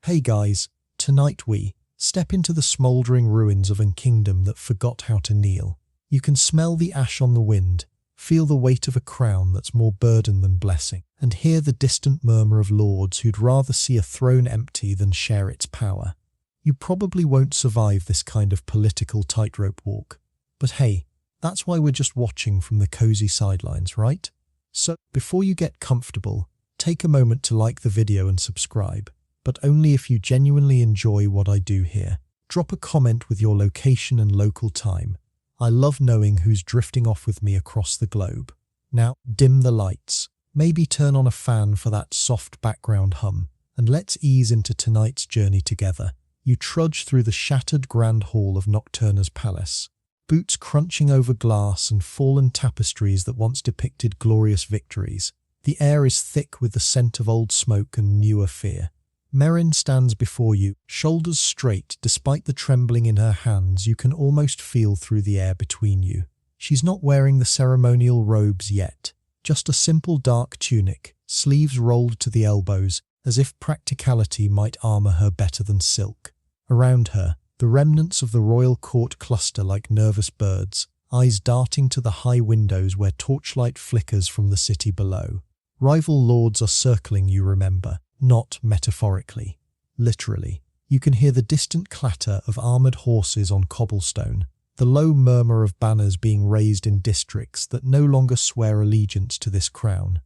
Hey guys, tonight we step into the smouldering ruins of a kingdom that forgot how to kneel. You can smell the ash on the wind, feel the weight of a crown that's more burden than blessing, and hear the distant murmur of lords who'd rather see a throne empty than share its power. You probably won't survive this kind of political tightrope walk. But hey, that's why we're just watching from the cozy sidelines, right? So, before you get comfortable, take a moment to like the video and subscribe, but only if you genuinely enjoy what I do here. Drop a comment with your location and local time. I love knowing who's drifting off with me across the globe. Now, dim the lights, maybe turn on a fan for that soft background hum, and let's ease into tonight's journey together. You trudge through the shattered grand hall of Nocturna's palace, boots crunching over glass and fallen tapestries that once depicted glorious victories. The air is thick with the scent of old smoke and newer fear. Meryn stands before you, shoulders straight. Despite the trembling in her hands, you can almost feel through the air between you. She's not wearing the ceremonial robes yet, just a simple dark tunic, sleeves rolled to the elbows, as if practicality might armor her better than silk. Around her, the remnants of the royal court cluster like nervous birds, eyes darting to the high windows where torchlight flickers from the city below. Rival lords are circling you, remember, not metaphorically, literally. You can hear the distant clatter of armored horses on cobblestone, the low murmur of banners being raised in districts that no longer swear allegiance to this crown.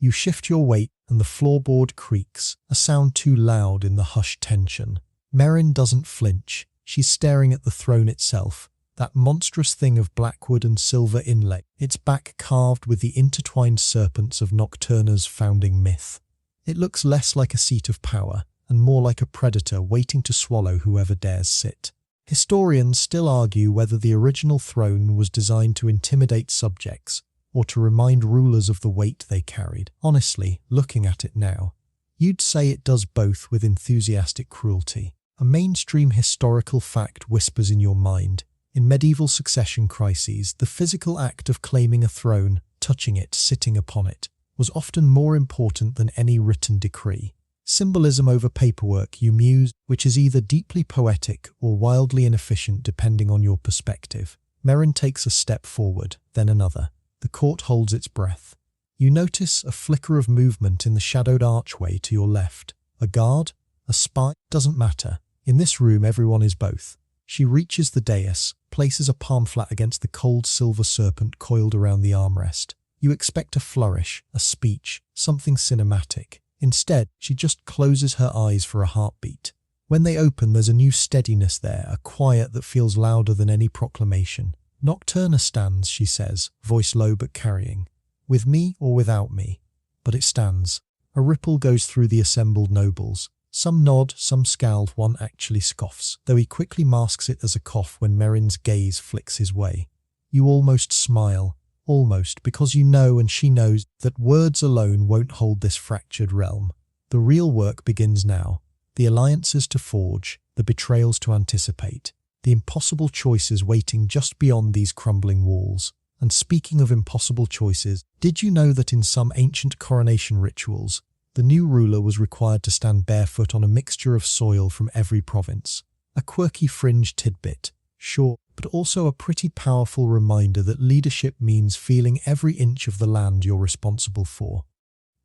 You shift your weight and the floorboard creaks, a sound too loud in the hushed tension. Meryn doesn't flinch. She's staring at the throne itself, that monstrous thing of blackwood and silver inlay, its back carved with the intertwined serpents of Nocturna's founding myth. It looks less like a seat of power and more like a predator waiting to swallow whoever dares sit. Historians still argue whether the original throne was designed to intimidate subjects or to remind rulers of the weight they carried. Honestly, looking at it now, you'd say it does both with enthusiastic cruelty. A mainstream historical fact whispers in your mind. In medieval succession crises, the physical act of claiming a throne, touching it, sitting upon it, was often more important than any written decree. Symbolism over paperwork, you muse, which is either deeply poetic or wildly inefficient depending on your perspective. Meryn takes a step forward, then another. The court holds its breath. You notice a flicker of movement in the shadowed archway to your left. A guard? A spy? Doesn't matter. In this room, everyone is both. She reaches the dais, places a palm flat against the cold silver serpent coiled around the armrest. You expect a flourish, a speech, something cinematic. Instead, she just closes her eyes for a heartbeat. When they open, there's a new steadiness there, a quiet that feels louder than any proclamation. Nocturna stands, she says, voice low but carrying. With me or without me. But it stands. A ripple goes through the assembled nobles. Some nod, some scowl, one actually scoffs, though he quickly masks it as a cough when Meryn's gaze flicks his way. You almost smile, almost, because you know and she knows that words alone won't hold this fractured realm. The real work begins now. The alliances to forge, the betrayals to anticipate, the impossible choices waiting just beyond these crumbling walls. And speaking of impossible choices, did you know that in some ancient coronation rituals, the new ruler was required to stand barefoot on a mixture of soil from every province? A quirky fringe tidbit, sure, but also a pretty powerful reminder that leadership means feeling every inch of the land you're responsible for.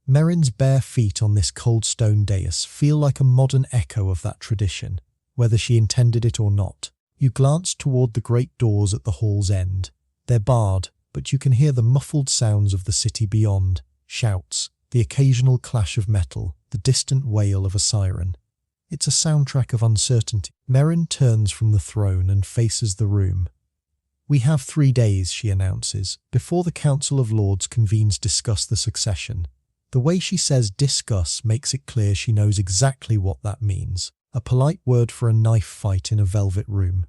Meryn's bare feet on this cold stone dais feel like a modern echo of that tradition, whether she intended it or not. You glance toward the great doors at the hall's end. They're barred, but you can hear the muffled sounds of the city beyond, shouts, the occasional clash of metal, the distant wail of a siren. It's a soundtrack of uncertainty. Meryn turns from the throne and faces the room. We have 3 days, she announces, before the Council of Lords convenes to discuss the succession. The way she says discuss makes it clear she knows exactly what that means. A polite word for a knife fight in a velvet room.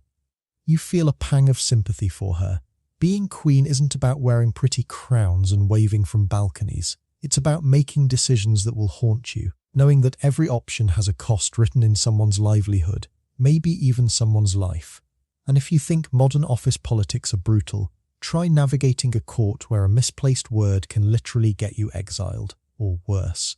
You feel a pang of sympathy for her. Being queen isn't about wearing pretty crowns and waving from balconies. It's about making decisions that will haunt you, knowing that every option has a cost written in someone's livelihood, maybe even someone's life. And if you think modern office politics are brutal, try navigating a court where a misplaced word can literally get you exiled, or worse.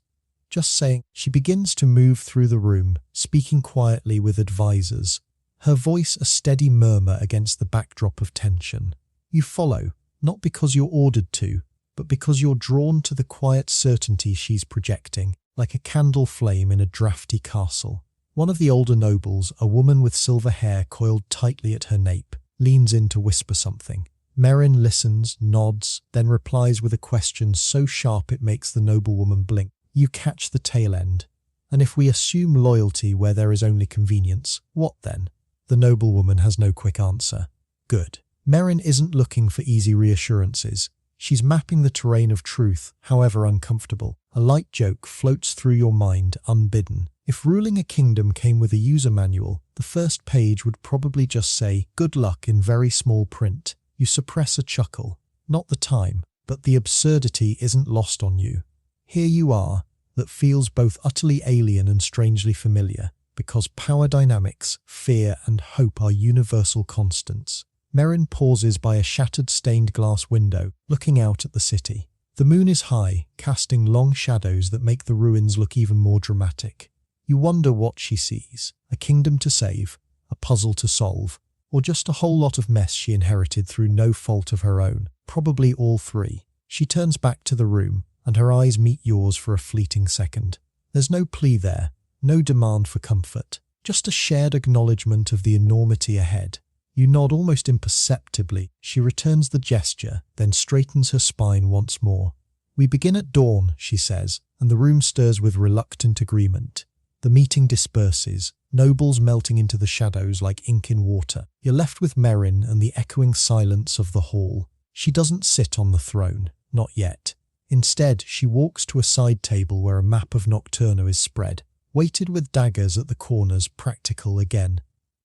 just saying. She begins to move through the room, speaking quietly with advisors, her voice a steady murmur against the backdrop of tension. You follow, not because you're ordered to, but because you're drawn to the quiet certainty she's projecting, like a candle flame in a drafty castle. One of the older nobles, a woman with silver hair coiled tightly at her nape, leans in to whisper something. Meryn listens, nods, then replies with a question so sharp it makes the noblewoman blink. You catch the tail end. And if we assume loyalty where there is only convenience, what then? The noblewoman has no quick answer. Good. Meryn isn't looking for easy reassurances. She's mapping the terrain of truth, however uncomfortable. A light joke floats through your mind, unbidden. If ruling a kingdom came with a user manual, the first page would probably just say, "Good luck," in very small print. You suppress a chuckle. Not the time, but the absurdity isn't lost on you. Here you are, that feels both utterly alien and strangely familiar, because power dynamics, fear and hope are universal constants. Meryn pauses by a shattered stained glass window, looking out at the city. The moon is high, casting long shadows that make the ruins look even more dramatic. You wonder what she sees: a kingdom to save, a puzzle to solve, or just a whole lot of mess she inherited through no fault of her own. Probably all three. She turns back to the room, and her eyes meet yours for a fleeting second. There's no plea there, no demand for comfort, just a shared acknowledgement of the enormity ahead. You nod almost imperceptibly. She returns the gesture, then straightens her spine once more. "We begin at dawn," she says, and the room stirs with reluctant agreement. The meeting disperses, nobles melting into the shadows like ink in water. You're left with Meryn and the echoing silence of the hall. She doesn't sit on the throne, not yet. Instead, she walks to a side table where a map of Nocturna is spread, weighted with daggers at the corners, practical again.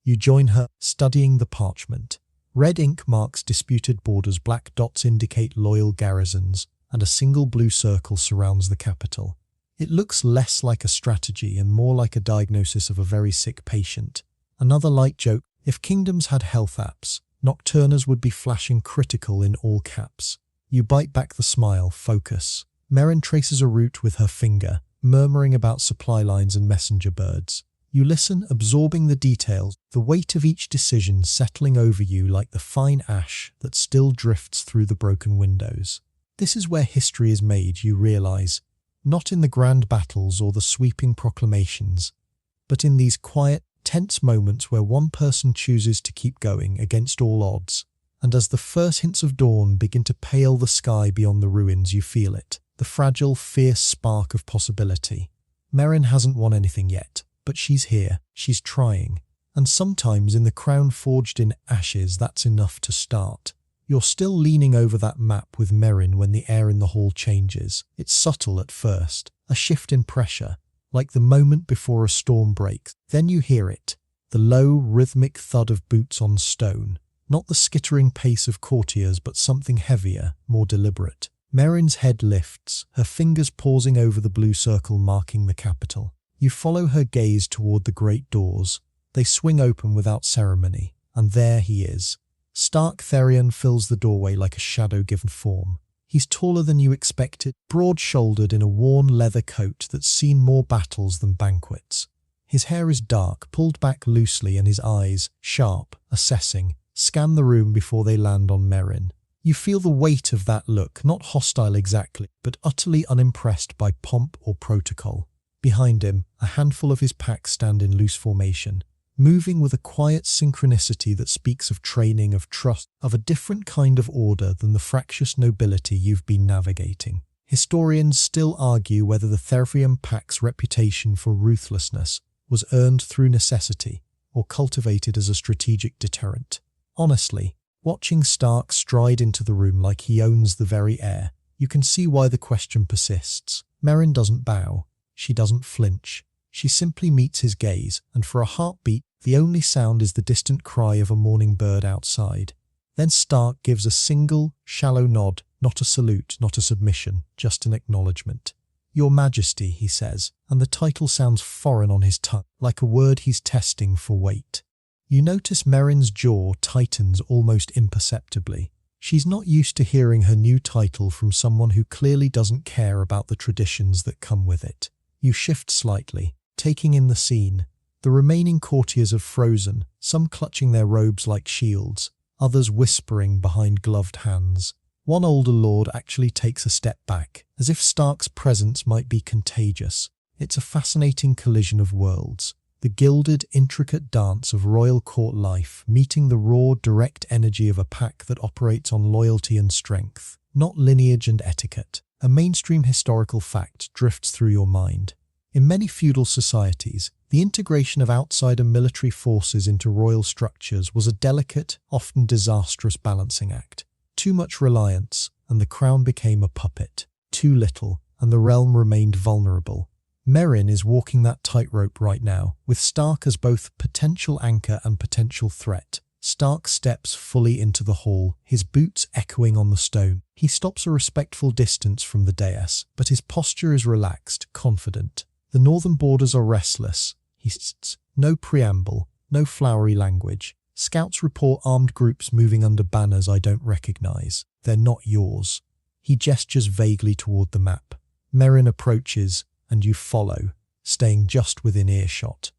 You join her, studying the parchment. Red ink marks disputed borders, black dots indicate loyal garrisons, and a single blue circle surrounds the capital. It looks less like a strategy and more like a diagnosis of a very sick patient. Another light joke: if kingdoms had health apps, Nocturna's would be flashing critical in all caps. You bite back the smile, focus. Meryn traces a route with her finger, murmuring about supply lines and messenger birds. You listen, absorbing the details, the weight of each decision settling over you like the fine ash that still drifts through the broken windows. This is where history is made, you realize. Not in the grand battles or the sweeping proclamations, but in these quiet, tense moments where one person chooses to keep going against all odds. And as the first hints of dawn begin to pale the sky beyond the ruins, you feel it, the fragile, fierce spark of possibility. Meryn hasn't won anything yet, but she's here, she's trying. And sometimes in the crown forged in ashes, that's enough to start. You're still leaning over that map with Meryn when the air in the hall changes. It's subtle at first, a shift in pressure, like the moment before a storm breaks. Then you hear it, the low, rhythmic thud of boots on stone. Not the skittering pace of courtiers, but something heavier, more deliberate. Meryn's head lifts, her fingers pausing over the blue circle marking the capital. You follow her gaze toward the great doors. They swing open without ceremony, and there he is. Stark Therion fills the doorway like a shadow given form. He's taller than you expected, broad-shouldered in a worn leather coat that's seen more battles than banquets. His hair is dark, pulled back loosely, and his eyes, sharp, assessing, scan the room before they land on Meryn. You feel the weight of that look, not hostile exactly, but utterly unimpressed by pomp or protocol. Behind him, a handful of his pack stand in loose formation, moving with a quiet synchronicity that speaks of training, of trust, of a different kind of order than the fractious nobility you've been navigating. Historians still argue whether the Therion pack's reputation for ruthlessness was earned through necessity or cultivated as a strategic deterrent. Honestly, watching Stark stride into the room like he owns the very air, you can see why the question persists. Meryn doesn't bow. She doesn't flinch. She simply meets his gaze, and for a heartbeat, the only sound is the distant cry of a morning bird outside. Then Stark gives a single, shallow nod, not a salute, not a submission, just an acknowledgement. "Your Majesty," he says, and the title sounds foreign on his tongue, like a word he's testing for weight. You notice Meryn's jaw tightens almost imperceptibly. She's not used to hearing her new title from someone who clearly doesn't care about the traditions that come with it. You shift slightly, taking in the scene. The remaining courtiers have frozen, some clutching their robes like shields, others whispering behind gloved hands. One older lord actually takes a step back, as if Stark's presence might be contagious. It's a fascinating collision of worlds. The gilded, intricate dance of royal court life meeting the raw, direct energy of a pack that operates on loyalty and strength, not lineage and etiquette. A mainstream historical fact drifts through your mind. In many feudal societies, the integration of outsider military forces into royal structures was a delicate, often disastrous balancing act. Too much reliance, and the crown became a puppet. Too little, and the realm remained vulnerable. Meryn is walking that tightrope right now, with Stark as both potential anchor and potential threat. Stark steps fully into the hall, his boots echoing on the stone. He stops a respectful distance from the dais, but his posture is relaxed, confident. The northern borders are restless. He sits. No preamble, no flowery language. Scouts report armed groups moving under banners I don't recognize. They're not yours. He gestures vaguely toward the map. Meryn approaches, and you follow, staying just within earshot.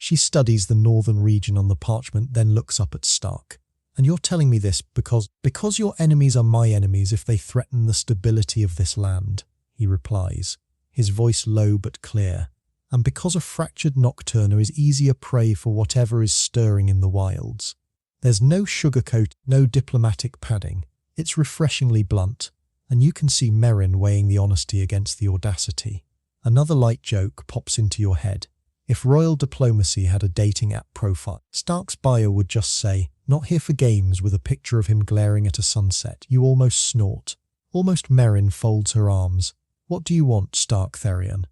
She studies the northern region on the parchment, then looks up at Stark. And you're telling me this because your enemies are my enemies if they threaten the stability of this land, he replies, his voice low but clear. And because a fractured Nocturna is easier prey for whatever is stirring in the wilds. There's no sugarcoat, no diplomatic padding. It's refreshingly blunt, and you can see Meryn weighing the honesty against the audacity. Another light joke pops into your head. If royal diplomacy had a dating app profile, Stark's bio would just say, "Not here for games," with a picture of him glaring at a sunset. You almost snort. Almost Meryn folds her arms. "What do you want, Stark Therion?"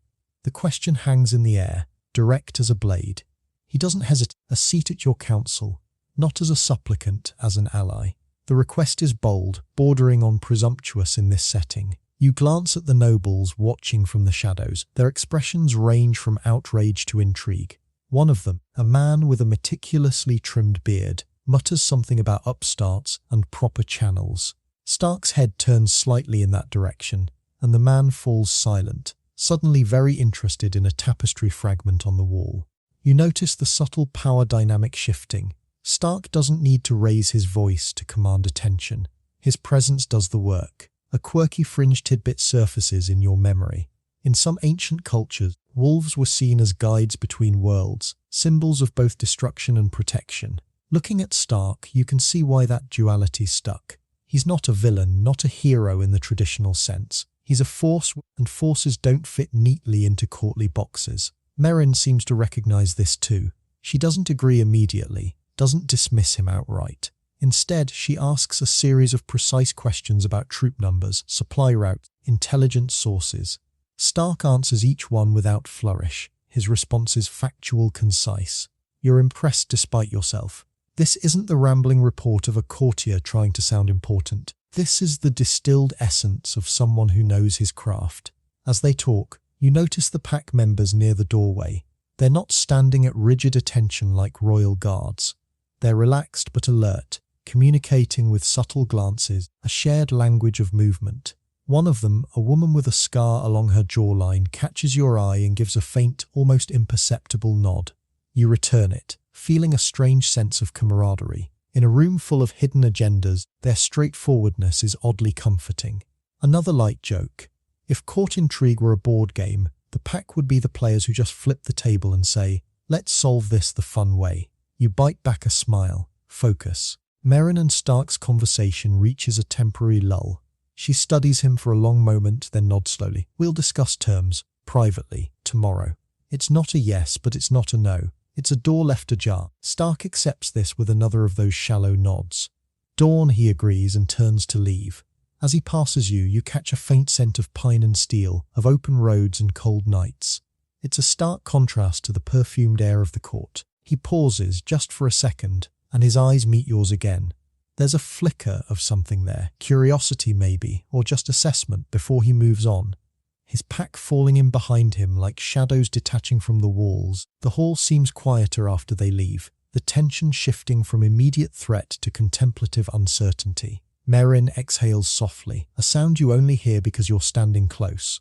The question hangs in the air, direct as a blade. He doesn't hesitate. "A seat at your council, not as a supplicant, as an ally." The request is bold, bordering on presumptuous in this setting. You glance at the nobles watching from the shadows. Their expressions range from outrage to intrigue. One of them, a man with a meticulously trimmed beard, mutters something about upstarts and proper channels. Stark's head turns slightly in that direction, and the man falls silent, suddenly very interested in a tapestry fragment on the wall. You notice the subtle power dynamic shifting. Stark doesn't need to raise his voice to command attention. His presence does the work. A quirky fringe tidbit surfaces in your memory. In some ancient cultures, wolves were seen as guides between worlds, symbols of both destruction and protection. Looking at Stark, you can see why that duality stuck. He's not a villain, not a hero in the traditional sense. He's a force, and forces don't fit neatly into courtly boxes. Meryn seems to recognize this too. She doesn't agree immediately, doesn't dismiss him outright. Instead, she asks a series of precise questions about troop numbers, supply routes, intelligence sources. Stark answers each one without flourish. His response is factual, concise. You're impressed despite yourself. This isn't the rambling report of a courtier trying to sound important. This is the distilled essence of someone who knows his craft. As they talk, you notice the pack members near the doorway. They're not standing at rigid attention like royal guards. They're relaxed but alert, communicating with subtle glances, a shared language of movement. One of them, a woman with a scar along her jawline, catches your eye and gives a faint, almost imperceptible nod. You return it, feeling a strange sense of camaraderie. In a room full of hidden agendas, their straightforwardness is oddly comforting. Another light joke. If court intrigue were a board game, the pack would be the players who just flip the table and say, "Let's solve this the fun way." You bite back a smile. Focus. Meryn and Stark's conversation reaches a temporary lull. She studies him for a long moment, then nods slowly. "We'll discuss terms, privately, tomorrow." It's not a yes, but it's not a no. It's a door left ajar. Stark accepts this with another of those shallow nods. "Dawn," he agrees and turns to leave. As he passes you, you catch a faint scent of pine and steel, of open roads and cold nights. It's a stark contrast to the perfumed air of the court. He pauses just for a second, and his eyes meet yours again. There's a flicker of something there, curiosity maybe, or just assessment, before he moves on. His pack falling in behind him like shadows detaching from the walls. The hall seems quieter after they leave, the tension shifting from immediate threat to contemplative uncertainty. Meryn exhales softly, a sound you only hear because you're standing close.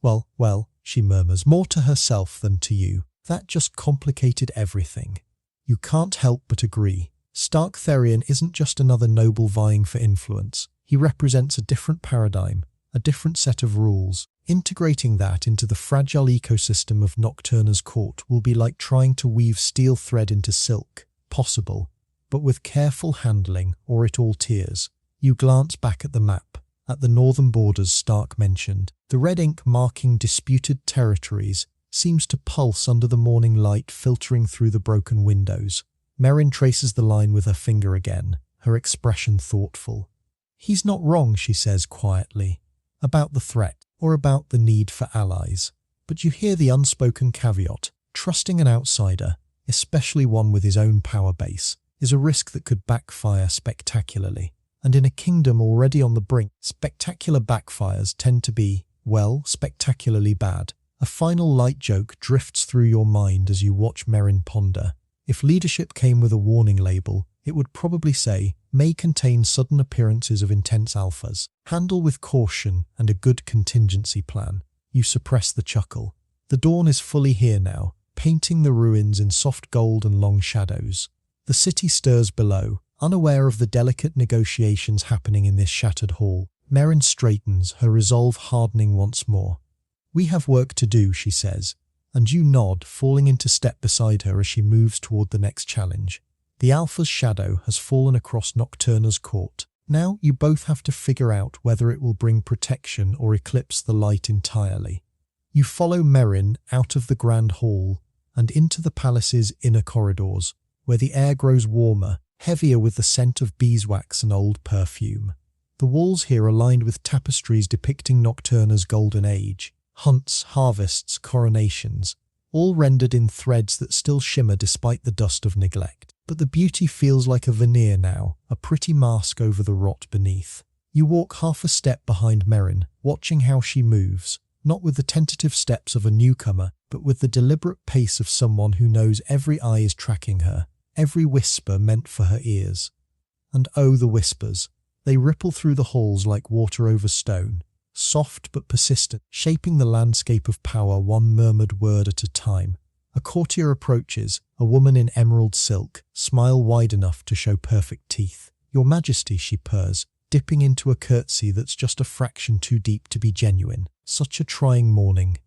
Well, she murmurs, more to herself than to you. That just complicated everything. You can't help but agree. Stark Therion isn't just another noble vying for influence. He represents a different paradigm, a different set of rules. Integrating that into the fragile ecosystem of Nocturna's court will be like trying to weave steel thread into silk. Possible, but with careful handling or it all tears. You glance back at the map, at the northern borders Stark mentioned. The red ink marking disputed territories seems to pulse under the morning light filtering through the broken windows. Meryn traces the line with her finger again, her expression thoughtful. He's not wrong, she says quietly, about the threat or about the need for allies. But you hear the unspoken caveat. Trusting an outsider, especially one with his own power base, is a risk that could backfire spectacularly. And in a kingdom already on the brink, spectacular backfires tend to be, well, spectacularly bad. A final light joke drifts through your mind as you watch Meryn ponder. If leadership came with a warning label, it would probably say, may contain sudden appearances of intense alphas. Handle with caution and a good contingency plan. You suppress the chuckle. The dawn is fully here now, painting the ruins in soft gold and long shadows. The city stirs below, unaware of the delicate negotiations happening in this shattered hall. Meryn straightens, her resolve hardening once more. We have work to do, she says, and you nod, falling into step beside her as she moves toward the next challenge. The Alpha's shadow has fallen across Nocturna's court. Now you both have to figure out whether it will bring protection or eclipse the light entirely. You follow Meryn out of the grand hall and into the palace's inner corridors, where the air grows warmer, heavier with the scent of beeswax and old perfume. The walls here are lined with tapestries depicting Nocturna's golden age. Hunts, harvests, coronations, all rendered in threads that still shimmer despite the dust of neglect. But the beauty feels like a veneer now, a pretty mask over the rot beneath. You walk half a step behind Meryn, watching how she moves, not with the tentative steps of a newcomer, but with the deliberate pace of someone who knows every eye is tracking her, every whisper meant for her ears. And oh, the whispers. They ripple through the halls like water over stone, soft but persistent, shaping the landscape of power one murmured word at a time. A courtier approaches, a woman in emerald silk, smile wide enough to show perfect teeth. Your Majesty, she purrs, dipping into a curtsy that's just a fraction too deep to be genuine. Such a trying morning.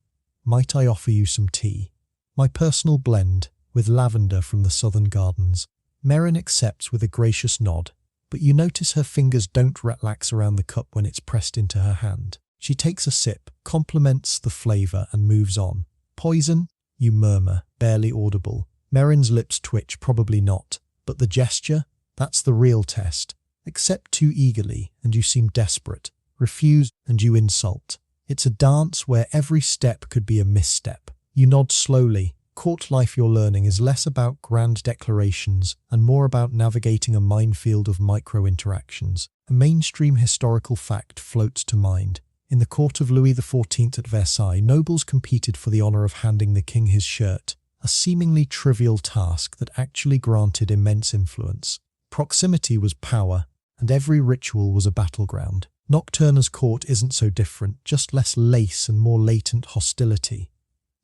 Might I offer you some tea? My personal blend, with lavender from the southern gardens. Meryn accepts with a gracious nod, but you notice her fingers don't relax around the cup when it's pressed into her hand. She takes a sip, compliments the flavour and moves on. Poison? You murmur, barely audible. Meryn's lips twitch, probably not. But the gesture? That's the real test. Accept too eagerly, and you seem desperate. Refuse, and you insult. It's a dance where every step could be a misstep. You nod slowly. Court life, you're learning, is less about grand declarations and more about navigating a minefield of micro-interactions. A mainstream historical fact floats to mind. In the court of Louis XIV at Versailles, nobles competed for the honour of handing the king his shirt, a seemingly trivial task that actually granted immense influence. Proximity was power, and every ritual was a battleground. Nocturna's court isn't so different, just less lace and more latent hostility.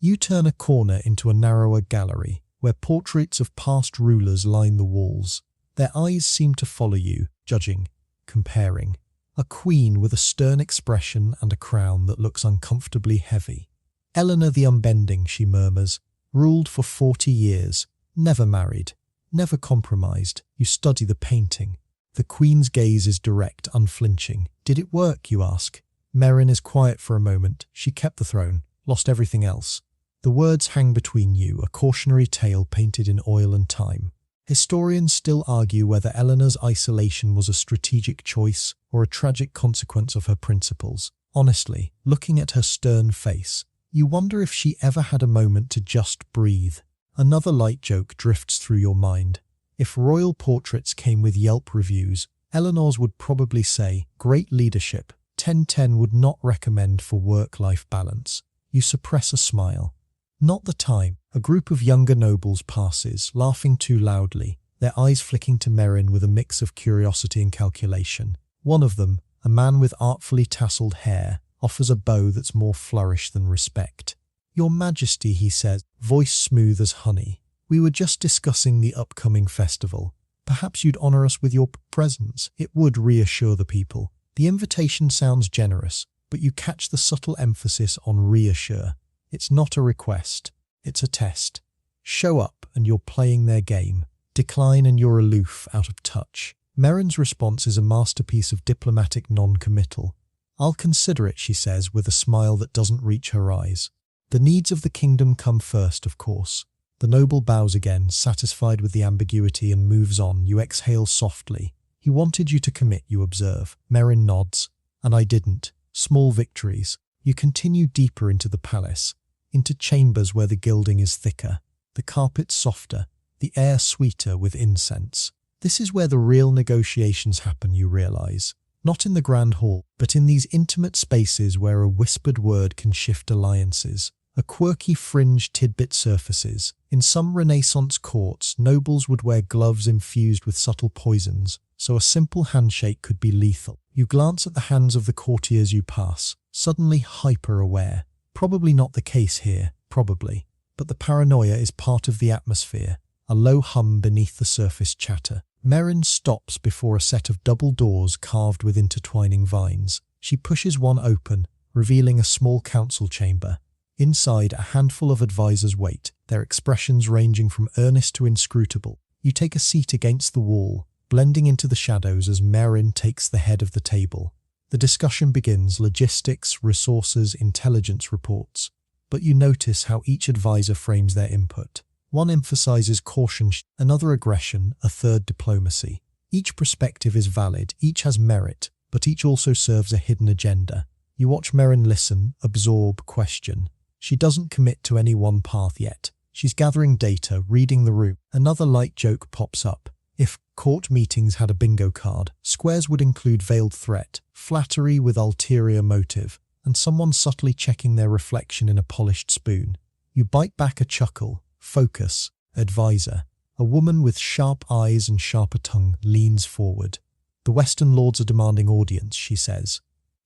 You turn a corner into a narrower gallery, where portraits of past rulers line the walls. Their eyes seem to follow you, judging, comparing. A queen with a stern expression and a crown that looks uncomfortably heavy. Eleanor the Unbending, she murmurs, ruled for 40 years, never married, never compromised. You study the painting. The queen's gaze is direct, unflinching. Did it work, you ask? Meryn is quiet for a moment. She kept the throne, lost everything else. The words hang between you, a cautionary tale painted in oil and time. Historians still argue whether Eleanor's isolation was a strategic choice or a tragic consequence of her principles. Honestly, looking at her stern face, you wonder if she ever had a moment to just breathe. Another light joke drifts through your mind. If royal portraits came with Yelp reviews, Eleanor's would probably say, "Great leadership, 10/10 would not recommend for work-life balance." You suppress a smile. Not the time. A group of younger nobles passes, laughing too loudly, their eyes flicking to Meryn with a mix of curiosity and calculation. One of them, a man with artfully tasseled hair, offers a bow that's more flourish than respect. "Your Majesty," he says, voice smooth as honey, "we were just discussing the upcoming festival. Perhaps you'd honour us with your presence." It would reassure the people. The invitation sounds generous, but you catch the subtle emphasis on reassure. It's not a request, it's a test. Show up and you're playing their game. Decline and you're aloof, out of touch. Meryn's response is a masterpiece of diplomatic non-committal. "I'll consider it," she says, with a smile that doesn't reach her eyes. "The needs of the kingdom come first, of course." The noble bows again, satisfied with the ambiguity, and moves on. You exhale softly. "He wanted you to commit," you observe. Meryn nods. "And I didn't." Small victories. You continue deeper into the palace, into chambers where the gilding is thicker, the carpet softer, the air sweeter with incense. This is where the real negotiations happen, you realize. Not in the grand hall, but in these intimate spaces where a whispered word can shift alliances. A quirky fringe tidbit surfaces. In some Renaissance courts, nobles would wear gloves infused with subtle poisons, so a simple handshake could be lethal. You glance at the hands of the courtiers you pass, suddenly hyper-aware. Probably not the case here, probably. But the paranoia is part of the atmosphere, a low hum beneath the surface chatter. Meryn stops before a set of double doors carved with intertwining vines. She pushes one open, revealing a small council chamber. Inside, a handful of advisors wait, their expressions ranging from earnest to inscrutable. You take a seat against the wall, blending into the shadows as Meryn takes the head of the table. The discussion begins: logistics, resources, intelligence reports. But you notice how each advisor frames their input. One emphasizes caution, another aggression, a third diplomacy. Each perspective is valid, each has merit, but each also serves a hidden agenda. You watch Meryn listen, absorb, question. She doesn't commit to any one path yet. She's gathering data, reading the room. Another light joke pops up. If court meetings had a bingo card, squares would include veiled threat, flattery with ulterior motive, and someone subtly checking their reflection in a polished spoon. You bite back a chuckle. Focus. Advisor. A woman with sharp eyes and sharper tongue leans forward. "The Western lords are demanding audience," she says.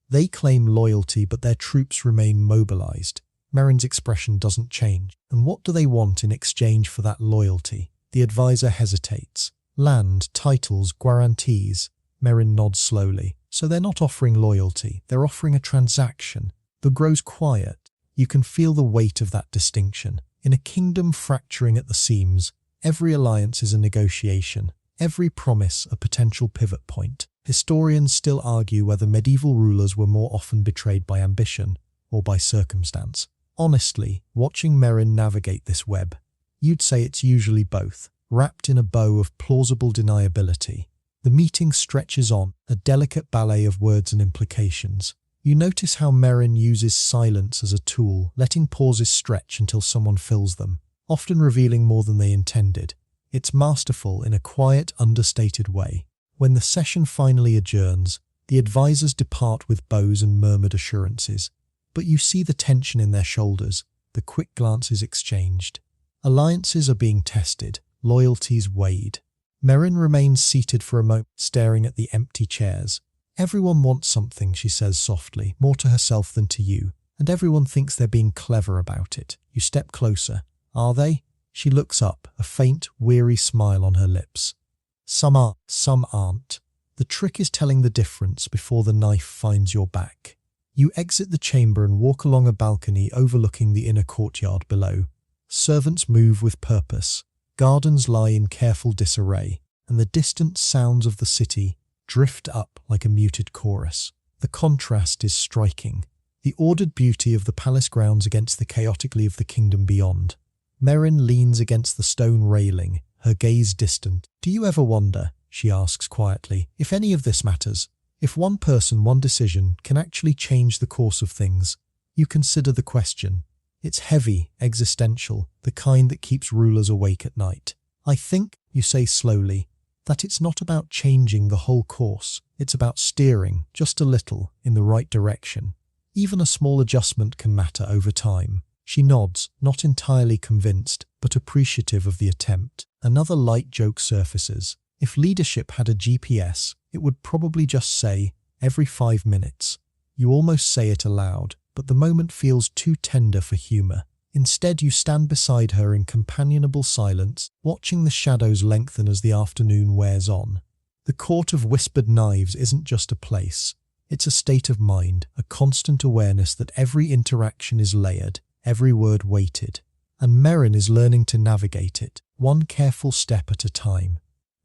"They claim loyalty, but their troops remain mobilized." Meryn's expression doesn't change. "And what do they want in exchange for that loyalty?" The advisor hesitates. "Land, titles, guarantees." Meryn nods slowly. "So they're not offering loyalty, they're offering a transaction." The grows quiet. You can feel the weight of that distinction. In a kingdom fracturing at the seams, every alliance is a negotiation, every promise a potential pivot point. Historians still argue whether medieval rulers were more often betrayed by ambition or by circumstance. Honestly, watching Meryn navigate this web, you'd say it's usually both, wrapped in a bow of plausible deniability. The meeting stretches on, a delicate ballet of words and implications. You notice how Meryn uses silence as a tool, letting pauses stretch until someone fills them, often revealing more than they intended. It's masterful in a quiet, understated way. When the session finally adjourns, the advisors depart with bows and murmured assurances. But you see the tension in their shoulders, the quick glances exchanged. Alliances are being tested, loyalties weighed. Meryn remains seated for a moment, staring at the empty chairs. "Everyone wants something," she says softly, more to herself than to you, "and everyone thinks they're being clever about it." You step closer. "Are they?" She looks up, a faint, weary smile on her lips. "Some are, some aren't. The trick is telling the difference before the knife finds your back." You exit the chamber and walk along a balcony overlooking the inner courtyard below. Servants move with purpose. Gardens lie in careful disarray, and the distant sounds of the city drift up like a muted chorus. The contrast is striking. The ordered beauty of the palace grounds against the chaotically of the kingdom beyond. Meryn leans against the stone railing, her gaze distant. "Do you ever wonder," she asks quietly, "if any of this matters? If one person, one decision, can actually change the course of things?" You consider the question. It's heavy, existential, the kind that keeps rulers awake at night. "I think," you say slowly, "that it's not about changing the whole course. It's about steering, just a little, in the right direction. Even a small adjustment can matter over time." She nods, not entirely convinced, but appreciative of the attempt. Another light joke surfaces. If leadership had a GPS, it would probably just say, "every 5 minutes." You almost say it aloud, but the moment feels too tender for humour. Instead, you stand beside her in companionable silence, watching the shadows lengthen as the afternoon wears on. The Court of Whispered Knives isn't just a place. It's a state of mind, a constant awareness that every interaction is layered, every word weighted. And Meryn is learning to navigate it, one careful step at a time.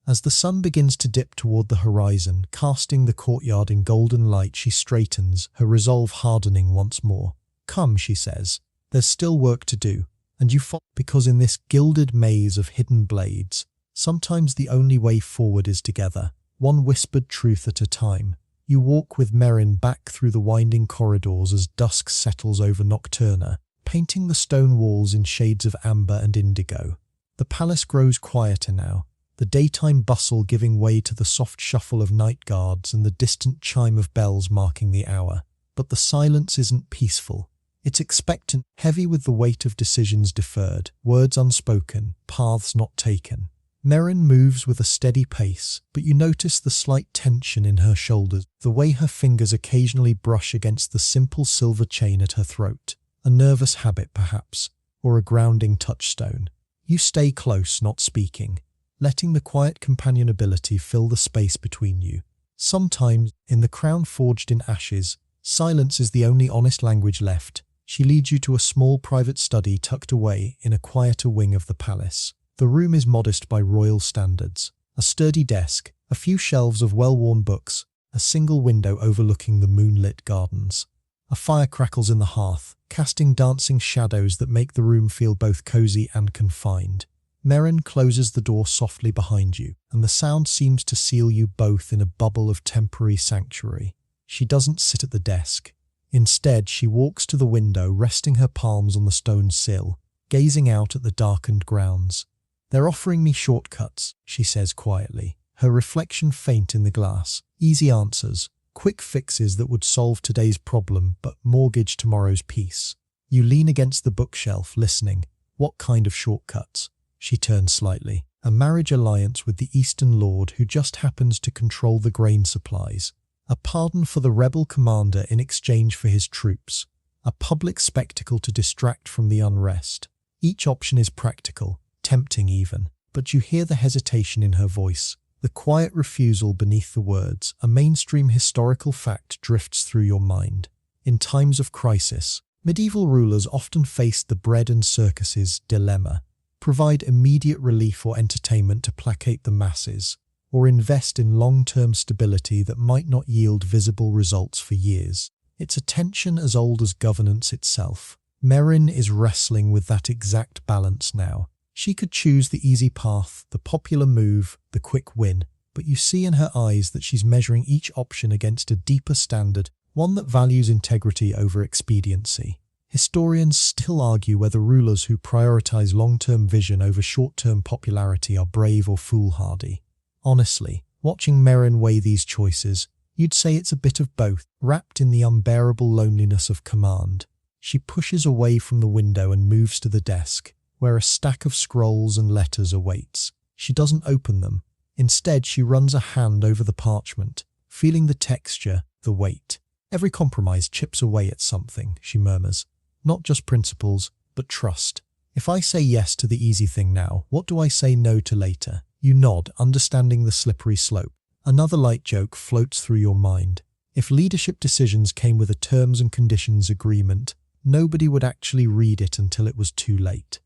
As the sun begins to dip toward the horizon, casting the courtyard in golden light, she straightens, her resolve hardening once more. "Come," she says. "There's still work to do." And you follow, because in this gilded maze of hidden blades, sometimes the only way forward is together, one whispered truth at a time. You walk with Meryn back through the winding corridors as dusk settles over Nocturna, painting the stone walls in shades of amber and indigo. The palace grows quieter now, the daytime bustle giving way to the soft shuffle of night guards and the distant chime of bells marking the hour. But the silence isn't peaceful. It's expectant, heavy with the weight of decisions deferred, words unspoken, paths not taken. Meryn moves with a steady pace, but you notice the slight tension in her shoulders, the way her fingers occasionally brush against the simple silver chain at her throat. A nervous habit, perhaps, or a grounding touchstone. You stay close, not speaking, letting the quiet companionability fill the space between you. Sometimes, in the crown forged in ashes, silence is the only honest language left. She leads you to a small private study tucked away in a quieter wing of the palace. The room is modest by royal standards. A sturdy desk, a few shelves of well-worn books, a single window overlooking the moonlit gardens. A fire crackles in the hearth, casting dancing shadows that make the room feel both cozy and confined. Meryn closes the door softly behind you, and the sound seems to seal you both in a bubble of temporary sanctuary. She doesn't sit at the desk. Instead, she walks to the window, resting her palms on the stone sill, gazing out at the darkened grounds. "They're offering me shortcuts," she says quietly, her reflection faint in the glass. "Easy answers, quick fixes that would solve today's problem but mortgage tomorrow's peace." You lean against the bookshelf, listening. What kind of shortcuts? She turns slightly. A marriage alliance with the Eastern Lord who just happens to control the grain supplies. A pardon for the rebel commander in exchange for his troops. A public spectacle to distract from the unrest. Each option is practical, tempting even, but you hear the hesitation in her voice, the quiet refusal beneath the words. A mainstream historical fact drifts through your mind. In times of crisis, medieval rulers often faced the bread and circuses dilemma: provide immediate relief or entertainment to placate the masses, or invest in long-term stability that might not yield visible results for years. It's a tension as old as governance itself. Meryn is wrestling with that exact balance now. She could choose the easy path, the popular move, the quick win, but you see in her eyes that she's measuring each option against a deeper standard, one that values integrity over expediency. Historians still argue whether rulers who prioritize long-term vision over short-term popularity are brave or foolhardy. Honestly, watching Meryn weigh these choices, you'd say it's a bit of both, wrapped in the unbearable loneliness of command. She pushes away from the window and moves to the desk, where a stack of scrolls and letters awaits. She doesn't open them. Instead, she runs a hand over the parchment, feeling the texture, the weight. "Every compromise chips away at something," she murmurs. "Not just principles, but trust. If I say yes to the easy thing now, what do I say no to later?" You nod, understanding the slippery slope. Another light joke floats through your mind. If leadership decisions came with a terms and conditions agreement, nobody would actually read it until it was too late.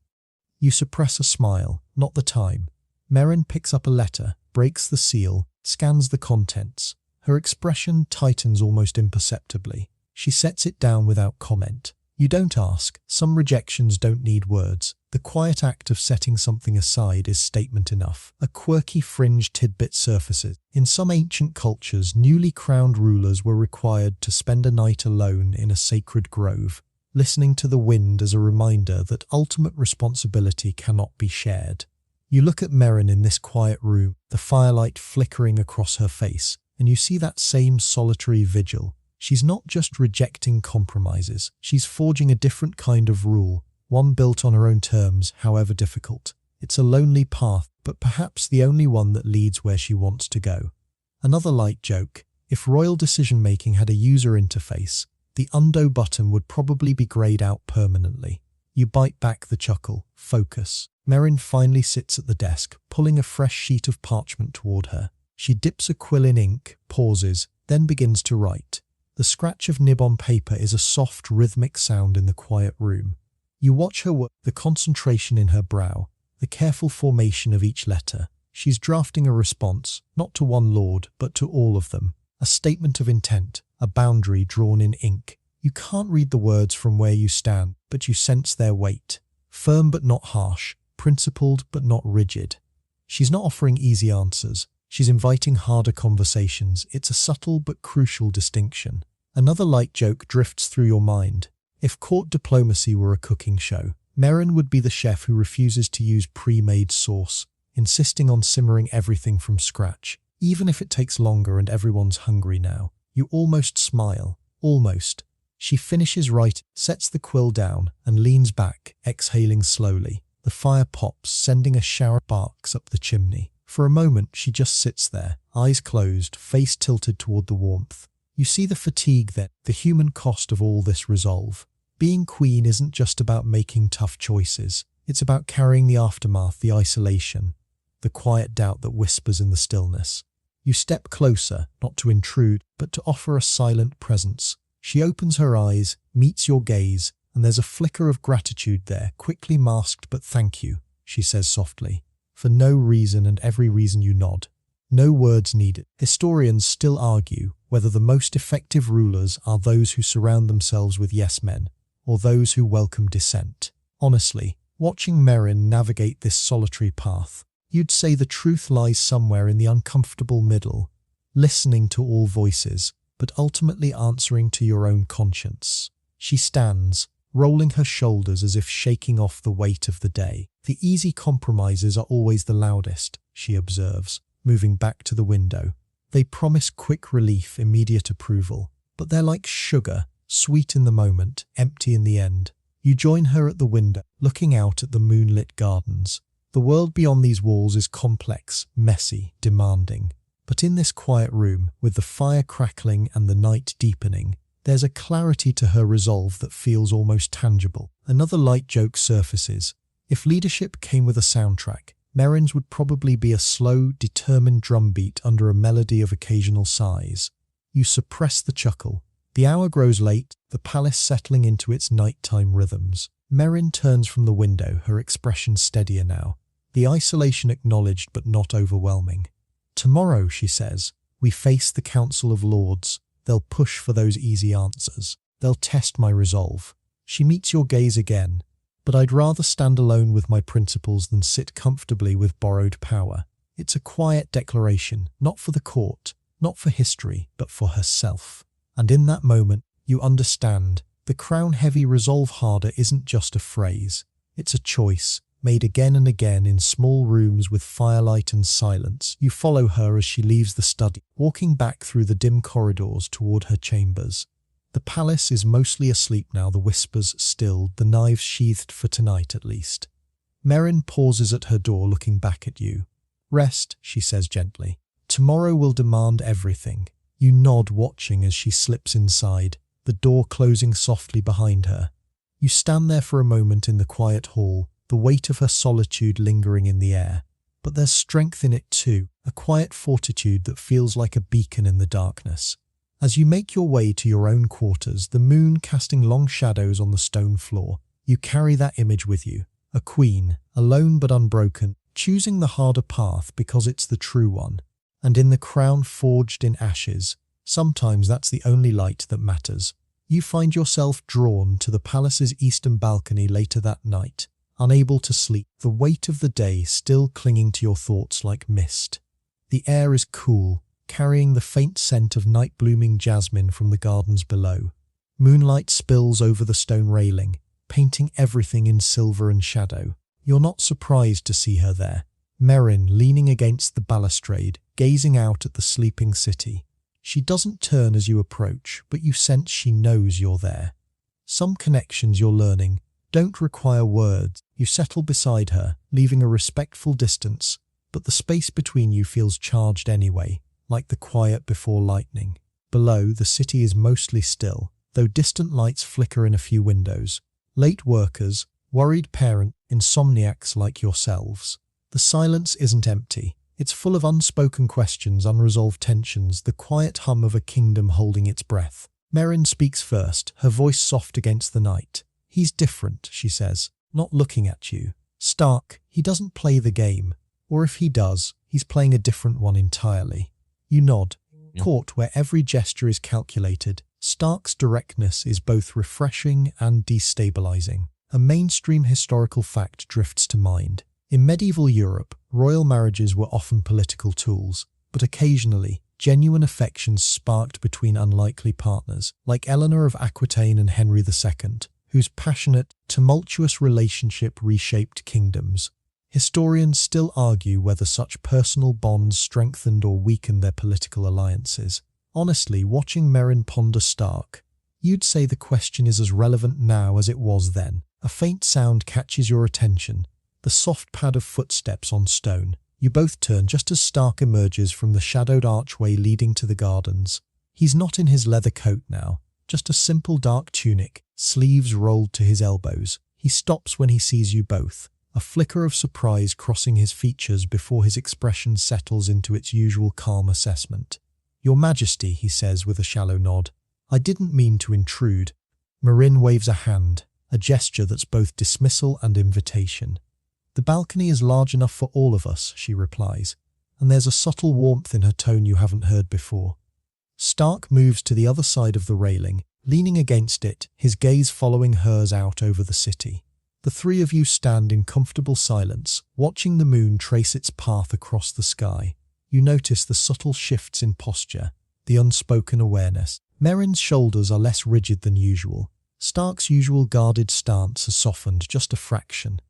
You suppress a smile, not the time. Meryn picks up a letter, breaks the seal, scans the contents. Her expression tightens almost imperceptibly. She sets it down without comment. You don't ask. Some rejections don't need words. The quiet act of setting something aside is statement enough. A quirky fringe tidbit surfaces. In some ancient cultures, newly crowned rulers were required to spend a night alone in a sacred grove, listening to the wind as a reminder that ultimate responsibility cannot be shared. You look at Meryn in this quiet room, the firelight flickering across her face, and you see that same solitary vigil. She's not just rejecting compromises, she's forging a different kind of rule, one built on her own terms, however difficult. It's a lonely path, but perhaps the only one that leads where she wants to go. Another light joke. If royal decision-making had a user interface, the undo button would probably be grayed out permanently. You bite back the chuckle. Focus. Meryn finally sits at the desk, pulling a fresh sheet of parchment toward her. She dips a quill in ink, pauses, then begins to write. The scratch of nib on paper is a soft, rhythmic sound in the quiet room. You watch her work, the concentration in her brow, the careful formation of each letter. She's drafting a response, not to one lord, but to all of them. A statement of intent, a boundary drawn in ink. You can't read the words from where you stand, but you sense their weight. Firm but not harsh, principled but not rigid. She's not offering easy answers. She's inviting harder conversations. It's a subtle but crucial distinction. Another light joke drifts through your mind. If court diplomacy were a cooking show, Meryn would be the chef who refuses to use pre-made sauce, insisting on simmering everything from scratch, even if it takes longer and everyone's hungry now. You almost smile. Almost. She finishes writing, sets the quill down, and leans back, exhaling slowly. The fire pops, sending a shower of sparks up the chimney. For a moment, she just sits there, eyes closed, face tilted toward the warmth. You see the fatigue then, the human cost of all this resolve. Being queen isn't just about making tough choices. It's about carrying the aftermath, the isolation, the quiet doubt that whispers in the stillness. You step closer, not to intrude, but to offer a silent presence. She opens her eyes, meets your gaze, and there's a flicker of gratitude there, quickly masked. But thank you, she says softly. For no reason, and every reason you nod. No words needed. Historians still argue whether the most effective rulers are those who surround themselves with yes-men, or those who welcome dissent. Honestly, watching Meryn navigate this solitary path, you'd say the truth lies somewhere in the uncomfortable middle, listening to all voices, but ultimately answering to your own conscience. She stands, rolling her shoulders as if shaking off the weight of the day. The easy compromises are always the loudest, she observes, moving back to the window. They promise quick relief, immediate approval, but they're like sugar, sweet in the moment, empty in the end. You join her at the window, looking out at the moonlit gardens. The world beyond these walls is complex, messy, demanding. But in this quiet room, with the fire crackling and the night deepening, there's a clarity to her resolve that feels almost tangible. Another light joke surfaces. If leadership came with a soundtrack, Meryn's would probably be a slow, determined drumbeat under a melody of occasional sighs. You suppress the chuckle. The hour grows late, the palace settling into its nighttime rhythms. Meryn turns from the window, her expression steadier now. The isolation acknowledged but not overwhelming. Tomorrow, she says, we face the Council of Lords. They'll push for those easy answers. They'll test my resolve. She meets your gaze again. But I'd rather stand alone with my principles than sit comfortably with borrowed power. It's a quiet declaration, not for the court, not for history, but for herself. And in that moment, you understand, the crown-heavy resolve harder isn't just a phrase. It's a choice, made again and again in small rooms with firelight and silence. You follow her as she leaves the study, walking back through the dim corridors toward her chambers. The palace is mostly asleep now, the whispers stilled, the knives sheathed for tonight at least. Meryn pauses at her door, looking back at you. Rest, she says gently. Tomorrow will demand everything. You nod, watching as she slips inside, the door closing softly behind her. You stand there for a moment in the quiet hall, the weight of her solitude lingering in the air. But there's strength in it too, a quiet fortitude that feels like a beacon in the darkness. As you make your way to your own quarters, the moon casting long shadows on the stone floor, you carry that image with you. A queen, alone but unbroken, choosing the harder path because it's the true one. And in the crown forged in ashes, sometimes that's the only light that matters. You find yourself drawn to the palace's eastern balcony later that night, unable to sleep, the weight of the day still clinging to your thoughts like mist. The air is cool, carrying the faint scent of night-blooming jasmine from the gardens below. Moonlight spills over the stone railing, painting everything in silver and shadow. You're not surprised to see her there, Meryn leaning against the balustrade, gazing out at the sleeping city. She doesn't turn as you approach, but you sense she knows you're there. Some connections you're learning don't require words. You settle beside her, leaving a respectful distance, but the space between you feels charged anyway, like the quiet before lightning. Below, the city is mostly still, though distant lights flicker in a few windows. Late workers, worried parents, insomniacs like yourselves. The silence isn't empty. It's full of unspoken questions, unresolved tensions, the quiet hum of a kingdom holding its breath. Meryn speaks first, her voice soft against the night. "He's different," she says, "not looking at you. Stark, he doesn't play the game. Or if he does, he's playing a different one entirely." You nod, caught where every gesture is calculated. Stark's directness is both refreshing and destabilizing. A mainstream historical fact drifts to mind. In medieval Europe, royal marriages were often political tools, but occasionally, genuine affections sparked between unlikely partners, like Eleanor of Aquitaine and Henry II, whose passionate, tumultuous relationship reshaped kingdoms. Historians still argue whether such personal bonds strengthened or weakened their political alliances. Honestly, watching Meryn ponder Stark, you'd say the question is as relevant now as it was then. A faint sound catches your attention, the soft pad of footsteps on stone. You both turn just as Stark emerges from the shadowed archway leading to the gardens. He's not in his leather coat now, just a simple dark tunic, sleeves rolled to his elbows. He stops when he sees you both, a flicker of surprise crossing his features before his expression settles into its usual calm assessment. "Your Majesty," he says with a shallow nod. "I didn't mean to intrude." Meryn waves a hand, a gesture that's both dismissal and invitation. "The balcony is large enough for all of us," she replies, and there's a subtle warmth in her tone you haven't heard before. Stark moves to the other side of the railing, leaning against it, his gaze following hers out over the city. The three of you stand in comfortable silence, watching the moon trace its path across the sky. You notice the subtle shifts in posture, the unspoken awareness. Meryn's shoulders are less rigid than usual. Stark's usual guarded stance has softened just a fraction.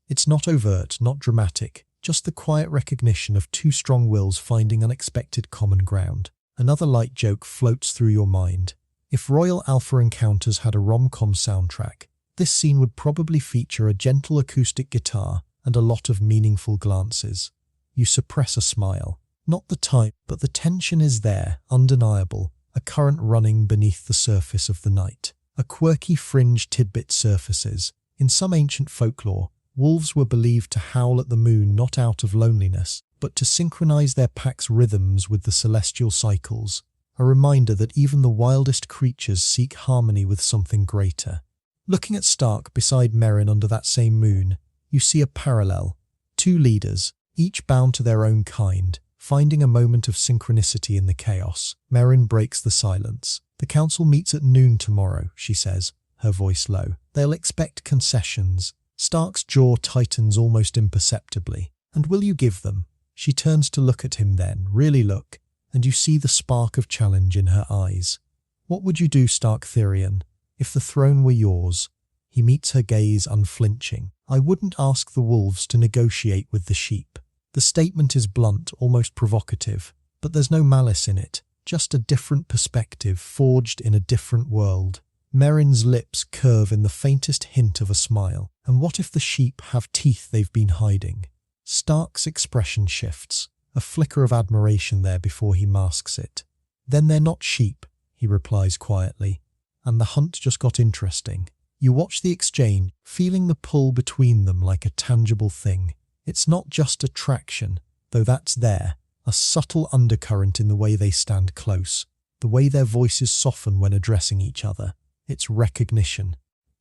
It's not overt, not dramatic, just the quiet recognition of two strong wills finding unexpected common ground. Another light joke floats through your mind. If Royal Alpha Encounters had a rom-com soundtrack, this scene would probably feature a gentle acoustic guitar and a lot of meaningful glances. You suppress a smile. Not the type, but the tension is there, undeniable, a current running beneath the surface of the night. A quirky fringe tidbit surfaces. In some ancient folklore, wolves were believed to howl at the moon not out of loneliness, but to synchronize their pack's rhythms with the celestial cycles, a reminder that even the wildest creatures seek harmony with something greater. Looking at Stark beside Meryn under that same moon, you see a parallel. Two leaders, each bound to their own kind, finding a moment of synchronicity in the chaos. Meryn breaks the silence. "The council meets at noon tomorrow," she says, her voice low. "They'll expect concessions." Stark's jaw tightens almost imperceptibly. "And will you give them?" She turns to look at him then, really look, and you see the spark of challenge in her eyes. "What would you do, Stark Therion, if the throne were yours?" He meets her gaze unflinching. "I wouldn't ask the wolves to negotiate with the sheep." The statement is blunt, almost provocative, but there's no malice in it, just a different perspective forged in a different world. Meryn's lips curve in the faintest hint of a smile. "And what if the sheep have teeth they've been hiding?" Stark's expression shifts, a flicker of admiration there before he masks it. "Then they're not sheep," he replies quietly, and the hunt just got interesting. You watch the exchange, feeling the pull between them like a tangible thing. It's not just attraction, though that's there, a subtle undercurrent in the way they stand close, the way their voices soften when addressing each other. It's recognition.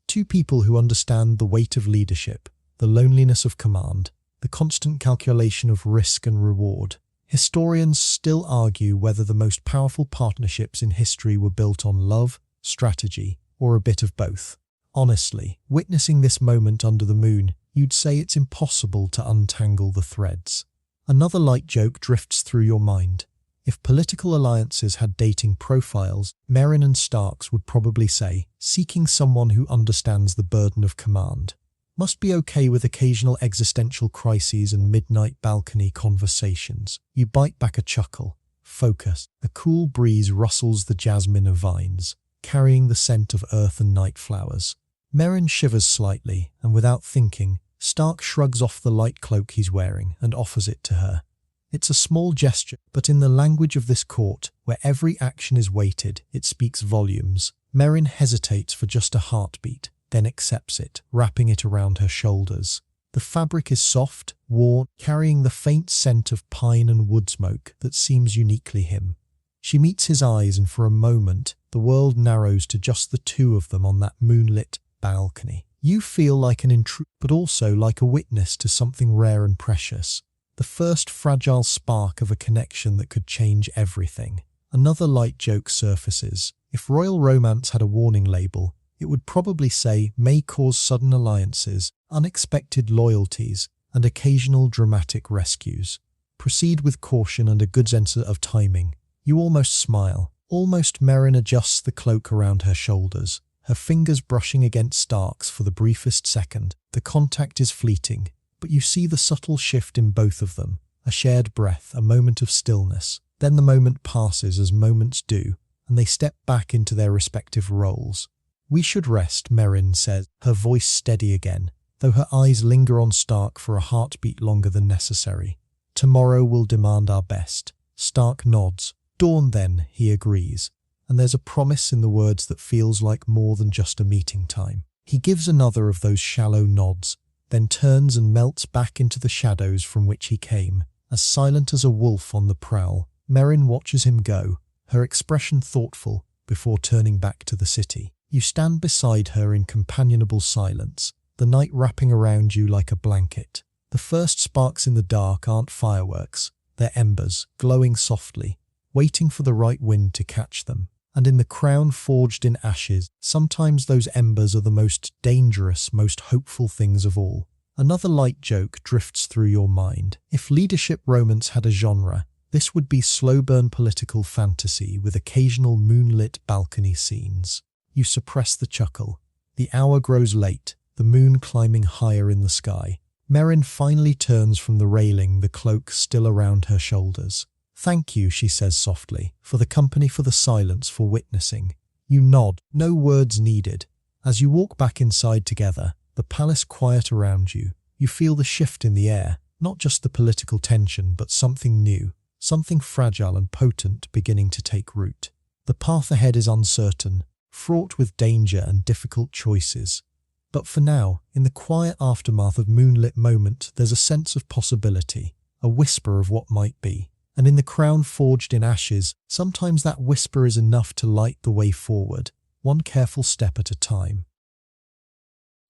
Two people who understand the weight of leadership, the loneliness of command, the constant calculation of risk and reward. Historians still argue whether the most powerful partnerships in history were built on love, strategy, or a bit of both. Honestly, witnessing this moment under the moon, you'd say it's impossible to untangle the threads. Another light joke drifts through your mind. If political alliances had dating profiles, Meryn and Stark's would probably say, seeking someone who understands the burden of command. Must be okay with occasional existential crises and midnight balcony conversations. You bite back a chuckle. Focus. A cool breeze rustles the jasmine of vines, carrying the scent of earth and night flowers. Meryn shivers slightly, and without thinking, Stark shrugs off the light cloak he's wearing and offers it to her. It's a small gesture, but in the language of this court, where every action is weighted, it speaks volumes. Meryn hesitates for just a heartbeat, then accepts it, wrapping it around her shoulders. The fabric is soft, worn, carrying the faint scent of pine and wood smoke that seems uniquely him. She meets his eyes, and for a moment, the world narrows to just the two of them on that moonlit balcony. You feel like an intruder, but also like a witness to something rare and precious. The first fragile spark of a connection that could change everything. Another light joke surfaces. If royal romance had a warning label, it would probably say may cause sudden alliances, unexpected loyalties, and occasional dramatic rescues. Proceed with caution and a good sense of timing. You almost smile. Almost. Meryn adjusts the cloak around her shoulders, her fingers brushing against Stark's for the briefest second. The contact is fleeting, but you see the subtle shift in both of them. A shared breath, a moment of stillness. Then the moment passes as moments do, and they step back into their respective roles. "We should rest," Meryn says, her voice steady again, though her eyes linger on Stark for a heartbeat longer than necessary. "Tomorrow will demand our best." Stark nods. "Dawn then," he agrees, and there's a promise in the words that feels like more than just a meeting time. He gives another of those shallow nods, then turns and melts back into the shadows from which he came, as silent as a wolf on the prowl. Meryn watches him go, her expression thoughtful, before turning back to the city. You stand beside her in companionable silence, the night wrapping around you like a blanket. The first sparks in the dark aren't fireworks, they're embers, glowing softly, waiting for the right wind to catch them. And in the crown forged in ashes, sometimes those embers are the most dangerous, most hopeful things of all. Another light joke drifts through your mind. If leadership romance had a genre, this would be slow-burn political fantasy with occasional moonlit balcony scenes. You suppress the chuckle. The hour grows late, the moon climbing higher in the sky. Meryn finally turns from the railing, the cloak still around her shoulders. "Thank you," she says softly, "for the company, for the silence, for witnessing." You nod, no words needed. As you walk back inside together, the palace quiet around you, you feel the shift in the air, not just the political tension, but something new, something fragile and potent beginning to take root. The path ahead is uncertain, fraught with danger and difficult choices. But for now, in the quiet aftermath of moonlit moment, there's a sense of possibility, a whisper of what might be. And in the crown forged in ashes, sometimes that whisper is enough to light the way forward, one careful step at a time.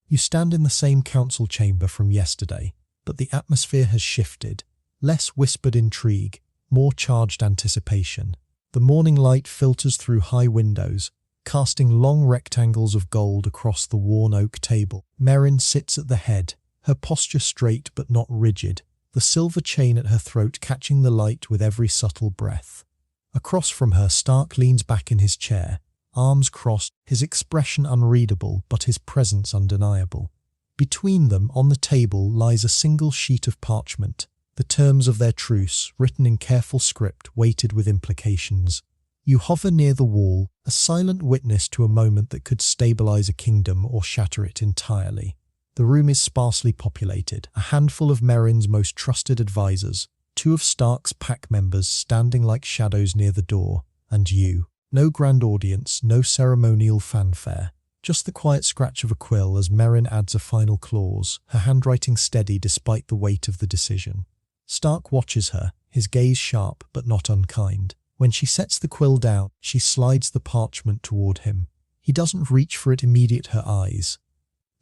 You stand in the same council chamber from yesterday, but the atmosphere has shifted. Less whispered intrigue, more charged anticipation. The morning light filters through high windows, casting long rectangles of gold across the worn oak table. Meryn sits at the head, her posture straight but not rigid, the silver chain at her throat catching the light with every subtle breath. Across from her, Stark leans back in his chair, arms crossed, his expression unreadable but his presence undeniable. Between them, on the table, lies a single sheet of parchment, the terms of their truce, written in careful script, weighted with implications. You hover near the wall, a silent witness to a moment that could stabilize a kingdom or shatter it entirely. The room is sparsely populated, a handful of Meryn's most trusted advisors, two of Stark's pack members standing like shadows near the door, and you. No grand audience, no ceremonial fanfare, just the quiet scratch of a quill as Meryn adds a final clause, her handwriting steady despite the weight of the decision. Stark watches her, his gaze sharp but not unkind. When she sets the quill down, she slides the parchment toward him. He doesn't reach for it immediate her eyes.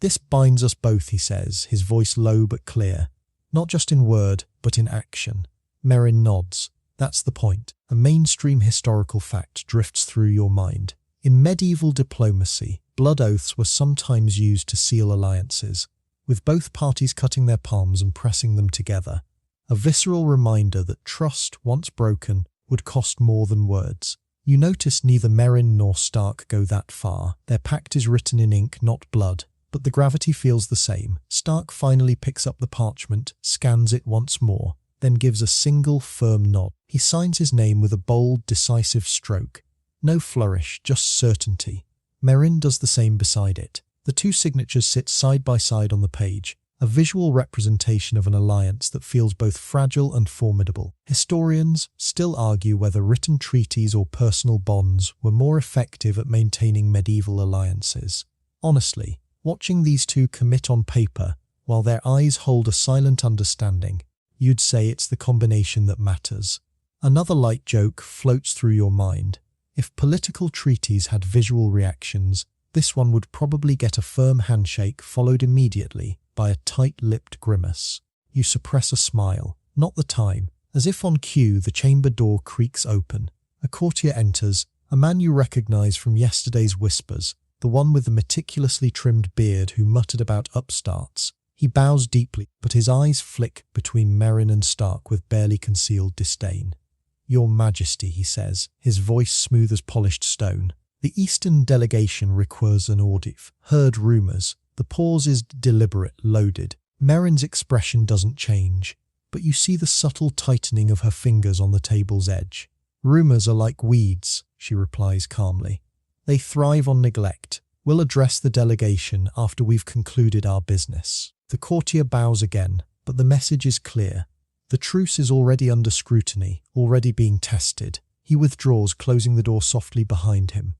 "This binds us both," he says, his voice low but clear. "Not just in word, but in action." Meryn nods. That's the point. A mainstream historical fact drifts through your mind. In medieval diplomacy, blood oaths were sometimes used to seal alliances, with both parties cutting their palms and pressing them together. A visceral reminder that trust, once broken, would cost more than words. You notice neither Meryn nor Stark go that far. Their pact is written in ink, not blood. But the gravity feels the same. Stark finally picks up the parchment, scans it once more, then gives a single firm nod. He signs his name with a bold, decisive stroke. No flourish, just certainty. Meryn does the same beside it. The two signatures sit side by side on the page, a visual representation of an alliance that feels both fragile and formidable. Historians still argue whether written treaties or personal bonds were more effective at maintaining medieval alliances. Honestly, watching these two commit on paper, while their eyes hold a silent understanding, you'd say it's the combination that matters. Another light joke floats through your mind. If political treaties had visual reactions, this one would probably get a firm handshake followed immediately by a tight-lipped grimace. You suppress a smile, not the time. As if on cue, the chamber door creaks open. A courtier enters, a man you recognize from yesterday's whispers, the one with the meticulously trimmed beard who muttered about upstarts. He bows deeply, but his eyes flick between Meryn and Stark with barely concealed disdain. "Your Majesty," he says, his voice smooth as polished stone. The Eastern delegation requires an audience. Heard rumours. The pause is deliberate, loaded. Meryn's expression doesn't change, but you see the subtle tightening of her fingers on the table's edge. "Rumours are like weeds," she replies calmly. "They thrive on neglect. We'll address the delegation after we've concluded our business." The courtier bows again, but the message is clear. The truce is already under scrutiny, already being tested. He withdraws, closing the door softly behind him.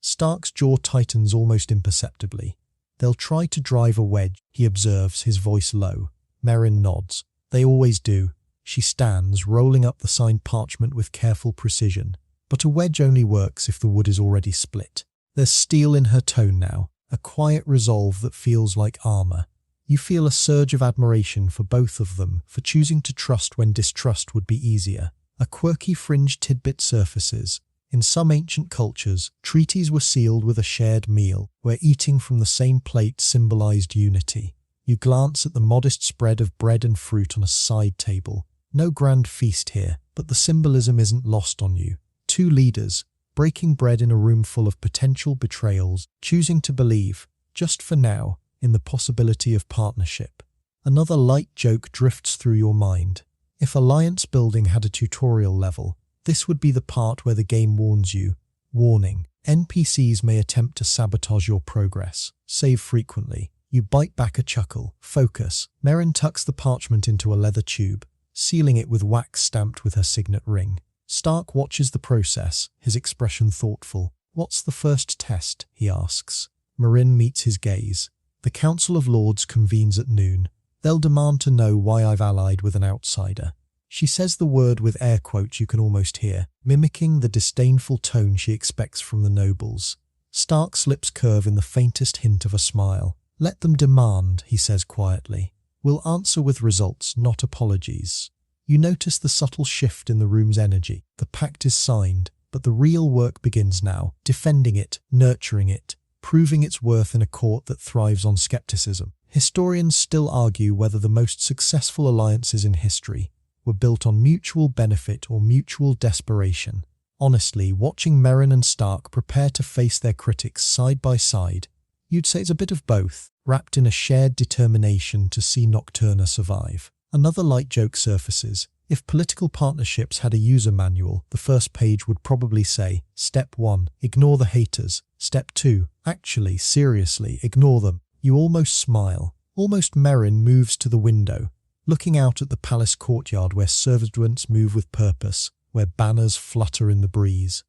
Stark's jaw tightens almost imperceptibly. "They'll try to drive a wedge," he observes, his voice low. Meryn nods. "They always do." She stands, rolling up the signed parchment with careful precision. But a wedge only works if the wood is already split. There's steel in her tone now, a quiet resolve that feels like armor. You feel a surge of admiration for both of them, for choosing to trust when distrust would be easier. A quirky fringe tidbit surfaces. In some ancient cultures, treaties were sealed with a shared meal, where eating from the same plate symbolized unity. You glance at the modest spread of bread and fruit on a side table. No grand feast here, but the symbolism isn't lost on you. Two leaders, breaking bread in a room full of potential betrayals, choosing to believe, just for now, in the possibility of partnership. Another light joke drifts through your mind. If alliance building had a tutorial level, this would be the part where the game warns you. Warning: NPCs may attempt to sabotage your progress. Save frequently. You bite back a chuckle. Focus. Meryn tucks the parchment into a leather tube, sealing it with wax stamped with her signet ring. Stark watches the process, his expression thoughtful. "What's the first test?" he asks. Meryn meets his gaze. "The Council of Lords convenes at noon. They'll demand to know why I've allied with an outsider." She says the word with air quotes you can almost hear, mimicking the disdainful tone she expects from the nobles. Stark's lips curve in the faintest hint of a smile. "Let them demand," he says quietly. "We'll answer with results, not apologies." You notice the subtle shift in the room's energy. The pact is signed, but the real work begins now, defending it, nurturing it, proving its worth in a court that thrives on skepticism. Historians still argue whether the most successful alliances in history were built on mutual benefit or mutual desperation. Honestly, watching Meryn and Stark prepare to face their critics side by side, you'd say it's a bit of both, wrapped in a shared determination to see Nocturna survive. Another light joke surfaces. If political partnerships had a user manual, the first page would probably say, "Step 1, ignore the haters. Step 2, actually, seriously, ignore them." You almost smile. Almost Meryn moves to the window, looking out at the palace courtyard where servants move with purpose, where banners flutter in the breeze.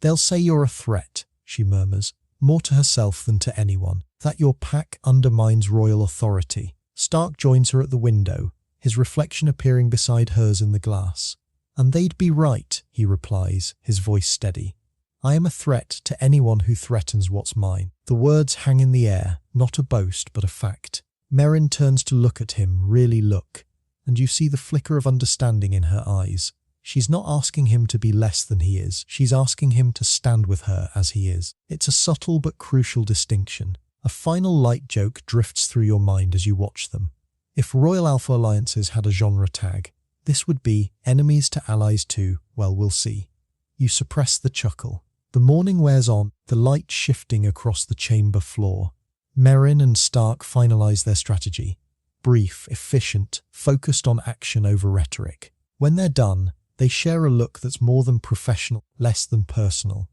"They'll say you're a threat," she murmurs, more to herself than to anyone, "that your pack undermines royal authority." Stark joins her at the window, his reflection appearing beside hers in the glass. "And they'd be right," he replies, his voice steady. "I am a threat to anyone who threatens what's mine." The words hang in the air, not a boast, but a fact. Meryn turns to look at him, really look, and you see the flicker of understanding in her eyes. She's not asking him to be less than he is. She's asking him to stand with her as he is. It's a subtle but crucial distinction. A final light joke drifts through your mind as you watch them. If Royal Alpha Alliances had a genre tag, this would be enemies to allies too. Well, we'll see. You suppress the chuckle. The morning wears on, the light shifting across the chamber floor. Meryn and Stark finalize their strategy. Brief, efficient, focused on action over rhetoric. When they're done, they share a look that's more than professional, less than personal.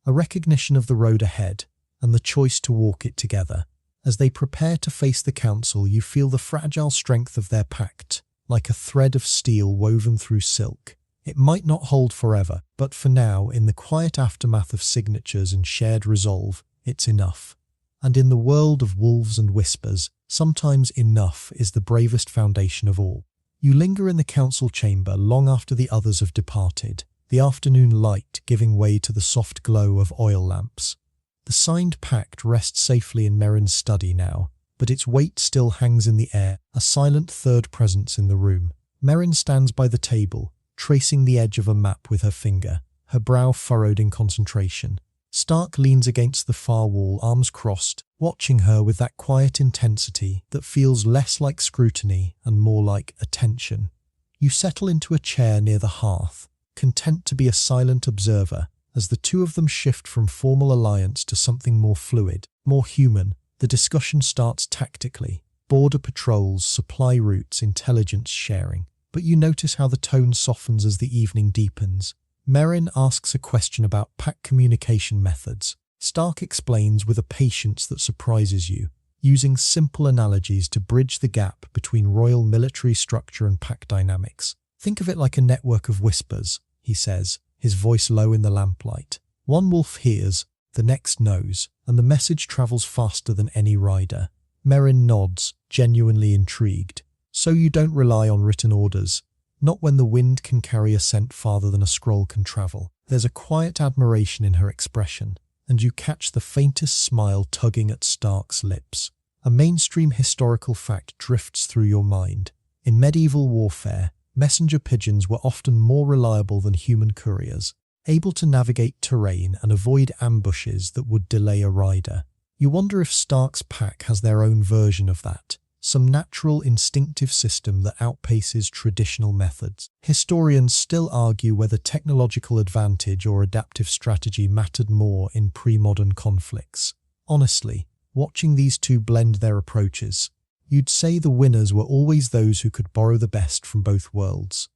A recognition of the road ahead, and the choice to walk it together. As they prepare to face the council, you feel the fragile strength of their pact, like a thread of steel woven through silk. It might not hold forever, but for now, in the quiet aftermath of signatures and shared resolve, it's enough. And in the world of wolves and whispers, sometimes enough is the bravest foundation of all. You linger in the council chamber long after the others have departed, the afternoon light giving way to the soft glow of oil lamps. The signed pact rests safely in Meryn's study now, but its weight still hangs in the air, a silent third presence in the room. Meryn stands by the table, tracing the edge of a map with her finger, her brow furrowed in concentration. Stark leans against the far wall, arms crossed, watching her with that quiet intensity that feels less like scrutiny and more like attention. You settle into a chair near the hearth, content to be a silent observer, as the two of them shift from formal alliance to something more fluid, more human. The discussion starts tactically, border patrols, supply routes, intelligence sharing. But you notice how the tone softens as the evening deepens. Meryn asks a question about pact communication methods. Stark explains with a patience that surprises you, using simple analogies to bridge the gap between royal military structure and pact dynamics. Think of it like a network of whispers, he says, his voice low in the lamplight. One wolf hears, the next knows, and the message travels faster than any rider. Meryn nods, genuinely intrigued. So you don't rely on written orders, not when the wind can carry a scent farther than a scroll can travel. There's a quiet admiration in her expression, and you catch the faintest smile tugging at Stark's lips. A mainstream historical fact drifts through your mind. In medieval warfare, messenger pigeons were often more reliable than human couriers, able to navigate terrain and avoid ambushes that would delay a rider. You wonder if Stark's pack has their own version of that, some natural instinctive system that outpaces traditional methods. Historians still argue whether technological advantage or adaptive strategy mattered more in pre-modern conflicts. Honestly, watching these two blend their approaches, you'd say the winners were always those who could borrow the best from both worlds.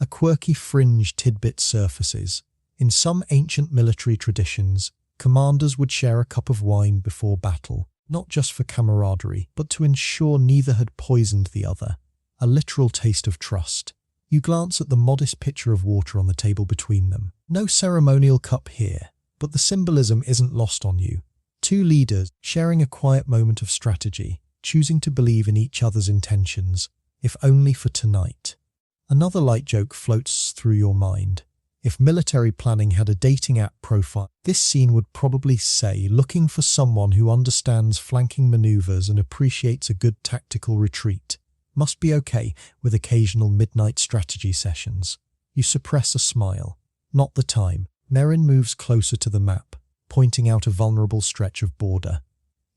A quirky fringe tidbit surfaces. In some ancient military traditions, commanders would share a cup of wine before battle, not just for camaraderie, but to ensure neither had poisoned the other. A literal taste of trust. You glance at the modest pitcher of water on the table between them. No ceremonial cup here, but the symbolism isn't lost on you. Two leaders sharing a quiet moment of strategy, choosing to believe in each other's intentions, if only for tonight. Another light joke floats through your mind. If military planning had a dating app profile, this scene would probably say, looking for someone who understands flanking maneuvers and appreciates a good tactical retreat. Must be okay with occasional midnight strategy sessions. You suppress a smile. Not the time. Meryn moves closer to the map, pointing out a vulnerable stretch of border.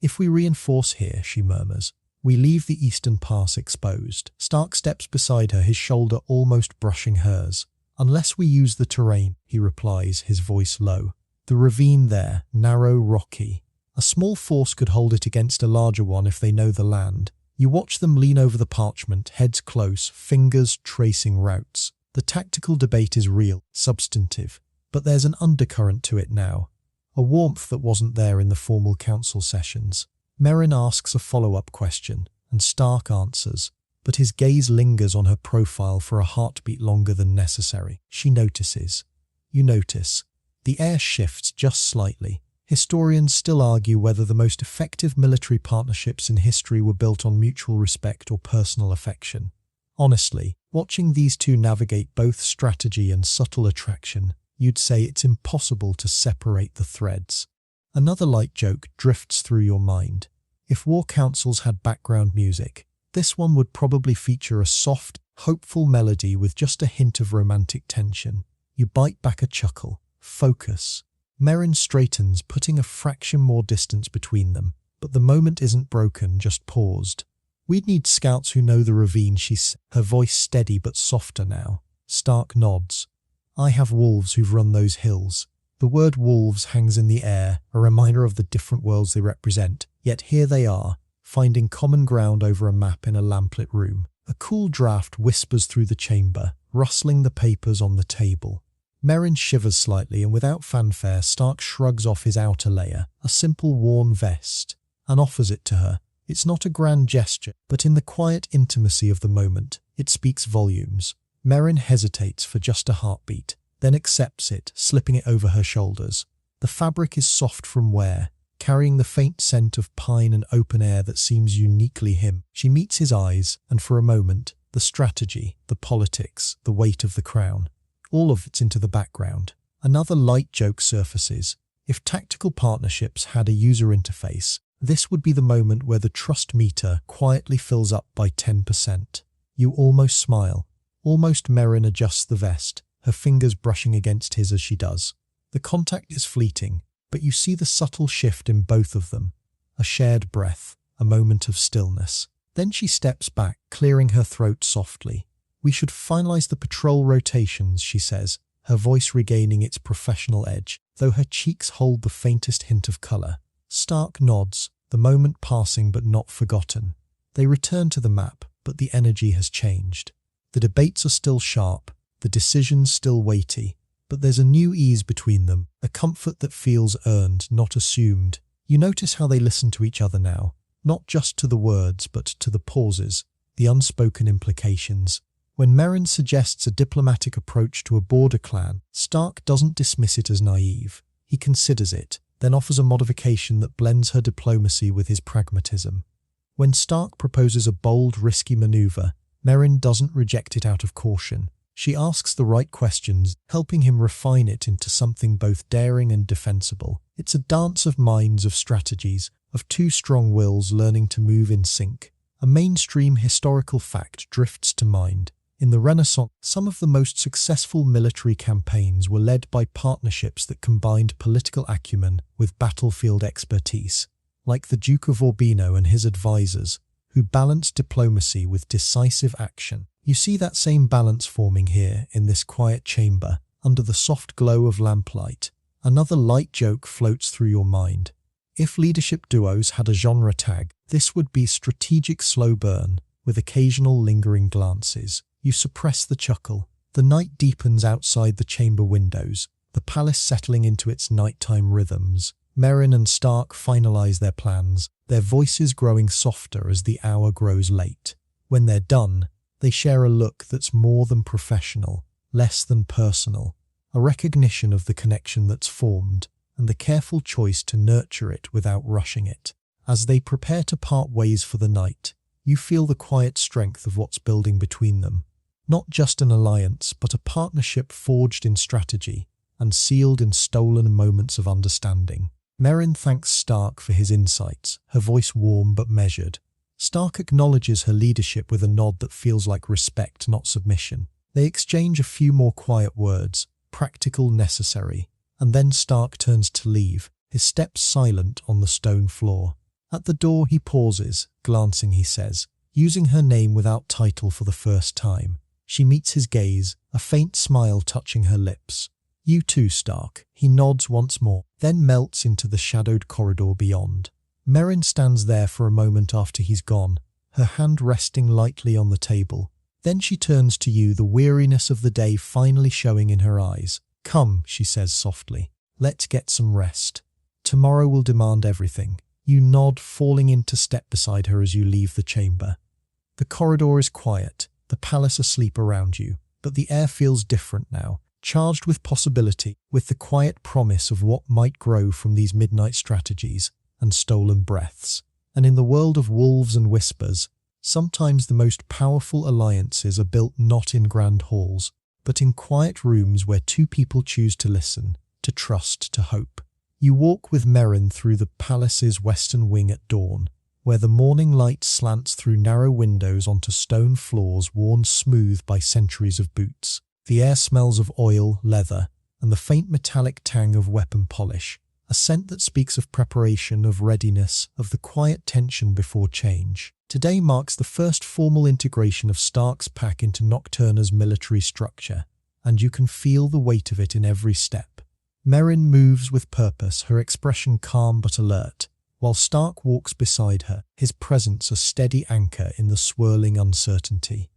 If we reinforce here, she murmurs, we leave the eastern pass exposed. Stark steps beside her, his shoulder almost brushing hers. Unless we use the terrain, he replies, his voice low. The ravine there, narrow, rocky. A small force could hold it against a larger one if they know the land. You watch them lean over the parchment, heads close, fingers tracing routes. The tactical debate is real, substantive, but there's an undercurrent to it now. A warmth that wasn't there in the formal council sessions. Meryn asks a follow-up question, and Stark answers, but his gaze lingers on her profile for a heartbeat longer than necessary. She notices. You notice. The air shifts just slightly. Historians still argue whether the most effective military partnerships in history were built on mutual respect or personal affection. Honestly, watching these two navigate both strategy and subtle attraction, you'd say it's impossible to separate the threads. Another light joke drifts through your mind. If war councils had background music, this one would probably feature a soft, hopeful melody with just a hint of romantic tension. You bite back a chuckle. Focus. Meryn straightens, putting a fraction more distance between them, but the moment isn't broken, just paused. We'd need scouts who know the ravine, her voice steady but softer now. Stark nods. I have wolves who've run those hills. The word wolves hangs in the air, a reminder of the different worlds they represent. Yet here they are, finding common ground over a map in a lamplit room. A cool draft whispers through the chamber, rustling the papers on the table. Meryn shivers slightly, and without fanfare, Stark shrugs off his outer layer, a simple worn vest. and offers it to her. It's not a grand gesture, but in the quiet intimacy of the moment, it speaks volumes. Meryn hesitates for just a heartbeat, then accepts it, slipping it over her shoulders. The fabric is soft from wear, carrying the faint scent of pine and open air that seems uniquely him. She meets his eyes, and for a moment, the strategy, the politics, the weight of the crown, all of it's into the background. Another light joke surfaces. If tactical partnerships had a user interface, this would be the moment where the trust meter quietly fills up by 10%. You almost smile. Almost. Meryn adjusts the vest, her fingers brushing against his as she does. The contact is fleeting, but you see the subtle shift in both of them. A shared breath, a moment of stillness. Then she steps back, clearing her throat softly. "We should finalize the patrol rotations," she says, her voice regaining its professional edge, though her cheeks hold the faintest hint of color. Stark nods, the moment passing but not forgotten. They return to the map, but the energy has changed. The debates are still sharp, the decisions still weighty, but there's a new ease between them, a comfort that feels earned, not assumed. You notice how they listen to each other now, not just to the words, but to the pauses, the unspoken implications. When Meryn suggests a diplomatic approach to a border clan, Stark doesn't dismiss it as naive. He considers it, then offers a modification that blends her diplomacy with his pragmatism. When Stark proposes a bold, risky maneuver, Meryn doesn't reject it out of caution. She asks the right questions, helping him refine it into something both daring and defensible. It's a dance of minds, of strategies, of two strong wills learning to move in sync. A mainstream historical fact drifts to mind. In the Renaissance, some of the most successful military campaigns were led by partnerships that combined political acumen with battlefield expertise, like the Duke of Urbino and his advisors, who balanced diplomacy with decisive action. You see that same balance forming here in this quiet chamber, under the soft glow of lamplight. Another light joke floats through your mind. If leadership duos had a genre tag, this would be strategic slow burn, with occasional lingering glances. You suppress the chuckle. The night deepens outside the chamber windows, the palace settling into its nighttime rhythms. Meryn and Stark finalize their plans, their voices growing softer as the hour grows late. When they're done, they share a look that's more than professional, less than personal, a recognition of the connection that's formed, and the careful choice to nurture it without rushing it. As they prepare to part ways for the night, you feel the quiet strength of what's building between them. Not just an alliance, but a partnership forged in strategy and sealed in stolen moments of understanding. Meryn thanks Stark for his insights, her voice warm but measured. Stark acknowledges her leadership with a nod that feels like respect, not submission. They exchange a few more quiet words, practical, necessary, and then Stark turns to leave, his steps silent on the stone floor. At the door he pauses, glancing, he says, using her name without title for the first time. She meets his gaze, a faint smile touching her lips. "You too, Stark." He nods once more, then melts into the shadowed corridor beyond. Meryn stands there for a moment after he's gone, her hand resting lightly on the table. Then she turns to you, the weariness of the day finally showing in her eyes. "Come," she says softly, "let's get some rest. Tomorrow will demand everything." You nod, falling into step beside her as you leave the chamber. The corridor is quiet, the palace asleep around you, but the air feels different now, charged with possibility, with the quiet promise of what might grow from these midnight strategies and stolen breaths. And in the world of wolves and whispers, sometimes the most powerful alliances are built not in grand halls, but in quiet rooms where two people choose to listen, to trust, to hope. You walk with Meryn through the palace's western wing at dawn, where the morning light slants through narrow windows onto stone floors worn smooth by centuries of boots. The air smells of oil, leather, and the faint metallic tang of weapon polish, a scent that speaks of preparation, of readiness, of the quiet tension before change. Today marks the first formal integration of Stark's pack into Nocturna's military structure, and you can feel the weight of it in every step. Meryn moves with purpose, her expression calm but alert, while Stark walks beside her, his presence a steady anchor in the swirling uncertainty.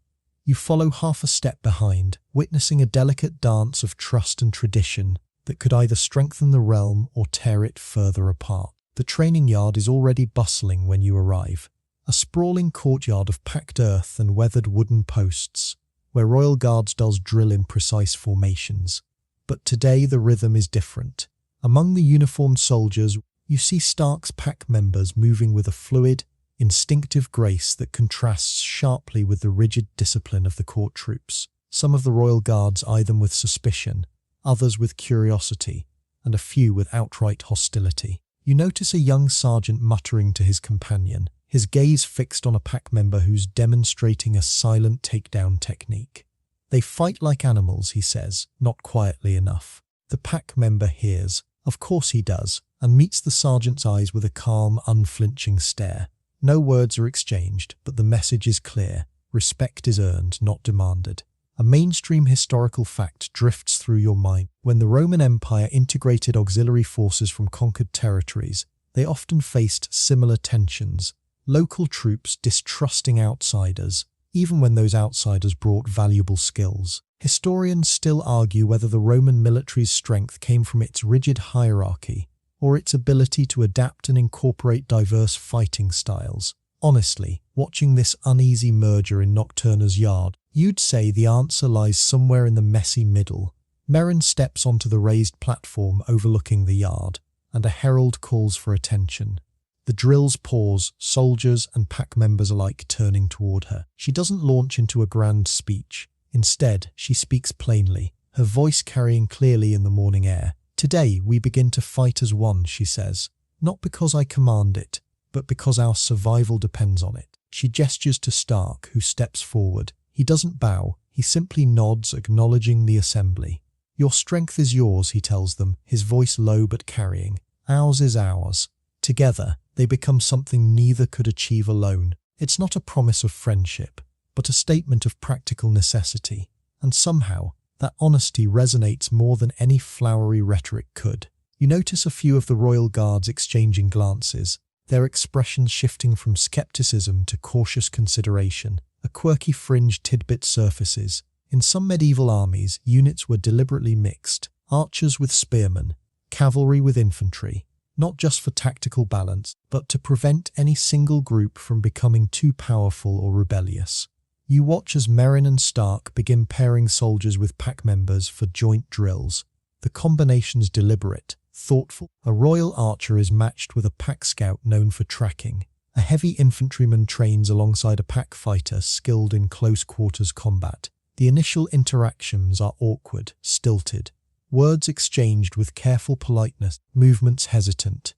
You follow half a step behind, witnessing a delicate dance of trust and tradition that could either strengthen the realm or tear it further apart. The training yard is already bustling when you arrive. A sprawling courtyard of packed earth and weathered wooden posts, where royal guards does drill in precise formations. But today the rhythm is different. Among the uniformed soldiers, you see Stark's pack members moving with a fluid, instinctive grace that contrasts sharply with the rigid discipline of the court troops. Some of the royal guards eye them with suspicion, others with curiosity, and a few with outright hostility. You notice a young sergeant muttering to his companion, his gaze fixed on a pack member who's demonstrating a silent takedown technique. "They fight like animals," he says, not quietly enough. The pack member hears. Of course he does, and meets the sergeant's eyes with a calm, unflinching stare. No words are exchanged, but the message is clear. Respect is earned, not demanded. A mainstream historical fact drifts through your mind. When the Roman Empire integrated auxiliary forces from conquered territories, they often faced similar tensions. Local troops distrusting outsiders, even when those outsiders brought valuable skills. Historians still argue whether the Roman military's strength came from its rigid hierarchy or its ability to adapt and incorporate diverse fighting styles. Honestly, watching this uneasy merger in Nocturna's yard, you'd say the answer lies somewhere in the messy middle. Meryn steps onto the raised platform overlooking the yard, and a herald calls for attention. The drills pause, soldiers and pack members alike turning toward her. She doesn't launch into a grand speech. Instead, she speaks plainly, her voice carrying clearly in the morning air. "Today we begin to fight as one," she says. "Not because I command it, but because our survival depends on it." She gestures to Stark, who steps forward. He doesn't bow, he simply nods, acknowledging the assembly. "Your strength is yours," he tells them, his voice low but carrying. "Ours is ours." Together, they become something neither could achieve alone. It's not a promise of friendship, but a statement of practical necessity. And somehow, that honesty resonates more than any flowery rhetoric could. You notice a few of the royal guards exchanging glances, their expressions shifting from skepticism to cautious consideration. A quirky fringe tidbit surfaces. In some medieval armies, units were deliberately mixed, archers with spearmen, cavalry with infantry, not just for tactical balance, but to prevent any single group from becoming too powerful or rebellious. You watch as Meryn and Stark begin pairing soldiers with pack members for joint drills. The combination's deliberate, thoughtful. A royal archer is matched with a pack scout known for tracking. A heavy infantryman trains alongside a pack fighter skilled in close-quarters combat. The initial interactions are awkward, stilted. Words exchanged with careful politeness, movements hesitant.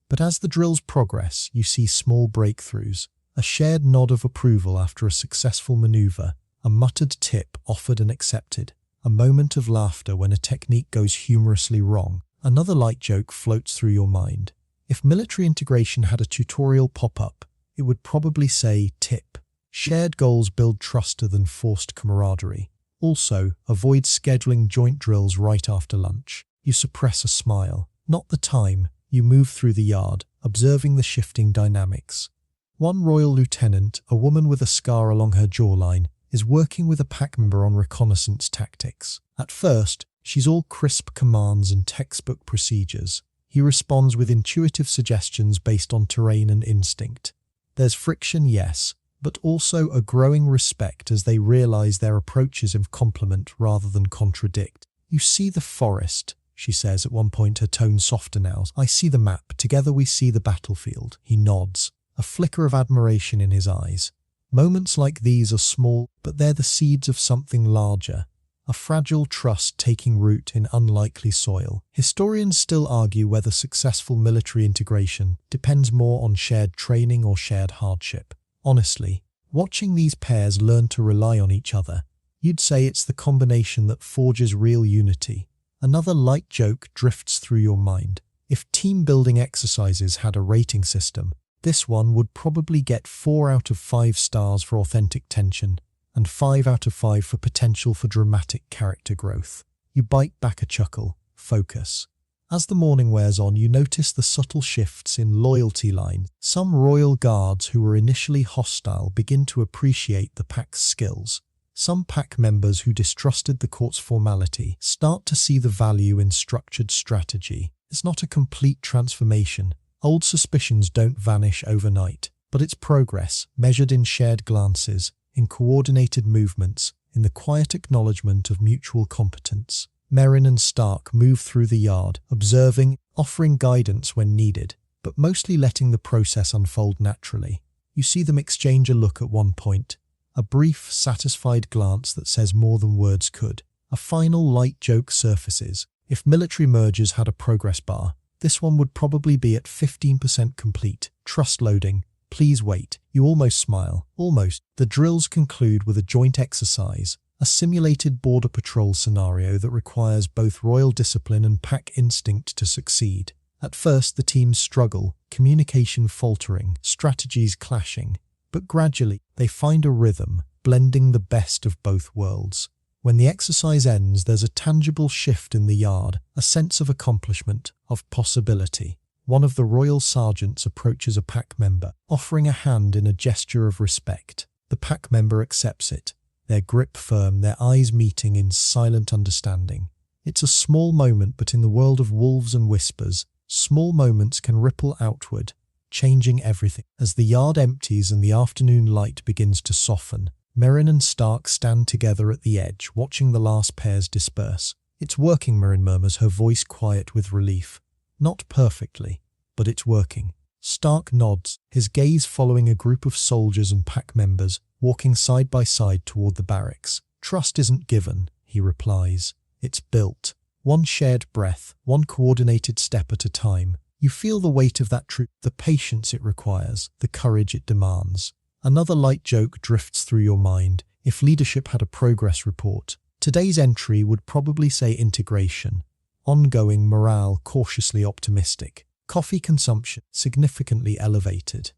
But as the drills progress, you see small breakthroughs. A shared nod of approval after a successful maneuver, a muttered tip offered and accepted, a moment of laughter when a technique goes humorously wrong. Another light joke floats through your mind. If military integration had a tutorial pop-up, it would probably say, "Tip. Shared goals build truster than forced camaraderie. Also, avoid scheduling joint drills right after lunch." You suppress a smile. Not the time. You move through the yard, observing the shifting dynamics. One royal lieutenant, a woman with a scar along her jawline, is working with a pack member on reconnaissance tactics. At first, she's all crisp commands and textbook procedures. He responds with intuitive suggestions based on terrain and instinct. There's friction, yes, but also a growing respect as they realize their approaches complement rather than contradict. "You see the forest," she says at one point, her tone softer now. "I see the map. Together we see the battlefield." He nods, a flicker of admiration in his eyes. Moments like these are small, but they're the seeds of something larger. A fragile trust taking root in unlikely soil. Historians still argue whether successful military integration depends more on shared training or shared hardship. Honestly, watching these pairs learn to rely on each other, you'd say it's the combination that forges real unity. Another light joke drifts through your mind. If team-building exercises had a rating system, this one would probably get 4 out of 5 stars for authentic tension, and 5 out of 5 for potential for dramatic character growth. You bite back a chuckle. Focus. As the morning wears on, you notice the subtle shifts in loyalty lines. Some royal guards who were initially hostile begin to appreciate the pack's skills. Some pack members who distrusted the court's formality start to see the value in structured strategy. It's not a complete transformation, Old suspicions don't vanish overnight, but it's progress, measured in shared glances, in coordinated movements, in the quiet acknowledgement of mutual competence. Meryn and Stark move through the yard, observing, offering guidance when needed, but mostly letting the process unfold naturally. You see them exchange a look at one point, a brief, satisfied glance that says more than words could. A final light joke surfaces. If military mergers had a progress bar, this one would probably be at 15% complete. Trust loading. Please wait. You almost smile. Almost. The drills conclude with a joint exercise, a simulated border patrol scenario that requires both royal discipline and pack instinct to succeed. At first, the teams struggle, communication faltering, strategies clashing, but gradually they find a rhythm, blending the best of both worlds. When the exercise ends, there's a tangible shift in the yard, a sense of accomplishment, of possibility. One of the royal sergeants approaches a pack member, offering a hand in a gesture of respect. The pack member accepts it, their grip firm, their eyes meeting in silent understanding. It's a small moment, but in the world of wolves and whispers, small moments can ripple outward, changing everything. As the yard empties and the afternoon light begins to soften, Meryn and Stark stand together at the edge, watching the last pairs disperse. "It's working," Meryn murmurs, her voice quiet with relief. "Not perfectly, but it's working." Stark nods, his gaze following a group of soldiers and pack members walking side by side toward the barracks. "Trust isn't given," he replies. "It's built. One shared breath, one coordinated step at a time. You feel the weight of that truth, the patience it requires, the courage it demands." Another light joke drifts through your mind. If leadership had a progress report, today's entry would probably say integration, ongoing morale cautiously optimistic, coffee consumption significantly elevated.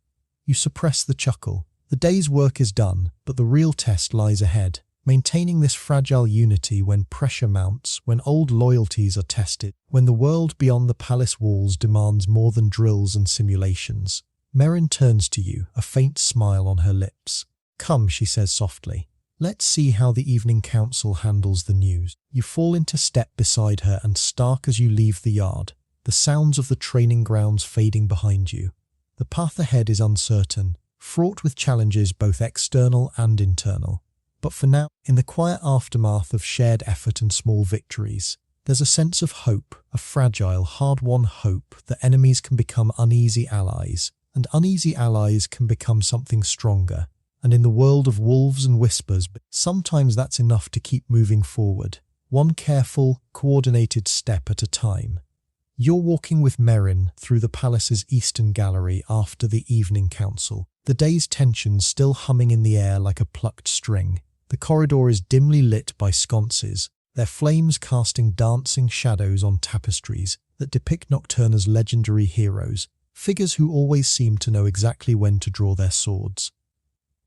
You suppress the chuckle. The day's work is done, but the real test lies ahead. Maintaining this fragile unity when pressure mounts, when old loyalties are tested, when the world beyond the palace walls demands more than drills and simulations. Meryn turns to you, a faint smile on her lips. "Come," she says softly. "Let's see how the evening council handles the news." You fall into step beside her and Stark as you leave the yard, the sounds of the training grounds fading behind you. The path ahead is uncertain, fraught with challenges both external and internal. But for now, in the quiet aftermath of shared effort and small victories, there's a sense of hope, a fragile, hard-won hope that enemies can become uneasy allies, and uneasy allies can become something stronger. And in the world of wolves and whispers, sometimes that's enough to keep moving forward, one careful, coordinated step at a time. You're walking with Meryn through the palace's eastern gallery after the evening council, the day's tension still humming in the air like a plucked string. The corridor is dimly lit by sconces, their flames casting dancing shadows on tapestries that depict Nocturna's legendary heroes, figures who always seem to know exactly when to draw their swords.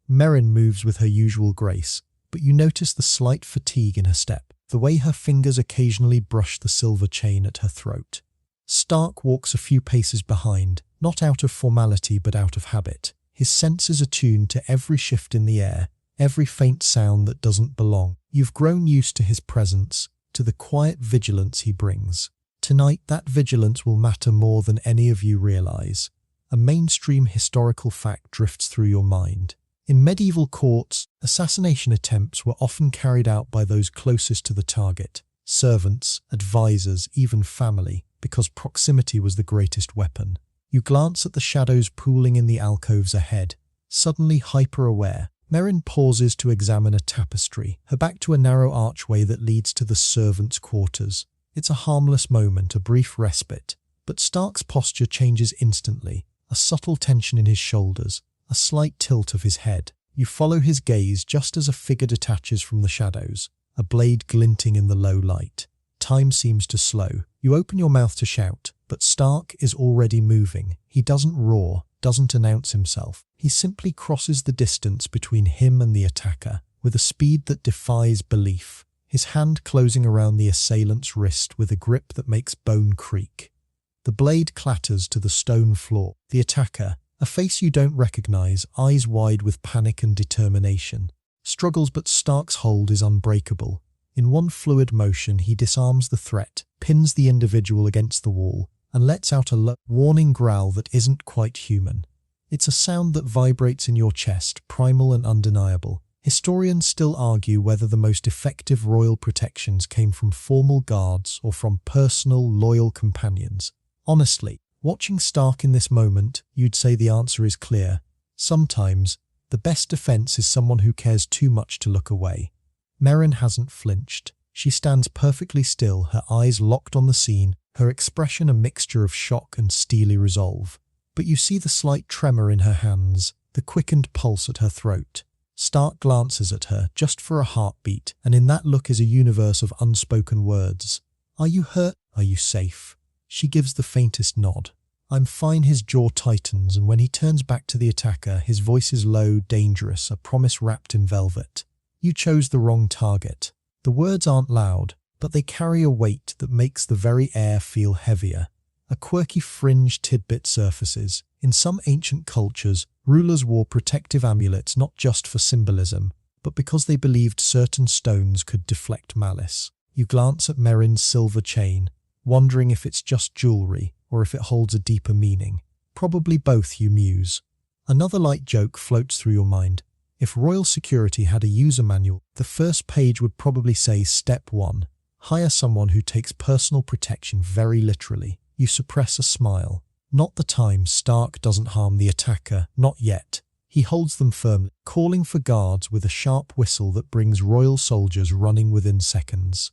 Meryn moves with her usual grace, but you notice the slight fatigue in her step, the way her fingers occasionally brush the silver chain at her throat. Stark walks a few paces behind, not out of formality but out of habit, his senses attuned to every shift in the air, every faint sound that doesn't belong. You've grown used to his presence, to the quiet vigilance he brings. Tonight, that vigilance will matter more than any of you realize. A mainstream historical fact drifts through your mind. In medieval courts, assassination attempts were often carried out by those closest to the target, servants, advisors, even family, because proximity was the greatest weapon. You glance at the shadows pooling in the alcoves ahead, suddenly hyper-aware. Meryn pauses to examine a tapestry, her back to a narrow archway that leads to the servants' quarters. It's a harmless moment, a brief respite, but Stark's posture changes instantly, a subtle tension in his shoulders, a slight tilt of his head. You follow his gaze just as a figure detaches from the shadows, a blade glinting in the low light. Time seems to slow. You open your mouth to shout, but Stark is already moving. He doesn't roar, doesn't announce himself. He simply crosses the distance between him and the attacker, with a speed that defies belief, his hand closing around the assailant's wrist with a grip that makes bone creak. The blade clatters to the stone floor. The attacker, a face you don't recognize, eyes wide with panic and determination, struggles, but Stark's hold is unbreakable. In one fluid motion, he disarms the threat, pins the individual against the wall, and lets out a low, warning growl that isn't quite human. It's a sound that vibrates in your chest, primal and undeniable. Historians still argue whether the most effective royal protections came from formal guards or from personal, loyal companions. Honestly, watching Stark in this moment, you'd say the answer is clear. Sometimes, the best defense is someone who cares too much to look away. Meryn hasn't flinched. She stands perfectly still, her eyes locked on the scene, her expression a mixture of shock and steely resolve. But you see the slight tremor in her hands, the quickened pulse at her throat. Stark glances at her, just for a heartbeat, and in that look is a universe of unspoken words. Are you hurt? Are you safe? She gives the faintest nod. I'm fine. His jaw tightens, and when he turns back to the attacker, his voice is low, dangerous, a promise wrapped in velvet. You chose the wrong target. The words aren't loud, but they carry a weight that makes the very air feel heavier. A quirky fringe tidbit surfaces. In some ancient cultures, rulers wore protective amulets not just for symbolism, but because they believed certain stones could deflect malice. You glance at Meryn's silver chain, wondering if it's just jewelry or if it holds a deeper meaning. Probably both, you muse. Another light joke floats through your mind. If royal security had a user manual, the first page would probably say Step 1. Hire someone who takes personal protection very literally. You suppress a smile. Not the time. Stark doesn't harm the attacker, not yet. He holds them firmly, calling for guards with a sharp whistle that brings royal soldiers running within seconds.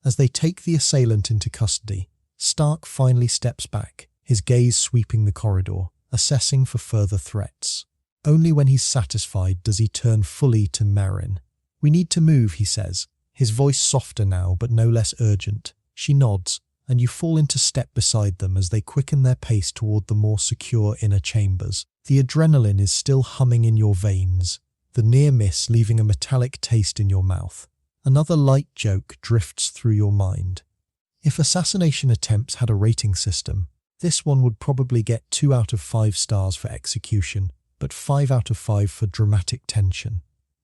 As they take the assailant into custody, Stark finally steps back, his gaze sweeping the corridor, assessing for further threats. Only when he's satisfied does he turn fully to Meryn. We need to move, he says, his voice softer now but no less urgent. She nods, and you fall into step beside them as they quicken their pace toward the more secure inner chambers. The adrenaline is still humming in your veins, the near miss leaving a metallic taste in your mouth. Another light joke drifts through your mind. If assassination attempts had a rating system, this one would probably get 2 out of 5 stars for execution, but 5 out of 5 for dramatic tension.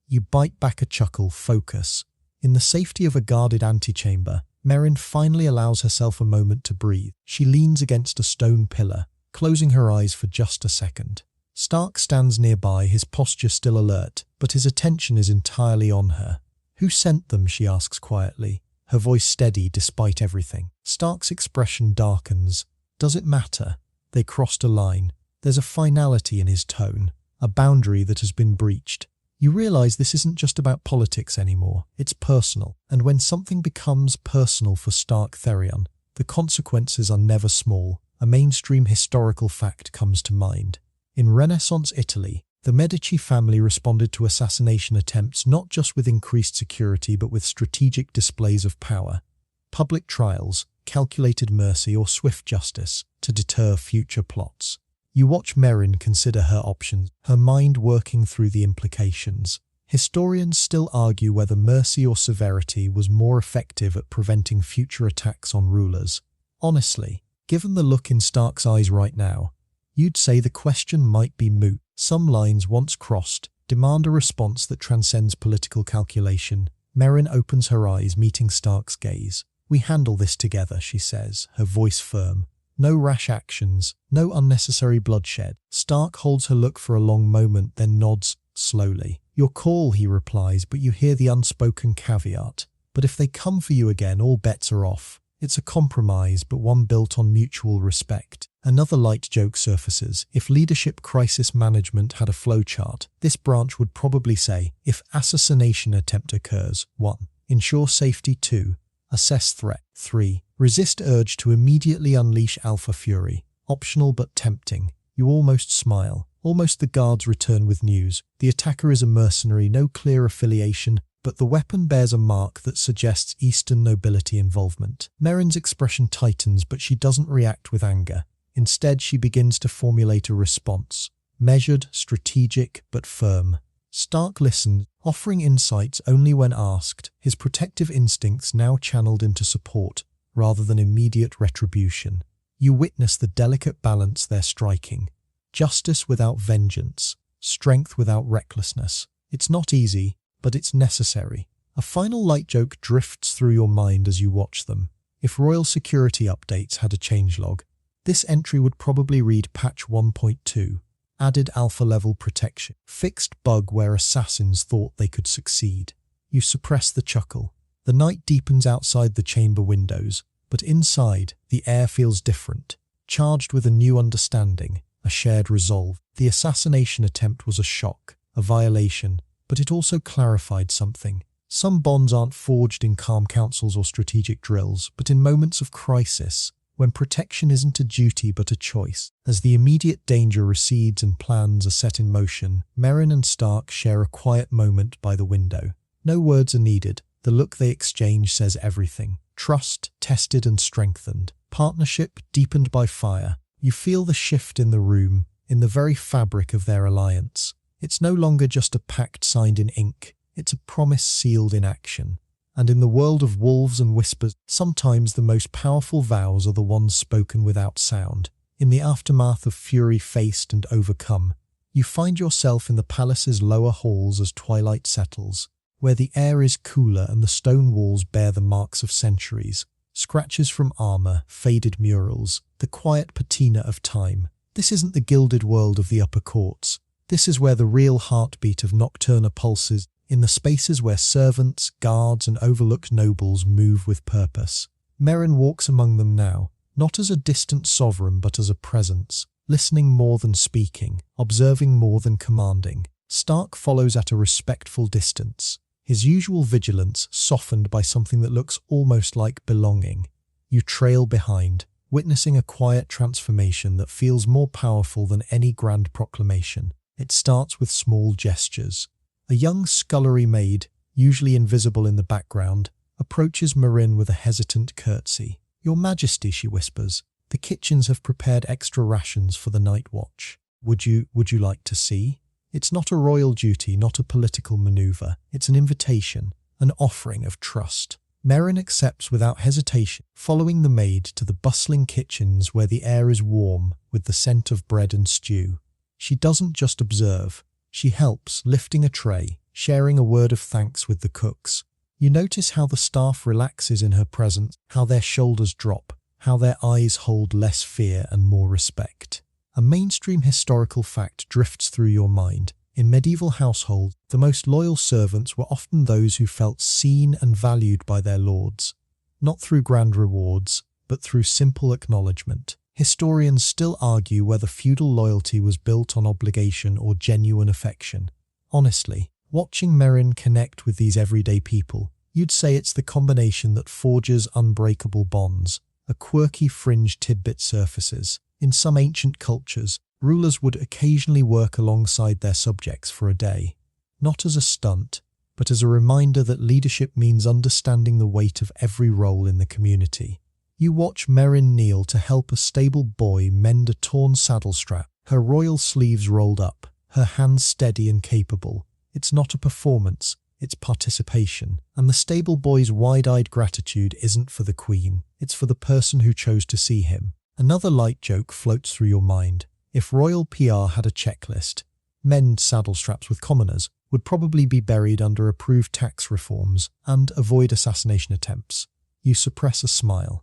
You bite back a chuckle, focus. In the safety of a guarded antechamber, Meryn finally allows herself a moment to breathe. She leans against a stone pillar, closing her eyes for just a second. Stark stands nearby, his posture still alert, but his attention is entirely on her. Who sent them? She asks quietly, her voice steady despite everything. Stark's expression darkens. Does it matter? They crossed a line. There's a finality in his tone, a boundary that has been breached. You realize this isn't just about politics anymore, it's personal. And when something becomes personal for Stark Therion, the consequences are never small. A mainstream historical fact comes to mind. In Renaissance Italy, the Medici family responded to assassination attempts not just with increased security but with strategic displays of power. Public trials, calculated mercy or swift justice to deter future plots. You watch Meryn consider her options, her mind working through the implications. Historians still argue whether mercy or severity was more effective at preventing future attacks on rulers. Honestly, given the look in Stark's eyes right now, you'd say the question might be moot. Some lines once crossed demand a response that transcends political calculation. Meryn opens her eyes, meeting Stark's gaze. We handle this together, she says, her voice firm. No rash actions, no unnecessary bloodshed. Stark holds her look for a long moment, then nods slowly. Your call, he replies, but you hear the unspoken caveat. But if they come for you again, all bets are off. It's a compromise, but one built on mutual respect. Another light joke surfaces. If leadership crisis management had a flowchart, this branch would probably say, if assassination attempt occurs, 1. Ensure safety. 2. Assess threat. 3. Resist urge to immediately unleash alpha fury. Optional but tempting. You almost smile. Almost the guards return with news. The attacker is a mercenary, no clear affiliation, but the weapon bears a mark that suggests Eastern nobility involvement. Meryn's expression tightens, but she doesn't react with anger. Instead, she begins to formulate a response. Measured, strategic, but firm. Stark listened, offering insights only when asked, his protective instincts now channeled into support, rather than immediate retribution. You witness the delicate balance they're striking. Justice without vengeance, strength without recklessness. It's not easy, but it's necessary. A final light joke drifts through your mind as you watch them. If royal security updates had a changelog, This entry would probably read Patch 1.2, added alpha level protection, fixed bug where assassins thought they could succeed. You suppress the chuckle. The night deepens outside the chamber windows, but inside, the air feels different, charged with a new understanding, a shared resolve. The assassination attempt was a shock, a violation, but it also clarified something. Some bonds aren't forged in calm councils or strategic drills, but in moments of crisis, when protection isn't a duty but a choice. As the immediate danger recedes and plans are set in motion, Meryn and Stark share a quiet moment by the window. No words are needed. The look they exchange says everything. Trust, tested and strengthened. Partnership, deepened by fire. You feel the shift in the room, in the very fabric of their alliance. It's no longer just a pact signed in ink. It's a promise sealed in action. And in the world of wolves and whispers, sometimes the most powerful vows are the ones spoken without sound. In the aftermath of fury faced and overcome, you find yourself in the palace's lower halls as twilight settles, where the air is cooler and the stone walls bear the marks of centuries. Scratches from armor, faded murals, the quiet patina of time. This isn't the gilded world of the upper courts. This is where the real heartbeat of Nocturna pulses, in the spaces where servants, guards and overlooked nobles move with purpose. Meryn walks among them now, not as a distant sovereign but as a presence, listening more than speaking, observing more than commanding. Stark follows at a respectful distance, his usual vigilance softened by something that looks almost like belonging. You trail behind, witnessing a quiet transformation that feels more powerful than any grand proclamation. It starts with small gestures. A young scullery maid, usually invisible in the background, approaches Meryn with a hesitant curtsy. "Your Majesty," she whispers, "the kitchens have prepared extra rations for the night watch. Would you like to see?" It's not a royal duty, not a political maneuver. It's an invitation, an offering of trust. Meryn accepts without hesitation, following the maid to the bustling kitchens where the air is warm with the scent of bread and stew. She doesn't just observe. She helps, lifting a tray, sharing a word of thanks with the cooks. You notice how the staff relaxes in her presence, how their shoulders drop, how their eyes hold less fear and more respect. A mainstream historical fact drifts through your mind. In medieval households, the most loyal servants were often those who felt seen and valued by their lords, not through grand rewards, but through simple acknowledgement. Historians still argue whether feudal loyalty was built on obligation or genuine affection. Honestly, watching Meryn connect with these everyday people, you'd say it's the combination that forges unbreakable bonds. A quirky fringe tidbit surfaces. In some ancient cultures, rulers would occasionally work alongside their subjects for a day, not as a stunt, but as a reminder that leadership means understanding the weight of every role in the community. You watch Meryn kneel to help a stable boy mend a torn saddle strap, her royal sleeves rolled up, her hands steady and capable. It's not a performance, it's participation. And the stable boy's wide-eyed gratitude isn't for the queen, it's for the person who chose to see him. Another light joke floats through your mind. If royal PR had a checklist, mend saddle straps with commoners would probably be buried under approved tax reforms and avoid assassination attempts. You suppress a smile.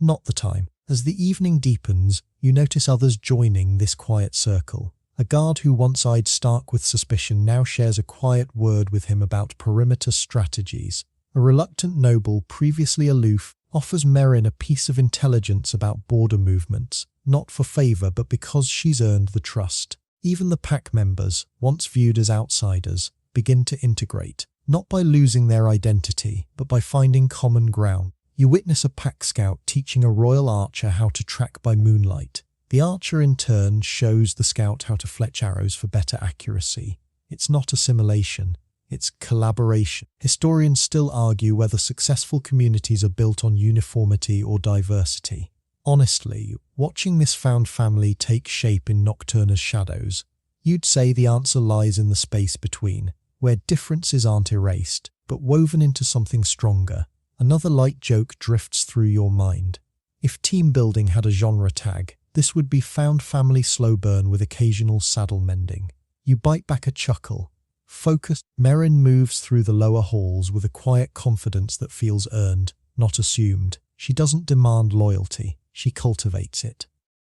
Not the time. As the evening deepens, you notice others joining this quiet circle. A guard who once eyed Stark with suspicion now shares a quiet word with him about perimeter strategies. A reluctant noble, previously aloof, offers Meryn a piece of intelligence about border movements, not for favour but because she's earned the trust. Even the pack members, once viewed as outsiders, begin to integrate, not by losing their identity, but by finding common ground. You witness a pack scout teaching a royal archer how to track by moonlight. The archer in turn shows the scout how to fletch arrows for better accuracy. It's not assimilation, it's collaboration. Historians still argue whether successful communities are built on uniformity or diversity. Honestly, watching this found family take shape in Nocturna's shadows, you'd say the answer lies in the space between, where differences aren't erased, but woven into something stronger. Another light joke drifts through your mind. If team building had a genre tag, this would be found family slow burn with occasional saddle mending. You bite back a chuckle. Focused, Meryn moves through the lower halls with a quiet confidence that feels earned, not assumed. She doesn't demand loyalty, she cultivates it.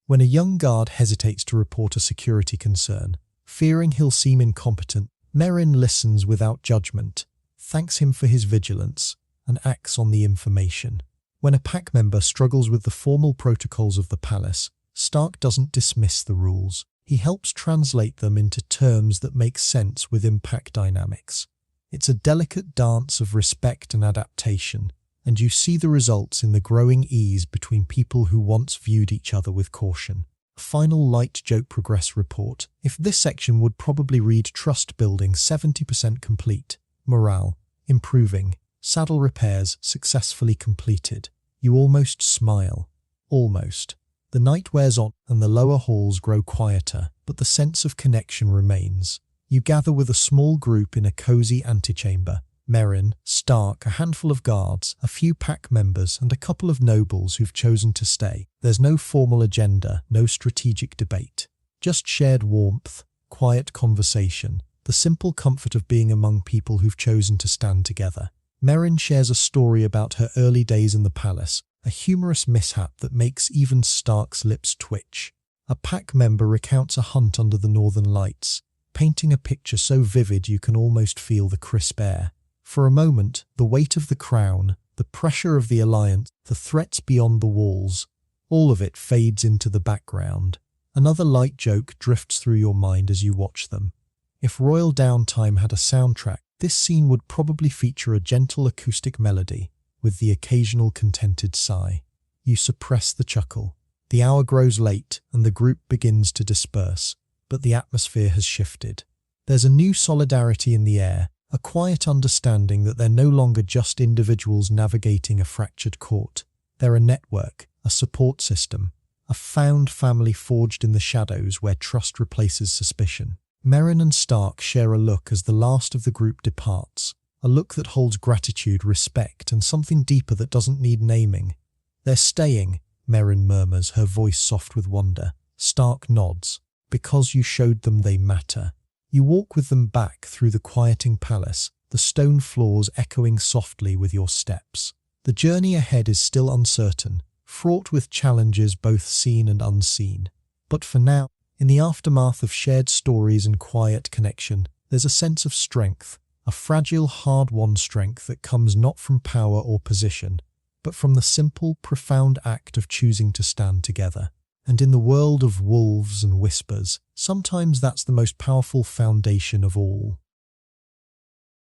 When a young guard hesitates to report a security concern, fearing he'll seem incompetent, Meryn listens without judgment, thanks him for his vigilance, and acts on the information. When a pack member struggles with the formal protocols of the palace, Stark doesn't dismiss the rules. He helps translate them into terms that make sense within pack dynamics. It's a delicate dance of respect and adaptation, and you see the results in the growing ease between people who once viewed each other with caution. Final light joke progress report. If this section would probably read trust building 70% complete, morale improving, saddle repairs successfully completed. You almost smile. Almost. The night wears on and the lower halls grow quieter, but the sense of connection remains. You gather with a small group in a cozy antechamber. Meryn, Stark, a handful of guards, a few pack members, and a couple of nobles who've chosen to stay. There's no formal agenda, no strategic debate. Just shared warmth, quiet conversation, the simple comfort of being among people who've chosen to stand together. Meryn shares a story about her early days in the palace, a humorous mishap that makes even Stark's lips twitch. A pack member recounts a hunt under the northern lights, painting a picture so vivid you can almost feel the crisp air. For a moment, the weight of the crown, the pressure of the alliance, the threats beyond the walls, all of it fades into the background. Another light joke drifts through your mind as you watch them. If Royal Downtime had a soundtrack, this scene would probably feature a gentle acoustic melody, with the occasional contented sigh. You suppress the chuckle. The hour grows late and the group begins to disperse, but the atmosphere has shifted. There's a new solidarity in the air, a quiet understanding that they're no longer just individuals navigating a fractured court. They're a network, a support system, a found family forged in the shadows where trust replaces suspicion. Meryn and Stark share a look as the last of the group departs, a look that holds gratitude, respect, and something deeper that doesn't need naming. "They're staying," Meryn murmurs, her voice soft with wonder. Stark nods. "Because you showed them they matter." You walk with them back through the quieting palace, the stone floors echoing softly with your steps. The journey ahead is still uncertain, fraught with challenges both seen and unseen. But for now, in the aftermath of shared stories and quiet connection, there's a sense of strength, a fragile, hard-won strength that comes not from power or position, but from the simple, profound act of choosing to stand together. And in the world of wolves and whispers, sometimes that's the most powerful foundation of all.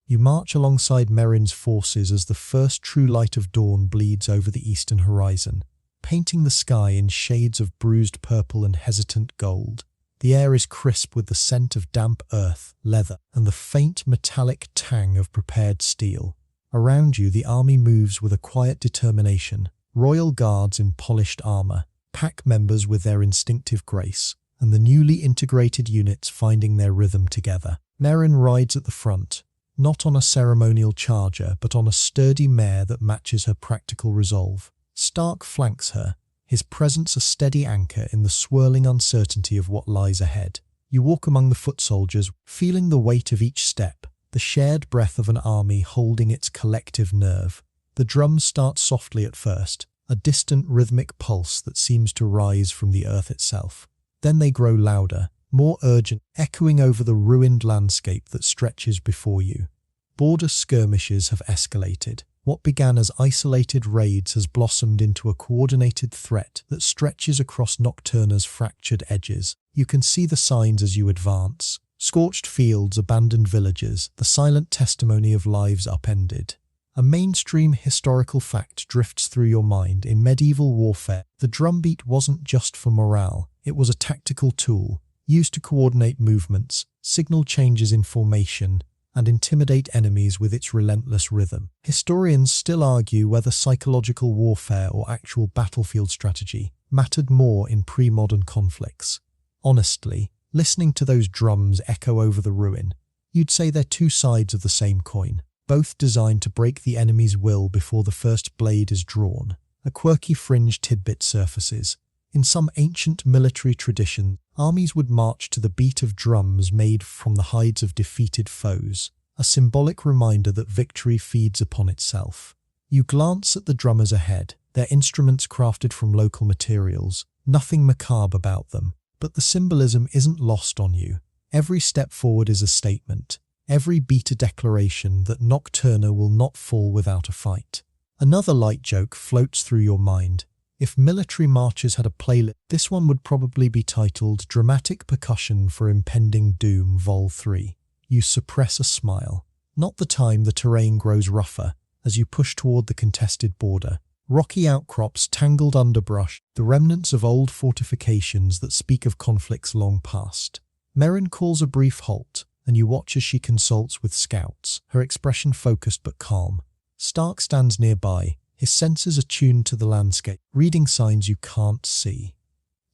You march alongside Meryn's forces as the first true light of dawn bleeds over the eastern horizon, painting the sky in shades of bruised purple and hesitant gold. The air is crisp with the scent of damp earth, leather, and the faint metallic tang of prepared steel. Around you, the army moves with a quiet determination, royal guards in polished armor, pack members with their instinctive grace, and the newly integrated units finding their rhythm together. Meryn rides at the front, not on a ceremonial charger, but on a sturdy mare that matches her practical resolve. Stark flanks her, his presence a steady anchor in the swirling uncertainty of what lies ahead. You walk among the foot soldiers, feeling the weight of each step, the shared breath of an army holding its collective nerve. The drums start softly at first, a distant rhythmic pulse that seems to rise from the earth itself. Then they grow louder, more urgent, echoing over the ruined landscape that stretches before you. Border skirmishes have escalated. What began as isolated raids has blossomed into a coordinated threat that stretches across Nocturna's fractured edges. You can see the signs as you advance. Scorched fields, abandoned villages, the silent testimony of lives upended. A mainstream historical fact drifts through your mind. In medieval warfare, the drumbeat wasn't just for morale, it was a tactical tool, used to coordinate movements, signal changes in formation, and intimidate enemies with its relentless rhythm. Historians still argue whether psychological warfare or actual battlefield strategy mattered more in pre-modern conflicts. Honestly, listening to those drums echo over the ruin, you'd say they're two sides of the same coin, both designed to break the enemy's will before the first blade is drawn. A quirky fringe tidbit surfaces. In some ancient military tradition, armies would march to the beat of drums made from the hides of defeated foes, a symbolic reminder that victory feeds upon itself. You glance at the drummers ahead, their instruments crafted from local materials, nothing macabre about them. But the symbolism isn't lost on you. Every step forward is a statement, every beat a declaration that Nocturna will not fall without a fight. Another light joke floats through your mind. If military marches had a playlist, this one would probably be titled Dramatic Percussion for Impending Doom Vol 3. You suppress a smile. Not the time the terrain grows rougher as you push toward the contested border. Rocky outcrops, tangled underbrush, the remnants of old fortifications that speak of conflicts long past. Meryn calls a brief halt, and you watch as she consults with scouts, her expression focused but calm. Stark stands nearby, his senses attuned to the landscape, reading signs you can't see.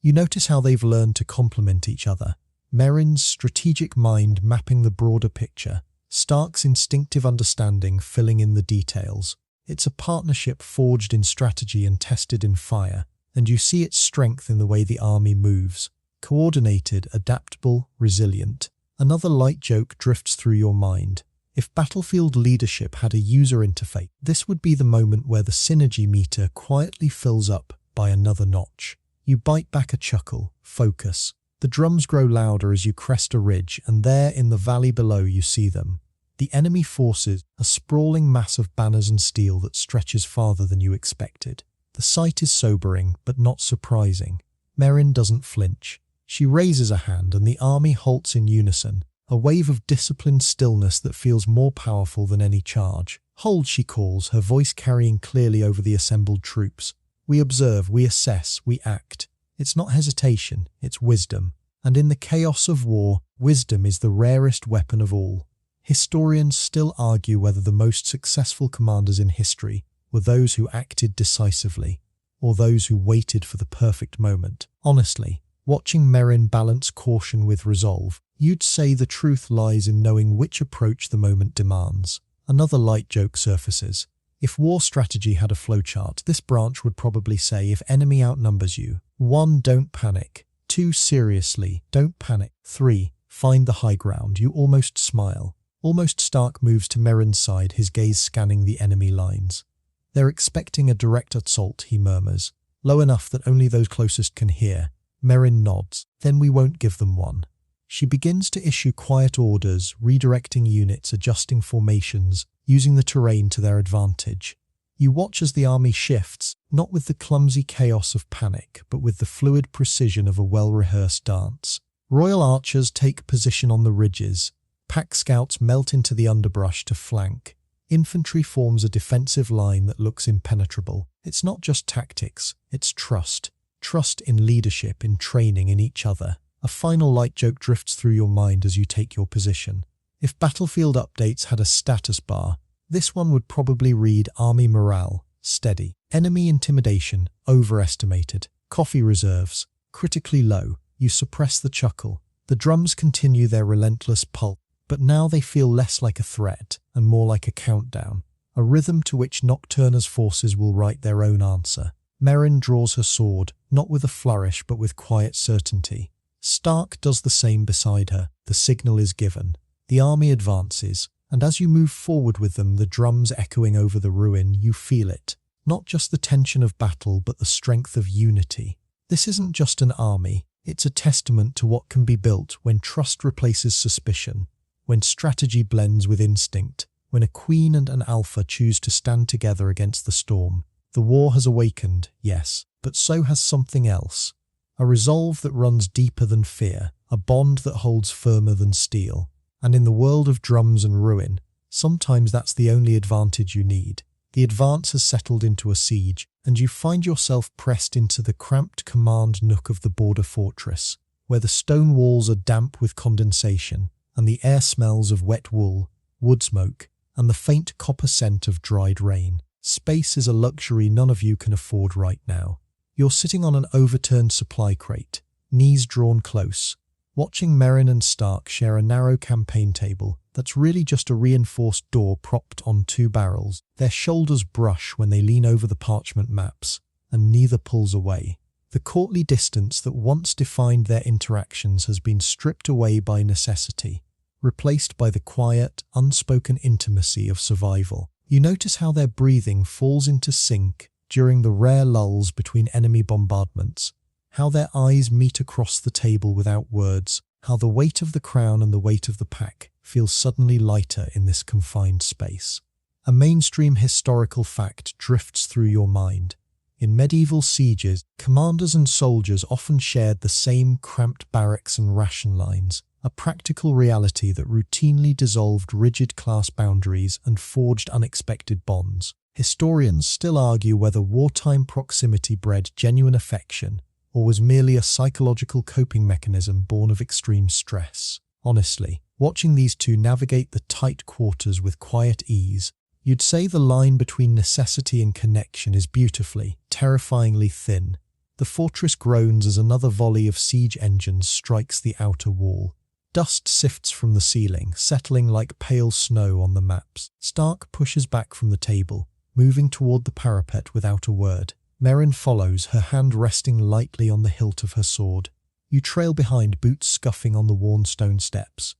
You notice how they've learned to complement each other. Meryn's strategic mind mapping the broader picture, Stark's instinctive understanding filling in the details. It's a partnership forged in strategy and tested in fire, and you see its strength in the way the army moves. Coordinated, adaptable, resilient. Another light joke drifts through your mind. If battlefield leadership had a user interface, this would be the moment where the synergy meter quietly fills up by another notch. You bite back a chuckle, focus. The drums grow louder as you crest a ridge, and there in the valley below you see them. The enemy forces, a sprawling mass of banners and steel that stretches farther than you expected. The sight is sobering, but not surprising. Meryn doesn't flinch. She raises a hand and the army halts in unison, a wave of disciplined stillness that feels more powerful than any charge. Hold, she calls, her voice carrying clearly over the assembled troops. We observe, we assess, we act. It's not hesitation, it's wisdom. And in the chaos of war, wisdom is the rarest weapon of all. Historians still argue whether the most successful commanders in history were those who acted decisively, or those who waited for the perfect moment. Honestly, watching Meryn balance caution with resolve, you'd say the truth lies in knowing which approach the moment demands. Another light joke surfaces. If war strategy had a flowchart, this branch would probably say if enemy outnumbers you, 1. Don't panic. 2. Seriously, don't panic. 3. Find the high ground. You almost smile. Almost Stark moves to Meryn's side, his gaze scanning the enemy lines. They're expecting a direct assault, he murmurs, low enough that only those closest can hear. Meryn nods. Then we won't give them one. She begins to issue quiet orders, redirecting units, adjusting formations, using the terrain to their advantage. You watch as the army shifts, not with the clumsy chaos of panic, but with the fluid precision of a well-rehearsed dance. Royal archers take position on the ridges. Pack scouts melt into the underbrush to flank. Infantry forms a defensive line that looks impenetrable. It's not just tactics, it's trust. Trust in leadership, in training, in each other. A final light joke drifts through your mind as you take your position. If battlefield updates had a status bar, this one would probably read Army morale, steady. Enemy intimidation, overestimated. Coffee reserves, critically low. You suppress the chuckle. The drums continue their relentless pulse, but now they feel less like a threat and more like a countdown, a rhythm to which Nocturna's forces will write their own answer. Meryn draws her sword, not with a flourish but with quiet certainty. Stark does the same beside her. The signal is given. The army advances, and as you move forward with them, the drums echoing over the ruin, you feel it. Not just the tension of battle, but the strength of unity. This isn't just an army. It's a testament to what can be built when trust replaces suspicion, when strategy blends with instinct, when a queen and an alpha choose to stand together against the storm. The war has awakened, yes, but so has something else. A resolve that runs deeper than fear, a bond that holds firmer than steel. And in the world of drums and ruin, sometimes that's the only advantage you need. The advance has settled into a siege, and you find yourself pressed into the cramped command nook of the border fortress, where the stone walls are damp with condensation, and the air smells of wet wool, wood smoke, and the faint copper scent of dried rain. Space is a luxury none of you can afford right now. You're sitting on an overturned supply crate, knees drawn close, watching Meryn and Stark share a narrow campaign table that's really just a reinforced door propped on 2 barrels. Their shoulders brush when they lean over the parchment maps, and neither pulls away. The courtly distance that once defined their interactions has been stripped away by necessity, replaced by the quiet, unspoken intimacy of survival. You notice how their breathing falls into sync during the rare lulls between enemy bombardments, how their eyes meet across the table without words, how the weight of the crown and the weight of the pack feels suddenly lighter in this confined space. A mainstream historical fact drifts through your mind. In medieval sieges, commanders and soldiers often shared the same cramped barracks and ration lines, a practical reality that routinely dissolved rigid class boundaries and forged unexpected bonds. Historians still argue whether wartime proximity bred genuine affection or was merely a psychological coping mechanism born of extreme stress. Honestly, watching these two navigate the tight quarters with quiet ease, you'd say the line between necessity and connection is beautifully, terrifyingly thin. The fortress groans as another volley of siege engines strikes the outer wall. Dust sifts from the ceiling, settling like pale snow on the maps. Stark pushes back from the table, moving toward the parapet without a word. Meryn follows, her hand resting lightly on the hilt of her sword. You trail behind, boots scuffing on the worn stone steps.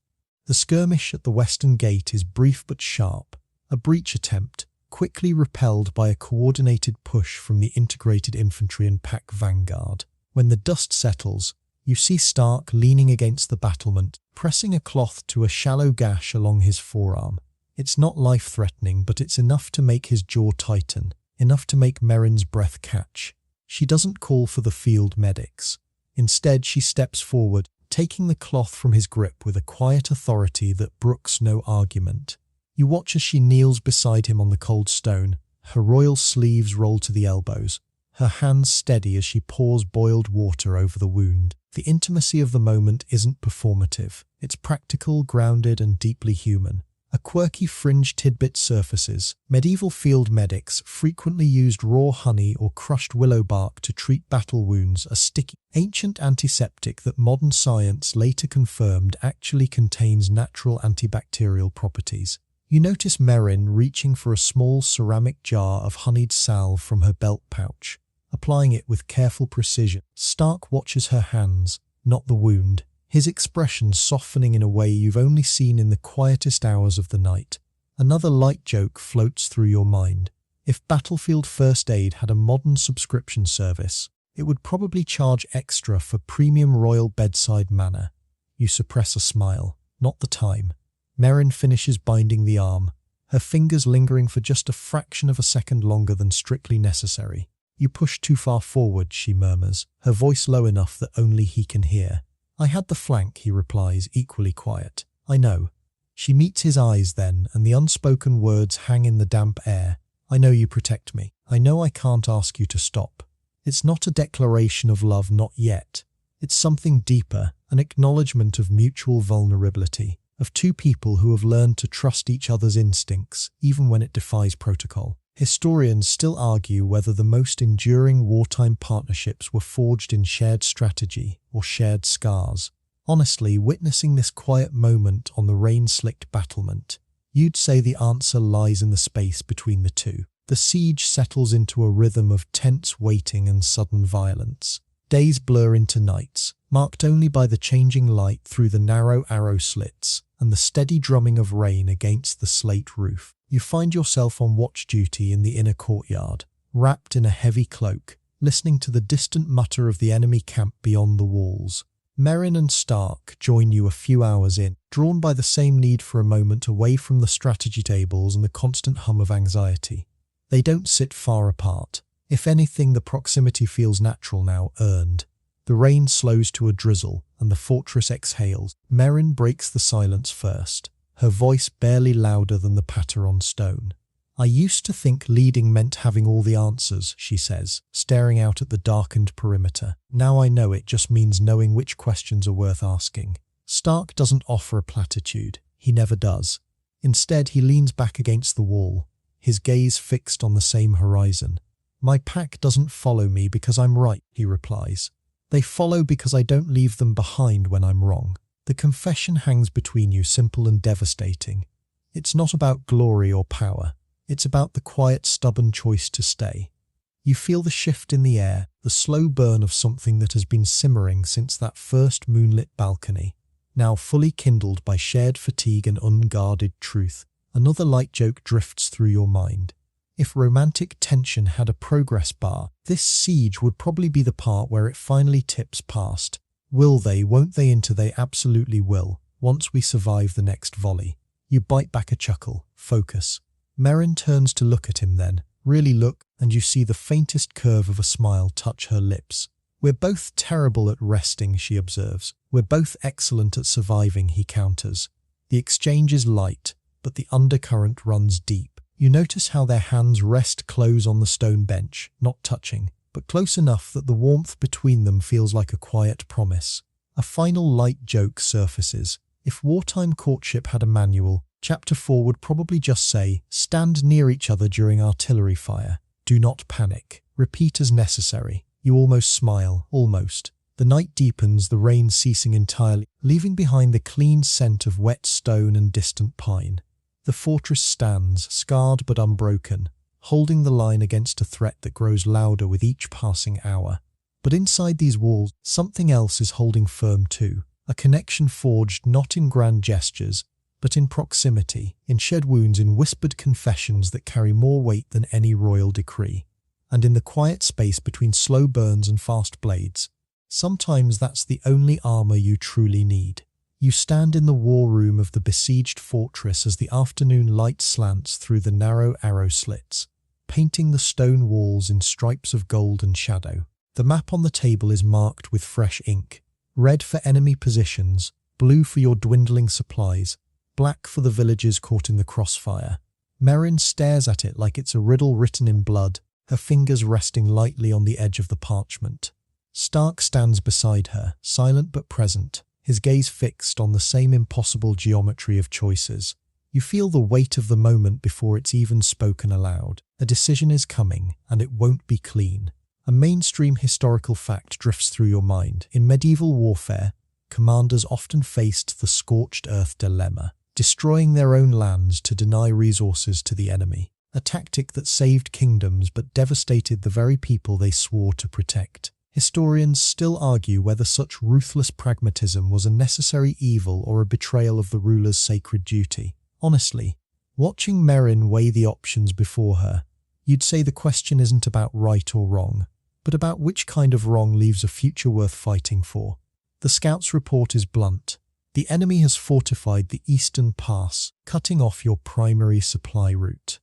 The skirmish at the western gate is brief but sharp, a breach attempt, quickly repelled by a coordinated push from the integrated infantry and pack vanguard. When the dust settles, you see Stark leaning against the battlement, pressing a cloth to a shallow gash along his forearm. It's not life-threatening, but it's enough to make his jaw tighten, enough to make Meryn's breath catch. She doesn't call for the field medics. Instead, she steps forward, taking the cloth from his grip with a quiet authority that brooks no argument. You watch as she kneels beside him on the cold stone, her royal sleeves rolled to the elbows, her hands steady as she pours boiled water over the wound. The intimacy of the moment isn't performative. It's practical, grounded, and deeply human. A quirky fringe tidbit surfaces. Medieval field medics frequently used raw honey or crushed willow bark to treat battle wounds, a sticky, ancient antiseptic that modern science later confirmed actually contains natural antibacterial properties. You notice Meryn reaching for a small ceramic jar of honeyed salve from her belt pouch, applying it with careful precision. Stark watches her hands, not the wound, his expression softening in a way you've only seen in the quietest hours of the night. Another light joke floats through your mind. If Battlefield First Aid had a modern subscription service, it would probably charge extra for premium royal bedside manner. You suppress a smile. Not the time. Meryn finishes binding the arm, her fingers lingering for just a fraction of a second longer than strictly necessary. You push too far forward, she murmurs, her voice low enough that only he can hear. I had the flank, he replies, equally quiet. I know. She meets his eyes then, and the unspoken words hang in the damp air. I know you protect me. I know I can't ask you to stop. It's not a declaration of love, not yet. It's something deeper, an acknowledgement of mutual vulnerability, of two people who have learned to trust each other's instincts, even when it defies protocol. Historians still argue whether the most enduring wartime partnerships were forged in shared strategy or shared scars. Honestly, witnessing this quiet moment on the rain-slicked battlement, you'd say the answer lies in the space between the two. The siege settles into a rhythm of tense waiting and sudden violence. Days blur into nights, marked only by the changing light through the narrow arrow slits and the steady drumming of rain against the slate roof. You find yourself on watch duty in the inner courtyard, wrapped in a heavy cloak, listening to the distant mutter of the enemy camp beyond the walls. Meryn and Stark join you a few hours in, drawn by the same need for a moment away from the strategy tables and the constant hum of anxiety. They don't sit far apart. If anything, the proximity feels natural now, earned. The rain slows to a drizzle, and the fortress exhales. Meryn breaks the silence first, her voice barely louder than the patter on stone. I used to think leading meant having all the answers, she says, staring out at the darkened perimeter. Now I know it just means knowing which questions are worth asking. Stark doesn't offer a platitude. He never does. Instead, he leans back against the wall, his gaze fixed on the same horizon. My pack doesn't follow me because I'm right, he replies. They follow because I don't leave them behind when I'm wrong. The confession hangs between you, simple and devastating. It's not about glory or power. It's about the quiet, stubborn choice to stay. You feel the shift in the air, the slow burn of something that has been simmering since that first moonlit balcony, now fully kindled by shared fatigue and unguarded truth. Another light joke drifts through your mind. If romantic tension had a progress bar, this siege would probably be the part where it finally tips past. Will they, won't they, into they absolutely will, once we survive the next volley. You bite back a chuckle. Focus. Meryn turns to look at him then. Really look, and you see the faintest curve of a smile touch her lips. We're both terrible at resting, she observes. We're both excellent at surviving, he counters. The exchange is light, but the undercurrent runs deep. You notice how their hands rest close on the stone bench, not touching, but close enough that the warmth between them feels like a quiet promise. A final light joke surfaces. If wartime courtship had a manual, Chapter 4 would probably just say, stand near each other during artillery fire. Do not panic. Repeat as necessary. You almost smile, almost. The night deepens, the rain ceasing entirely, leaving behind the clean scent of wet stone and distant pine. The fortress stands, scarred but unbroken, holding the line against a threat that grows louder with each passing hour. But inside these walls, something else is holding firm too. A connection forged not in grand gestures, but in proximity, in shed wounds, in whispered confessions that carry more weight than any royal decree. And in the quiet space between slow burns and fast blades, sometimes that's the only armor you truly need. You stand in the war room of the besieged fortress as the afternoon light slants through the narrow arrow slits, painting the stone walls in stripes of gold and shadow. The map on the table is marked with fresh ink, red for enemy positions, blue for your dwindling supplies, black for the villages caught in the crossfire. Meryn stares at it like it's a riddle written in blood, her fingers resting lightly on the edge of the parchment. Stark stands beside her, silent but present, his gaze fixed on the same impossible geometry of choices. You feel the weight of the moment before it's even spoken aloud. A decision is coming, and it won't be clean. A mainstream historical fact drifts through your mind. In medieval warfare, commanders often faced the scorched earth dilemma, destroying their own lands to deny resources to the enemy. A tactic that saved kingdoms but devastated the very people they swore to protect. Historians still argue whether such ruthless pragmatism was a necessary evil or a betrayal of the ruler's sacred duty. Honestly, watching Meryn weigh the options before her, you'd say the question isn't about right or wrong, but about which kind of wrong leaves a future worth fighting for. The scout's report is blunt. The enemy has fortified the eastern pass, cutting off your primary supply route.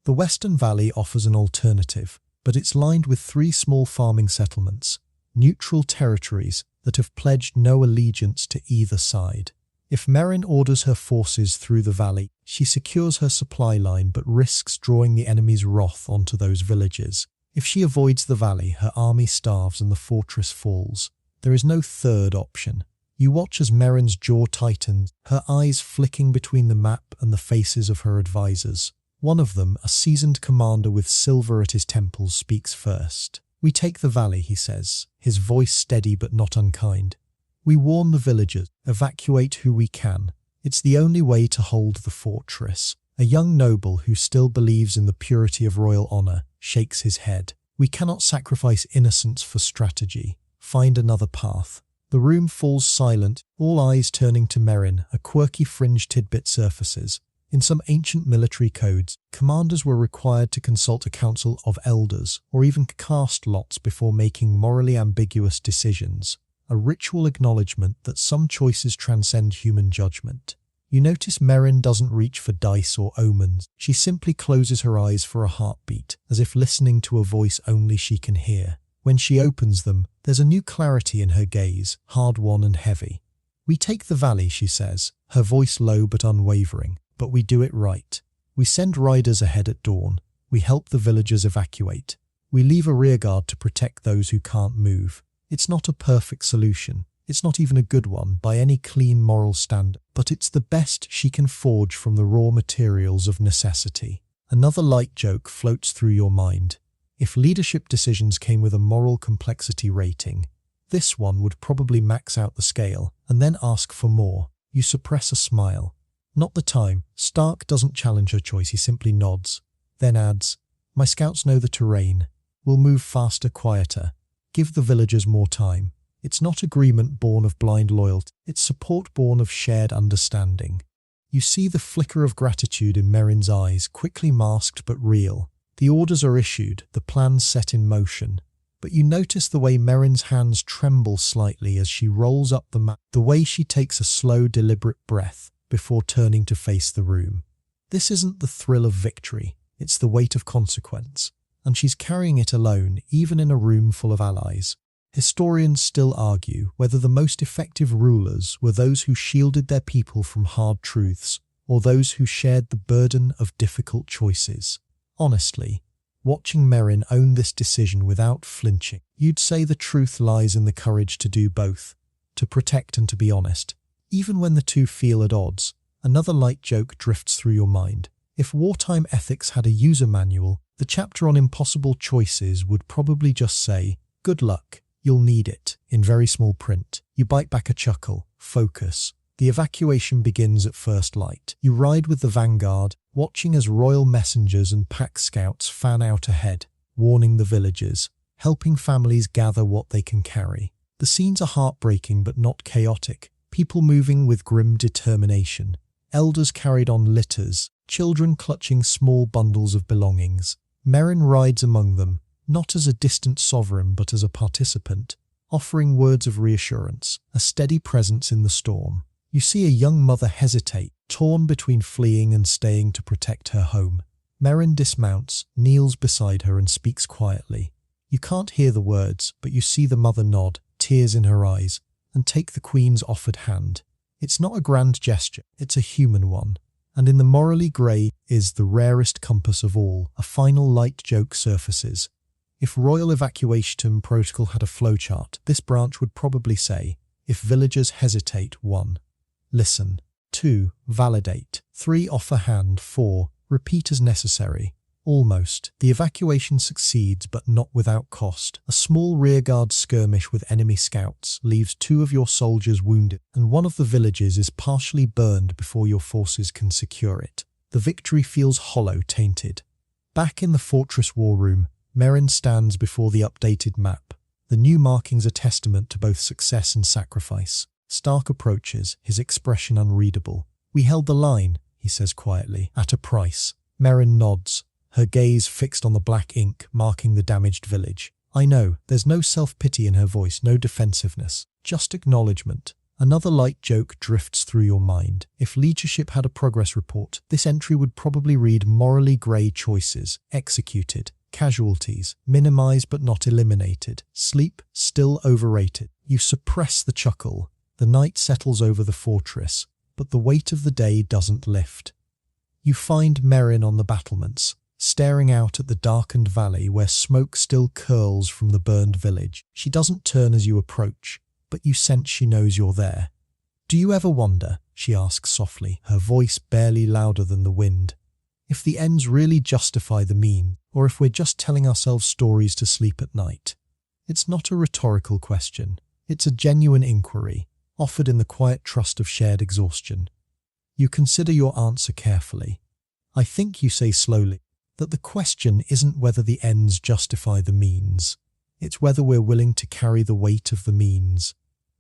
The western valley offers an alternative, but it's lined with 3 small farming settlements, neutral territories that have pledged no allegiance to either side. If Meryn orders her forces through the valley, she secures her supply line but risks drawing the enemy's wrath onto those villages. If she avoids the valley, her army starves and the fortress falls. There is no third option. You watch as Meryn's jaw tightens, her eyes flicking between the map and the faces of her advisors. One of them, a seasoned commander with silver at his temples, speaks first. We take the valley, he says, his voice steady but not unkind. We warn the villagers, evacuate who we can. It's the only way to hold the fortress. A young noble who still believes in the purity of royal honor shakes his head. We cannot sacrifice innocence for strategy. Find another path. The room falls silent, all eyes turning to Meryn, a quirky fringe tidbit surfaces. In some ancient military codes, commanders were required to consult a council of elders, or even cast lots before making morally ambiguous decisions, a ritual acknowledgement that some choices transcend human judgment. You notice Meryn doesn't reach for dice or omens. She simply closes her eyes for a heartbeat, as if listening to a voice only she can hear. When she opens them, there's a new clarity in her gaze, hard-won and heavy. We take the valley, she says, her voice low but unwavering. But we do it right. We send riders ahead at dawn. We help the villagers evacuate. We leave a rearguard to protect those who can't move. It's not a perfect solution. It's not even a good one by any clean moral standard, but it's the best she can forge from the raw materials of necessity. Another light joke floats through your mind. If leadership decisions came with a moral complexity rating, this one would probably max out the scale and then ask for more. You suppress a smile. Not the time. Stark doesn't challenge her choice, he simply nods, then adds, my scouts know the terrain. We'll move faster, quieter. Give the villagers more time. It's not agreement born of blind loyalty, it's support born of shared understanding. You see the flicker of gratitude in Meryn's eyes, quickly masked but real. The orders are issued, the plans set in motion. But you notice the way Meryn's hands tremble slightly as she rolls up the map, the way she takes a slow, deliberate breath before turning to face the room. This isn't the thrill of victory, it's the weight of consequence, and she's carrying it alone, even in a room full of allies. Historians still argue whether the most effective rulers were those who shielded their people from hard truths, or those who shared the burden of difficult choices. Honestly, watching Meryn own this decision without flinching, you'd say the truth lies in the courage to do both, to protect and to be honest. Even when the two feel at odds, another light joke drifts through your mind. If wartime ethics had a user manual, the chapter on impossible choices would probably just say, "Good luck, you'll need it," in very small print. You bite back a chuckle. Focus. The evacuation begins at first light. You ride with the vanguard, watching as royal messengers and pack scouts fan out ahead, warning the villagers, helping families gather what they can carry. The scenes are heartbreaking but not chaotic. People moving with grim determination. Elders carried on litters, children clutching small bundles of belongings. Meryn rides among them, not as a distant sovereign but as a participant, offering words of reassurance, a steady presence in the storm. You see a young mother hesitate, torn between fleeing and staying to protect her home. Meryn dismounts, kneels beside her and speaks quietly. You can't hear the words, but you see the mother nod, tears in her eyes, and take the Queen's offered hand. It's not a grand gesture, it's a human one. And in the morally grey is the rarest compass of all. A final light joke surfaces. If royal evacuation protocol had a flowchart, this branch would probably say, if villagers hesitate, 1. Listen. 2. Validate. 3. Offer hand. 4. Repeat as necessary. Almost. The evacuation succeeds, but not without cost. A small rearguard skirmish with enemy scouts leaves 2 of your soldiers wounded, and one of the villages is partially burned before your forces can secure it. The victory feels hollow, tainted. Back in the fortress war room, Meryn stands before the updated map. The new markings are testament to both success and sacrifice. Stark approaches, his expression unreadable. "We held the line," he says quietly, "at a price." Meryn nods, her gaze fixed on the black ink marking the damaged village. "I know." There's no self-pity in her voice, no defensiveness, just acknowledgement. Another light joke drifts through your mind. If leadership had a progress report, this entry would probably read morally grey choices, executed, casualties, minimized but not eliminated, sleep, still overrated. You suppress the chuckle. The night settles over the fortress, but the weight of the day doesn't lift. You find Meryn on the battlements, staring out at the darkened valley where smoke still curls from the burned village. She doesn't turn as you approach, but you sense she knows you're there. "Do you ever wonder," she asks softly, her voice barely louder than the wind, "if the ends really justify the mean, or if we're just telling ourselves stories to sleep at night?" It's not a rhetorical question. It's a genuine inquiry, offered in the quiet trust of shared exhaustion. You consider your answer carefully. "I think," you say slowly, "that the question isn't whether the ends justify the means. It's whether we're willing to carry the weight of the means,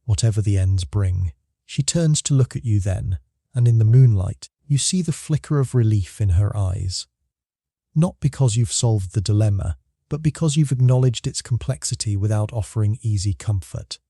whatever the ends bring." She turns to look at you then, and in the moonlight, you see the flicker of relief in her eyes. Not because you've solved the dilemma, but because you've acknowledged its complexity without offering easy comfort.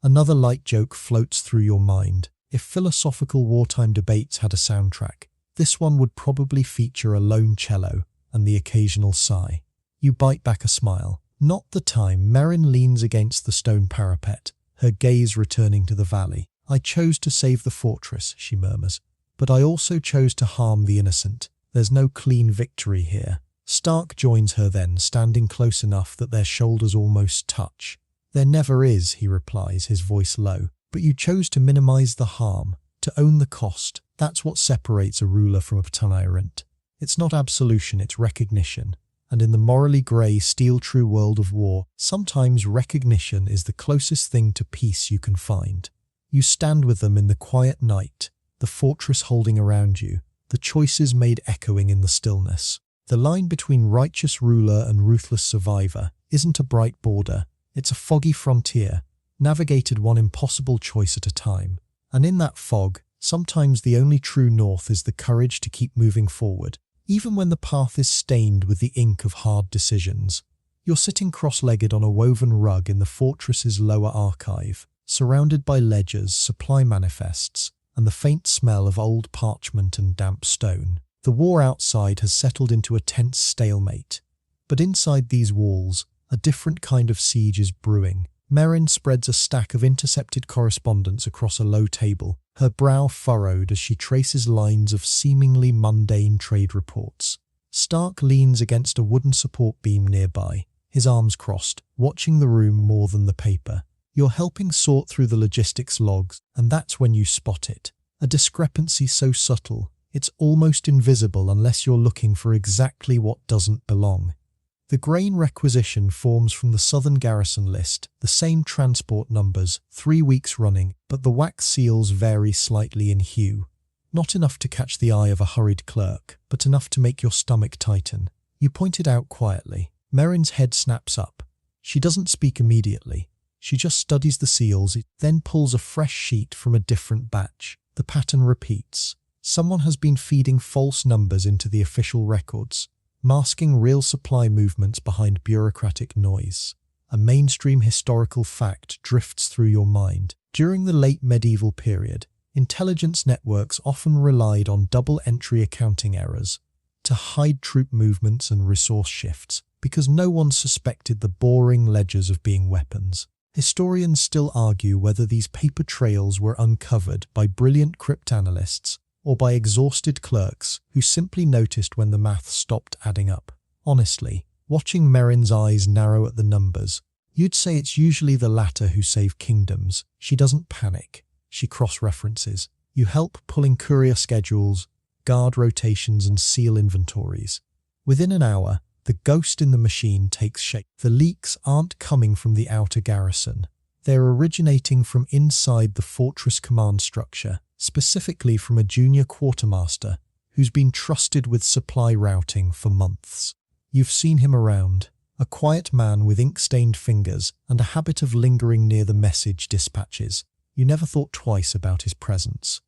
Another light joke floats through your mind. If philosophical wartime debates had a soundtrack, this one would probably feature a lone cello and the occasional sigh. You bite back a smile. Not the time. Meryn leans against the stone parapet, her gaze returning to the valley. "I chose to save the fortress," she murmurs, "but I also chose to harm the innocent. There's no clean victory here." Stark joins her then, standing close enough that their shoulders almost touch. "There never is," he replies, his voice low. "But you chose to minimize the harm, to own the cost. That's what separates a ruler from a tyrant. It's not absolution, it's recognition. And in the morally grey, steel-true world of war, sometimes recognition is the closest thing to peace you can find." You stand with them in the quiet night, the fortress holding around you, the choices made echoing in the stillness. The line between righteous ruler and ruthless survivor isn't a bright border. It's a foggy frontier, navigated one impossible choice at a time. And in that fog, sometimes the only true north is the courage to keep moving forward, even when the path is stained with the ink of hard decisions. You're sitting cross-legged on a woven rug in the fortress's lower archive, surrounded by ledgers, supply manifests, and the faint smell of old parchment and damp stone. The war outside has settled into a tense stalemate, but inside these walls, a different kind of siege is brewing. Meryn spreads a stack of intercepted correspondence across a low table, her brow furrowed as she traces lines of seemingly mundane trade reports. Stark leans against a wooden support beam nearby, his arms crossed, watching the room more than the paper. You're helping sort through the logistics logs, and that's when you spot it. A discrepancy so subtle, it's almost invisible unless you're looking for exactly what doesn't belong. The grain requisition forms from the Southern Garrison list, the same transport numbers, 3 weeks running, but the wax seals vary slightly in hue. Not enough to catch the eye of a hurried clerk, but enough to make your stomach tighten. You point it out quietly. Meryn's head snaps up. She doesn't speak immediately. She just studies the seals, then pulls a fresh sheet from a different batch. The pattern repeats. Someone has been feeding false numbers into the official records, masking real supply movements behind bureaucratic noise. A mainstream historical fact drifts through your mind. During the late medieval period, intelligence networks often relied on double-entry accounting errors to hide troop movements and resource shifts, because no one suspected the boring ledgers of being weapons. Historians still argue whether these paper trails were uncovered by brilliant cryptanalysts or by exhausted clerks who simply noticed when the math stopped adding up. Honestly, watching Meryn's eyes narrow at the numbers, you'd say it's usually the latter who save kingdoms. She doesn't panic. She cross-references. You help pulling courier schedules, guard rotations, and seal inventories. Within an hour, the ghost in the machine takes shape. The leaks aren't coming from the outer garrison. They're originating from inside the fortress command structure, specifically from a junior quartermaster who's been trusted with supply routing for months. You've seen him around, a quiet man with ink-stained fingers and a habit of lingering near the message dispatches. You never thought twice about his presence.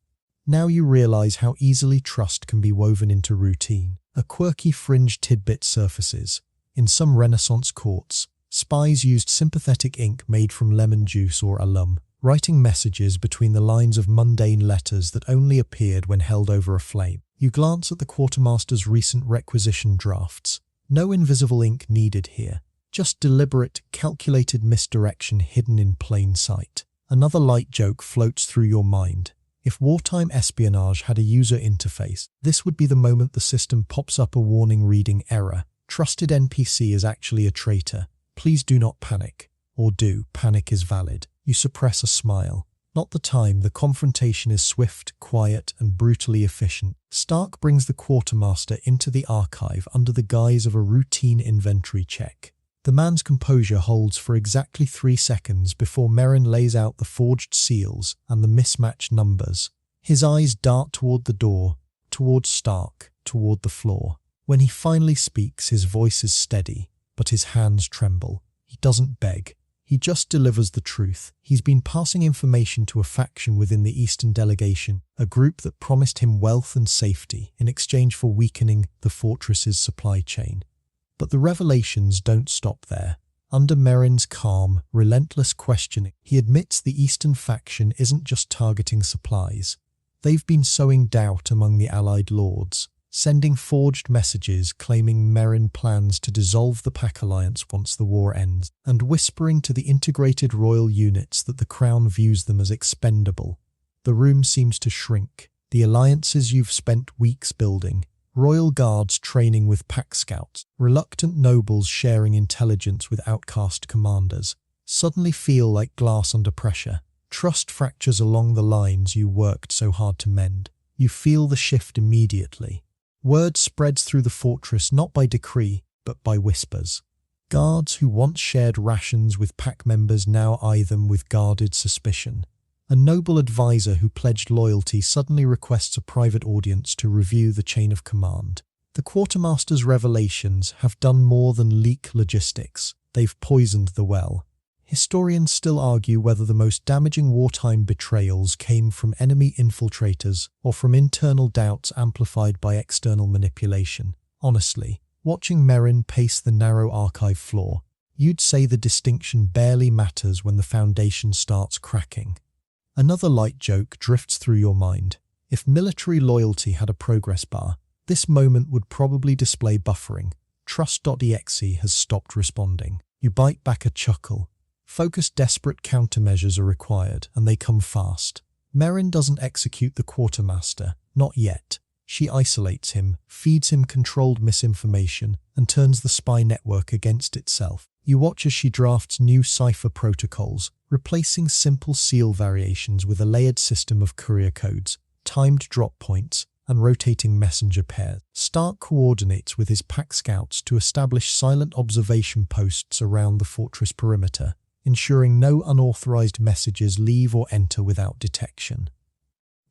Now you realize how easily trust can be woven into routine. A quirky fringe tidbit surfaces. In some Renaissance courts, spies used sympathetic ink made from lemon juice or alum, writing messages between the lines of mundane letters that only appeared when held over a flame. You glance at the quartermaster's recent requisition drafts. No invisible ink needed here, just deliberate, calculated misdirection hidden in plain sight. Another light joke floats through your mind. If wartime espionage had a user interface, this would be the moment the system pops up a warning reading error. Trusted NPC is actually a traitor. Please do not panic. Or do, panic is valid. You suppress a smile. Not the time. The confrontation is swift, quiet, and brutally efficient. Stark brings the quartermaster into the archive under the guise of a routine inventory check. The man's composure holds for exactly 3 seconds before Meryn lays out the forged seals and the mismatched numbers. His eyes dart toward the door, toward Stark, toward the floor. When he finally speaks, his voice is steady, but his hands tremble. He doesn't beg. He just delivers the truth. He's been passing information to a faction within the Eastern Delegation, a group that promised him wealth and safety in exchange for weakening the fortress's supply chain. But the revelations don't stop there. Under Meryn's calm, relentless questioning, he admits the Eastern faction isn't just targeting supplies. They've been sowing doubt among the Allied lords, sending forged messages claiming Meryn plans to dissolve the Pack Alliance once the war ends, and whispering to the integrated royal units that the Crown views them as expendable. The room seems to shrink. The alliances you've spent weeks building, royal guards training with pack scouts, reluctant nobles sharing intelligence with outcast commanders, suddenly feel like glass under pressure. Trust fractures along the lines you worked so hard to mend. You feel the shift immediately. Word spreads through the fortress not by decree, but by whispers. Guards who once shared rations with pack members now eye them with guarded suspicion. A noble advisor who pledged loyalty suddenly requests a private audience to review the chain of command. The quartermaster's revelations have done more than leak logistics. They've poisoned the well. Historians still argue whether the most damaging wartime betrayals came from enemy infiltrators or from internal doubts amplified by external manipulation. Honestly, watching Meryn pace the narrow archive floor, you'd say the distinction barely matters when the foundation starts cracking. Another light joke drifts through your mind. If military loyalty had a progress bar, this moment would probably display buffering. Trust.exe has stopped responding. You bite back a chuckle. Focused, desperate countermeasures are required, and they come fast. Meryn doesn't execute the quartermaster, not yet. She isolates him, feeds him controlled misinformation, and turns the spy network against itself. You watch as she drafts new cipher protocols, replacing simple seal variations with a layered system of courier codes, timed drop points, and rotating messenger pairs. Stark coordinates with his pack scouts to establish silent observation posts around the fortress perimeter, ensuring no unauthorized messages leave or enter without detection.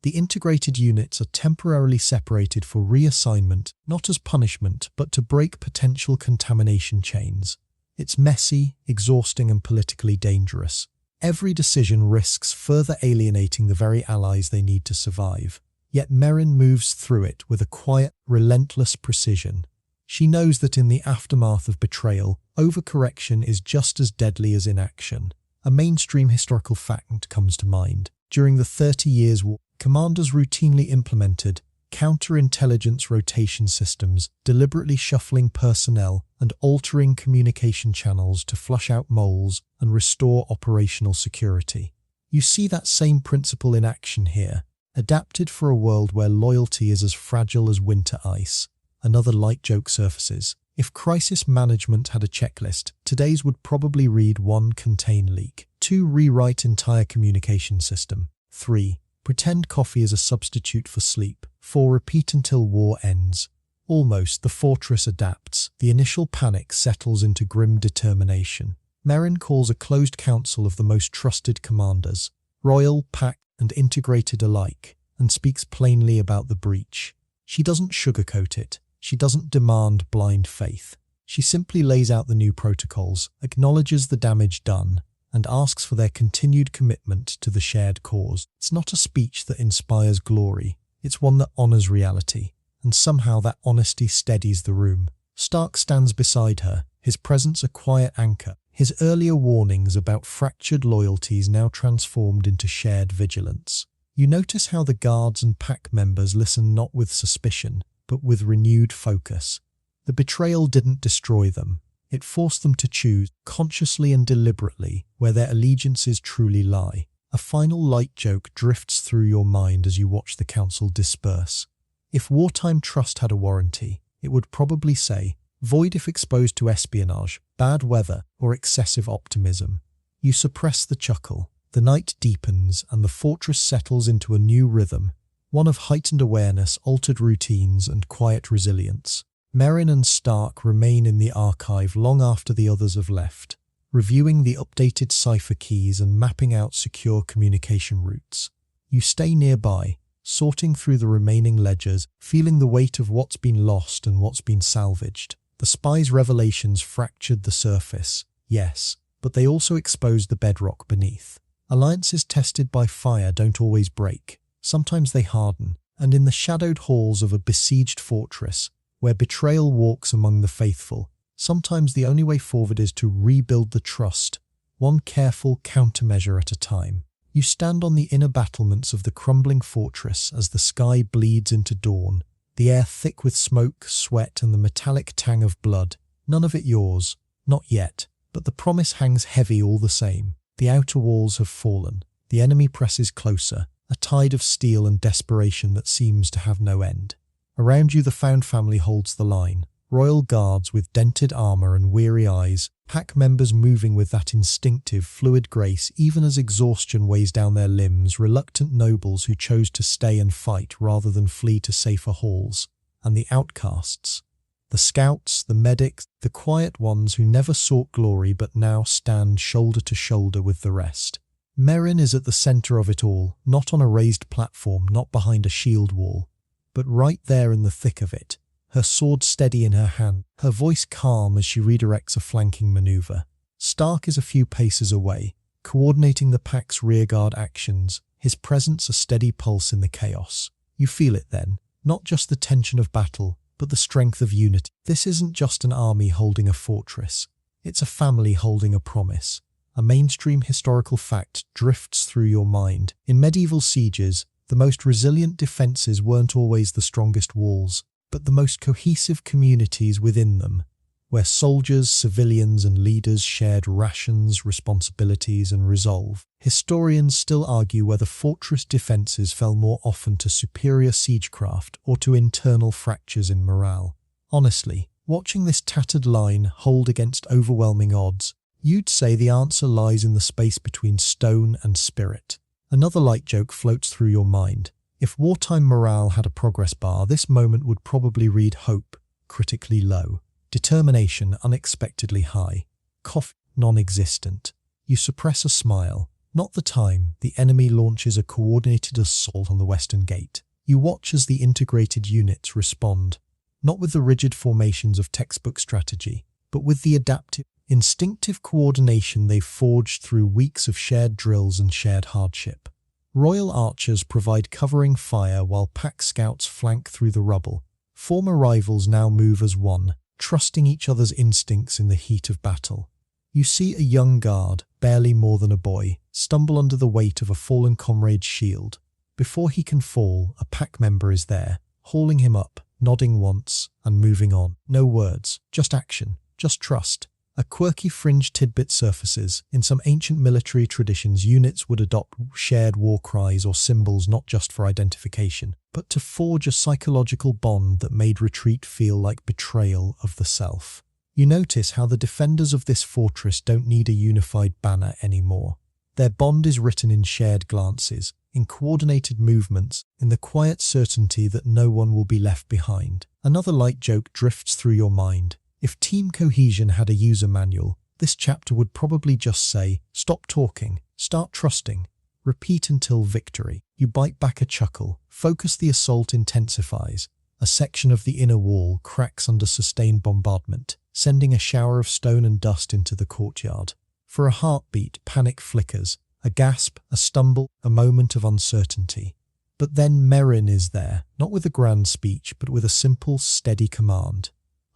The integrated units are temporarily separated for reassignment, not as punishment, but to break potential contamination chains. It's messy, exhausting, and politically dangerous. Every decision risks further alienating the very allies they need to survive. Yet Meryn moves through it with a quiet, relentless precision. She knows that in the aftermath of betrayal, overcorrection is just as deadly as inaction. A mainstream historical fact comes to mind. During the 30 Years' War, commanders routinely implemented counterintelligence rotation systems, deliberately shuffling personnel and altering communication channels to flush out moles and restore operational security. You see that same principle in action here, adapted for a world where loyalty is as fragile as winter ice. Another light joke surfaces. If crisis management had a checklist, today's would probably read: 1. Contain leak. 2. Rewrite entire communication system. 3. Pretend coffee is a substitute for sleep. 4. Repeat until war ends. Almost, the fortress adapts. The initial panic settles into grim determination. Meryn calls a closed council of the most trusted commanders, royal, pack, and integrated alike, and speaks plainly about the breach. She doesn't sugarcoat it. She doesn't demand blind faith. She simply lays out the new protocols, acknowledges the damage done, and asks for their continued commitment to the shared cause. It's not a speech that inspires glory. It's one that honors reality, and somehow that honesty steadies the room. Stark stands beside her, his presence a quiet anchor, his earlier warnings about fractured loyalties now transformed into shared vigilance. You notice how the guards and pack members listen not with suspicion, but with renewed focus. The betrayal didn't destroy them. It forced them to choose, consciously and deliberately, where their allegiances truly lie. A final light joke drifts through your mind as you watch the council disperse. If wartime trust had a warranty, it would probably say, void if exposed to espionage, bad weather, or excessive optimism. You suppress the chuckle. The night deepens and the fortress settles into a new rhythm, one of heightened awareness, altered routines, and quiet resilience. Meryn and Stark remain in the archive long after the others have left, reviewing the updated cipher keys and mapping out secure communication routes. You stay nearby, sorting through the remaining ledgers, feeling the weight of what's been lost and what's been salvaged. The spy's revelations fractured the surface, yes, but they also exposed the bedrock beneath. Alliances tested by fire don't always break. Sometimes they harden, and in the shadowed halls of a besieged fortress, where betrayal walks among the faithful, sometimes the only way forward is to rebuild the trust, one careful countermeasure at a time. You stand on the inner battlements of the crumbling fortress as the sky bleeds into dawn, the air thick with smoke, sweat, and the metallic tang of blood. None of it yours, not yet, but the promise hangs heavy all the same. The outer walls have fallen. The enemy presses closer, a tide of steel and desperation that seems to have no end. Around you the found family holds the line, royal guards with dented armor and weary eyes, pack members moving with that instinctive, fluid grace even as exhaustion weighs down their limbs, reluctant nobles who chose to stay and fight rather than flee to safer halls, and the outcasts. The scouts, the medics, the quiet ones who never sought glory but now stand shoulder to shoulder with the rest. Meryn is at the center of it all, not on a raised platform, not behind a shield wall, but right there in the thick of it, her sword steady in her hand, her voice calm as she redirects a flanking maneuver. Stark is a few paces away, coordinating the pack's rearguard actions, his presence a steady pulse in the chaos. You feel it then, not just the tension of battle, but the strength of unity. This isn't just an army holding a fortress, it's a family holding a promise. A mainstream historical fact drifts through your mind. In medieval sieges, the most resilient defences weren't always the strongest walls, but the most cohesive communities within them, where soldiers, civilians and leaders shared rations, responsibilities and resolve. Historians still argue whether fortress defences fell more often to superior siegecraft or to internal fractures in morale. Honestly, watching this tattered line hold against overwhelming odds, you'd say the answer lies in the space between stone and spirit. Another light joke floats through your mind. If wartime morale had a progress bar, this moment would probably read hope, critically low. Determination, unexpectedly high. Cough, non-existent. You suppress a smile. Not the time the enemy launches a coordinated assault on the western gate. You watch as the integrated units respond, not with the rigid formations of textbook strategy, but with the adaptive, instinctive coordination they've forged through weeks of shared drills and shared hardship. Royal archers provide covering fire while pack scouts flank through the rubble. Former rivals now move as one, trusting each other's instincts in the heat of battle. You see a young guard, barely more than a boy, stumble under the weight of a fallen comrade's shield. Before he can fall, a pack member is there, hauling him up, nodding once, and moving on. No words, just action, just trust. A quirky fringe tidbit surfaces. In some ancient military traditions, units would adopt shared war cries or symbols not just for identification, but to forge a psychological bond that made retreat feel like betrayal of the self. You notice how the defenders of this fortress don't need a unified banner anymore. Their bond is written in shared glances, in coordinated movements, in the quiet certainty that no one will be left behind. Another light joke drifts through your mind. If team cohesion had a user manual, this chapter would probably just say, stop talking, start trusting, repeat until victory. You bite back a chuckle, focus the assault intensifies. A section of the inner wall cracks under sustained bombardment, sending a shower of stone and dust into the courtyard. For a heartbeat, panic flickers, a gasp, a stumble, a moment of uncertainty. But then Meryn is there, not with a grand speech, but with a simple, steady command.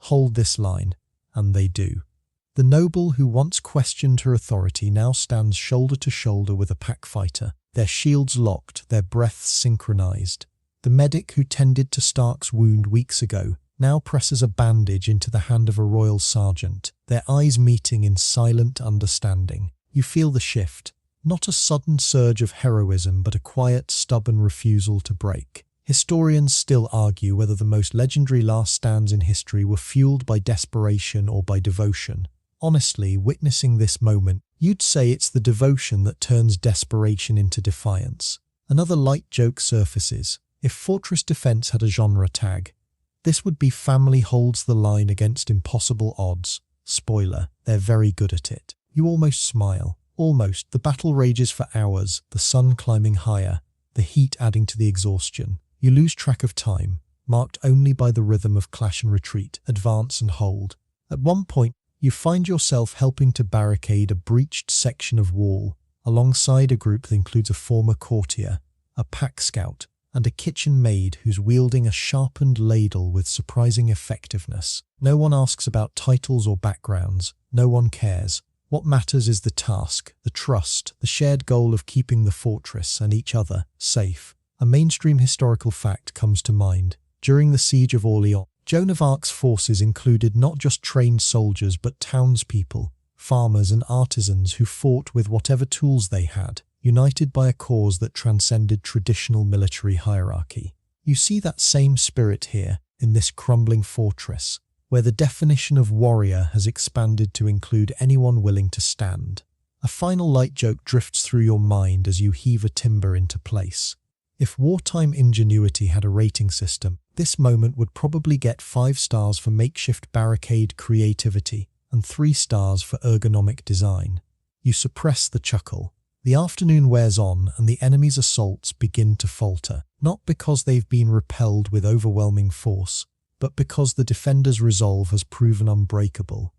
Hold this line, and they do. The noble who once questioned her authority now stands shoulder to shoulder with a pack fighter, their shields locked, their breaths synchronized. The medic who tended to Stark's wound weeks ago now presses a bandage into the hand of a royal sergeant, their eyes meeting in silent understanding. You feel the shift, not a sudden surge of heroism, but a quiet, stubborn refusal to break. Historians still argue whether the most legendary last stands in history were fueled by desperation or by devotion. Honestly, witnessing this moment, you'd say it's the devotion that turns desperation into defiance. Another light joke surfaces. If Fortress Defense had a genre tag, this would be family holds the line against impossible odds. Spoiler, they're very good at it. You almost smile. Almost. The battle rages for hours, the sun climbing higher, the heat adding to the exhaustion. You lose track of time, marked only by the rhythm of clash and retreat, advance and hold. At one point, you find yourself helping to barricade a breached section of wall, alongside a group that includes a former courtier, a pack scout, and a kitchen maid who's wielding a sharpened ladle with surprising effectiveness. No one asks about titles or backgrounds. No one cares. What matters is the task, the trust, the shared goal of keeping the fortress and each other safe. A mainstream historical fact comes to mind. During the Siege of Orleans, Joan of Arc's forces included not just trained soldiers but townspeople, farmers and artisans who fought with whatever tools they had, united by a cause that transcended traditional military hierarchy. You see that same spirit here, in this crumbling fortress, where the definition of warrior has expanded to include anyone willing to stand. A final light joke drifts through your mind as you heave a timber into place. If wartime ingenuity had a rating system, this moment would probably get 5 stars for makeshift barricade creativity and 3 stars for ergonomic design. You suppress the chuckle. The afternoon wears on and the enemy's assaults begin to falter, not because they've been repelled with overwhelming force, but because the defenders' resolve has proven unbreakable.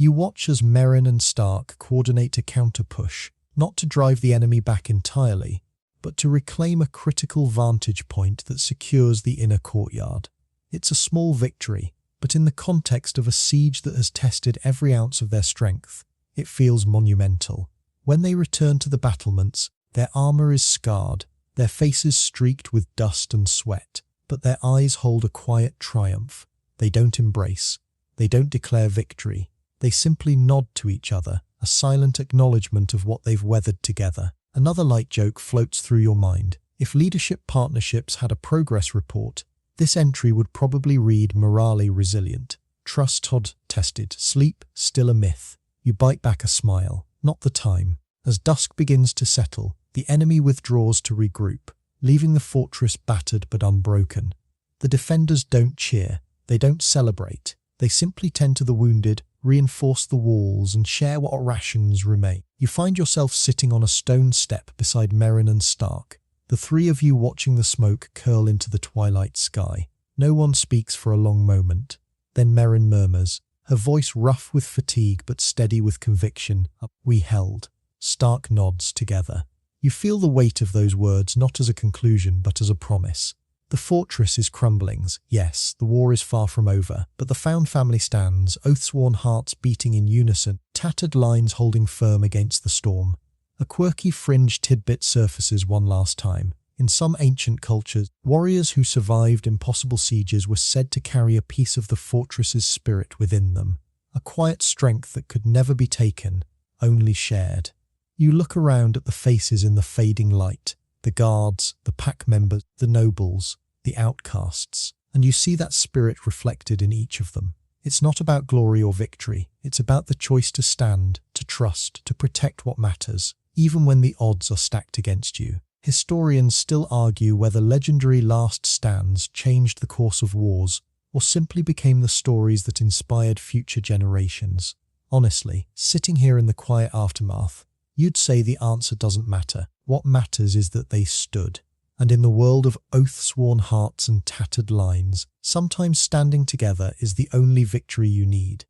You watch as Meryn and Stark coordinate a counter-push, not to drive the enemy back entirely, but to reclaim a critical vantage point that secures the inner courtyard. It's a small victory, but in the context of a siege that has tested every ounce of their strength, it feels monumental. When they return to the battlements, their armor is scarred, their faces streaked with dust and sweat, but their eyes hold a quiet triumph. They don't embrace, they don't declare victory, they simply nod to each other, a silent acknowledgement of what they've weathered together. Another light joke floats through your mind. If leadership partnerships had a progress report, this entry would probably read morale resilient, trust tested, sleep still a myth. You bite back a smile. Not the time. As dusk begins to settle, the enemy withdraws to regroup, leaving the fortress battered but unbroken. The defenders don't cheer, they don't celebrate, they simply tend to the wounded, reinforce the walls and share what rations remain. You find yourself sitting on a stone step beside Meryn and Stark, the three of you watching the smoke curl into the twilight sky. No one speaks for a long moment. Then Meryn murmurs, her voice rough with fatigue but steady with conviction, "We held." Stark nods together. You feel the weight of those words not as a conclusion but as a promise. The fortress is crumbling, yes, the war is far from over, but the found family stands, oath-sworn hearts beating in unison, tattered lines holding firm against the storm. A quirky fringe tidbit surfaces one last time. In some ancient cultures, warriors who survived impossible sieges were said to carry a piece of the fortress's spirit within them, a quiet strength that could never be taken, only shared. You look around at the faces in the fading light, the guards, the pack members, the nobles, the outcasts, and you see that spirit reflected in each of them. It's not about glory or victory, it's about the choice to stand, to trust, to protect what matters, even when the odds are stacked against you. Historians still argue whether legendary last stands changed the course of wars or simply became the stories that inspired future generations. Honestly, sitting here in the quiet aftermath, you'd say the answer doesn't matter. What matters is that they stood. And in the world of oath-sworn hearts and tattered lines, sometimes standing together is the only victory you need.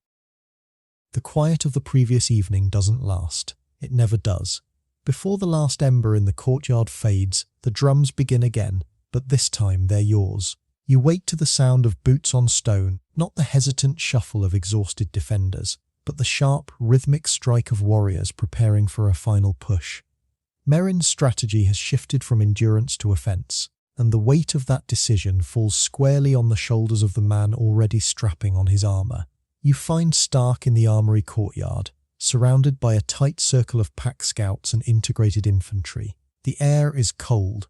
The quiet of the previous evening doesn't last. It never does. Before the last ember in the courtyard fades, the drums begin again, but this time they're yours. You wait to the sound of boots on stone, not the hesitant shuffle of exhausted defenders, but the sharp, rhythmic strike of warriors preparing for a final push. Meryn's strategy has shifted from endurance to offense, and the weight of that decision falls squarely on the shoulders of the man already strapping on his armor. You find Stark in the armory courtyard, surrounded by a tight circle of pack scouts and integrated infantry. The air is cold,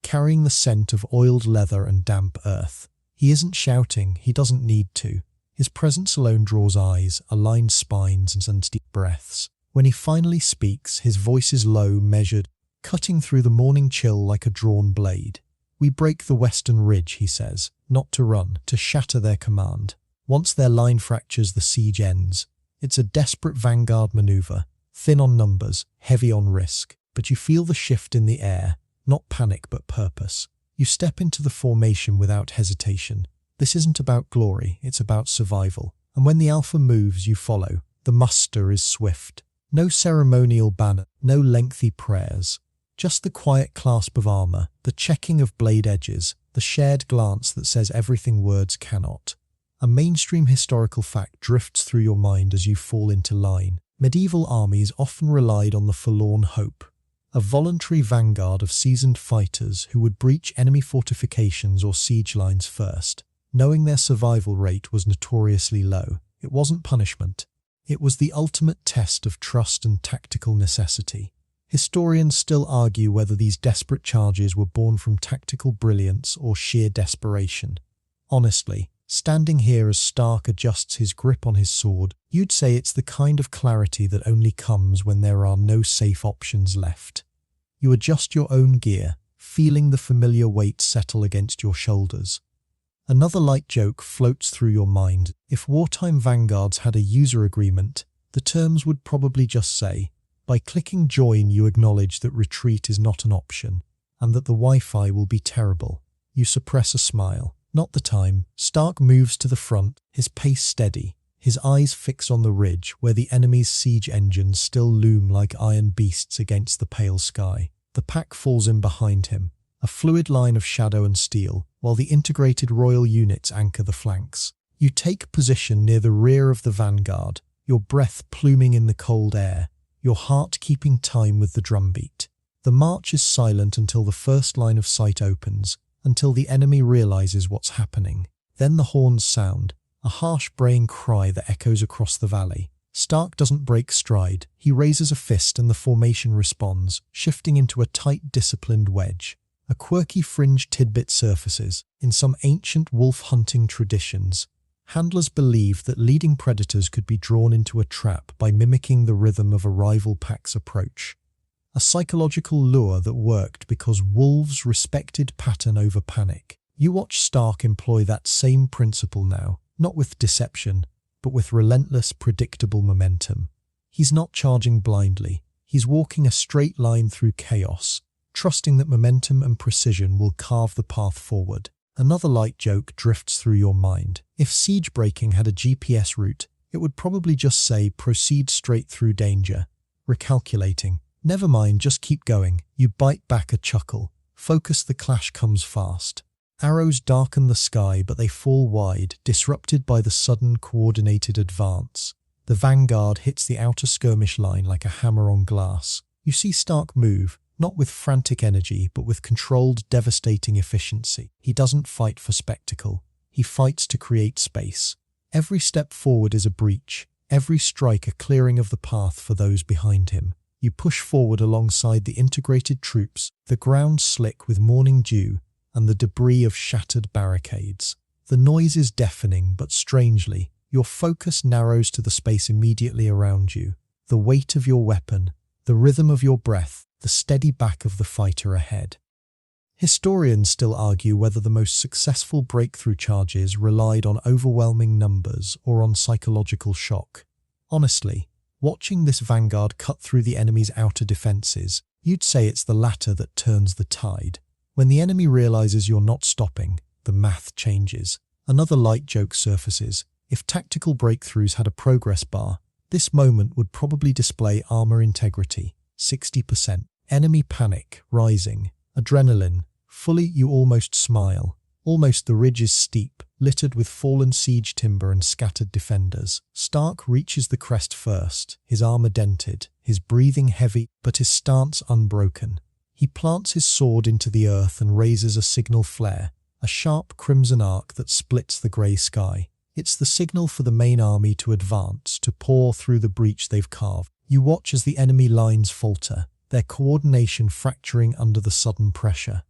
carrying the scent of oiled leather and damp earth. He isn't shouting, he doesn't need to. His presence alone draws eyes, aligned spines and deep breaths. When he finally speaks, his voice is low, measured, cutting through the morning chill like a drawn blade. "We break the western ridge," he says, "not to run, to shatter their command. Once their line fractures, the siege ends." It's a desperate vanguard maneuver, thin on numbers, heavy on risk, but you feel the shift in the air, not panic but purpose. You step into the formation without hesitation. This isn't about glory, it's about survival. And when the alpha moves, you follow. The muster is swift. No ceremonial banner, no lengthy prayers. Just the quiet clasp of armor, the checking of blade edges, the shared glance that says everything words cannot. A mainstream historical fact drifts through your mind as you fall into line. Medieval armies often relied on the forlorn hope, a voluntary vanguard of seasoned fighters who would breach enemy fortifications or siege lines first. Knowing their survival rate was notoriously low, it wasn't punishment. It was the ultimate test of trust and tactical necessity. Historians still argue whether these desperate charges were born from tactical brilliance or sheer desperation. Honestly, standing here as Stark adjusts his grip on his sword, you'd say it's the kind of clarity that only comes when there are no safe options left. You adjust your own gear, feeling the familiar weight settle against your shoulders. Another light joke floats through your mind. If wartime vanguards had a user agreement, the terms would probably just say, by clicking join you acknowledge that retreat is not an option, and that the Wi-Fi will be terrible. You suppress a smile. Not the time. Stark moves to the front, his pace steady. his eyes fixed on the ridge where the enemy's siege engines still loom like iron beasts against the pale sky. The pack falls in behind him, a fluid line of shadow and steel, while the integrated royal units anchor the flanks. You take position near the rear of the vanguard, your breath pluming in the cold air, your heart keeping time with the drumbeat. The march is silent until the first line of sight opens, until the enemy realizes what's happening. Then the horns sound, a harsh braying cry that echoes across the valley. Stark doesn't break stride. He raises a fist and the formation responds, shifting into a tight, disciplined wedge. A quirky fringe tidbit surfaces. In some ancient wolf-hunting traditions, handlers believed that leading predators could be drawn into a trap by mimicking the rhythm of a rival pack's approach. A psychological lure that worked because wolves respected pattern over panic. You watch Stark employ that same principle now, not with deception, but with relentless, predictable momentum. He's not charging blindly. He's walking a straight line through chaos, trusting that momentum and precision will carve the path forward. Another light joke drifts through your mind. If siege breaking had a GPS route, it would probably just say, proceed straight through danger. Recalculating. Never mind, just keep going. You bite back a chuckle. Focus, the clash comes fast. Arrows darken the sky, but they fall wide, disrupted by the sudden, coordinated advance. The vanguard hits the outer skirmish line like a hammer on glass. You see Stark move, not with frantic energy, but with controlled, devastating efficiency. He doesn't fight for spectacle. He fights to create space. Every step forward is a breach, every strike a clearing of the path for those behind him. You push forward alongside the integrated troops, the ground slick with morning dew, and the debris of shattered barricades. The noise is deafening, but strangely, your focus narrows to the space immediately around you. The weight of your weapon, the rhythm of your breath, the steady back of the fighter ahead. Historians still argue whether the most successful breakthrough charges relied on overwhelming numbers or on psychological shock. Honestly, watching this vanguard cut through the enemy's outer defenses, you'd say it's the latter that turns the tide. When the enemy realizes you're not stopping, the math changes. Another light joke surfaces. If tactical breakthroughs had a progress bar, this moment would probably display armor integrity, 60%. Enemy panic, rising. Adrenaline, fully. You almost smile. Almost. The ridge is steep, littered with fallen siege timber and scattered defenders. Stark reaches the crest first, his armor dented, his breathing heavy, but his stance unbroken. He plants his sword into the earth and raises a signal flare, a sharp crimson arc that splits the grey sky. It's the signal for the main army to advance, to pour through the breach they've carved. You watch as the enemy lines falter, their coordination fracturing under the sudden pressure.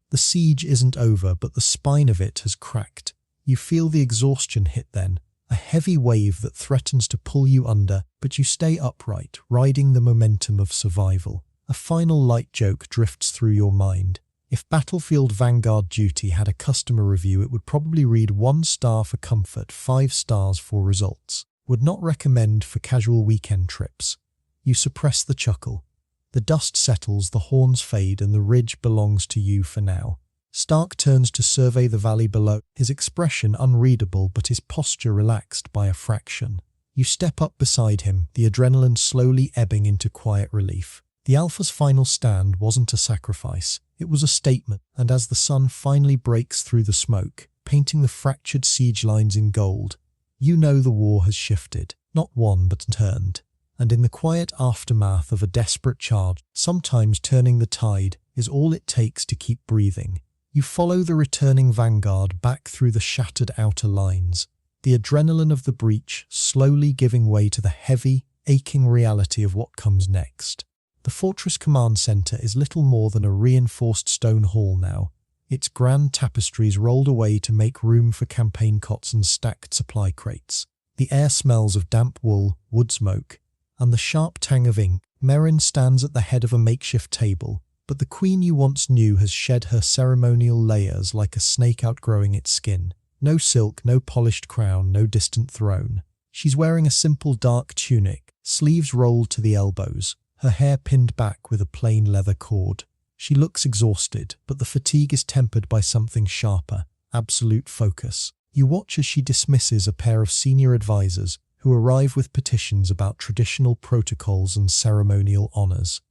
The siege isn't over, but the spine of it has cracked. You feel the exhaustion hit then, a heavy wave that threatens to pull you under, but you stay upright, riding the momentum of survival. A final light joke drifts through your mind. If Battlefield Vanguard Duty had a customer review, it would probably read 1 star for comfort, 5 stars for results. Would not recommend for casual weekend trips. You suppress the chuckle. The dust settles, the horns fade, and the ridge belongs to you for now. Stark turns to survey the valley below, his expression unreadable but his posture relaxed by a fraction. You step up beside him, the adrenaline slowly ebbing into quiet relief. The Alpha's final stand wasn't a sacrifice, it was a statement, and as the sun finally breaks through the smoke, painting the fractured siege lines in gold, you know the war has shifted, not won but turned. And in the quiet aftermath of a desperate charge, sometimes turning the tide is all it takes to keep breathing. You follow the returning vanguard back through the shattered outer lines, the adrenaline of the breach slowly giving way to the heavy, aching reality of what comes next. The Fortress Command Center is little more than a reinforced stone hall now, its grand tapestries rolled away to make room for campaign cots and stacked supply crates. The air smells of damp wool, wood smoke, and the sharp tang of ink. Meryn stands at the head of a makeshift table, but the queen you once knew has shed her ceremonial layers like a snake outgrowing its skin. No silk, no polished crown, no distant throne. She's wearing a simple dark tunic, sleeves rolled to the elbows, her hair pinned back with a plain leather cord. She looks exhausted, but the fatigue is tempered by something sharper, absolute focus. You watch as she dismisses a pair of senior advisors who arrive with petitions about traditional protocols and ceremonial honors.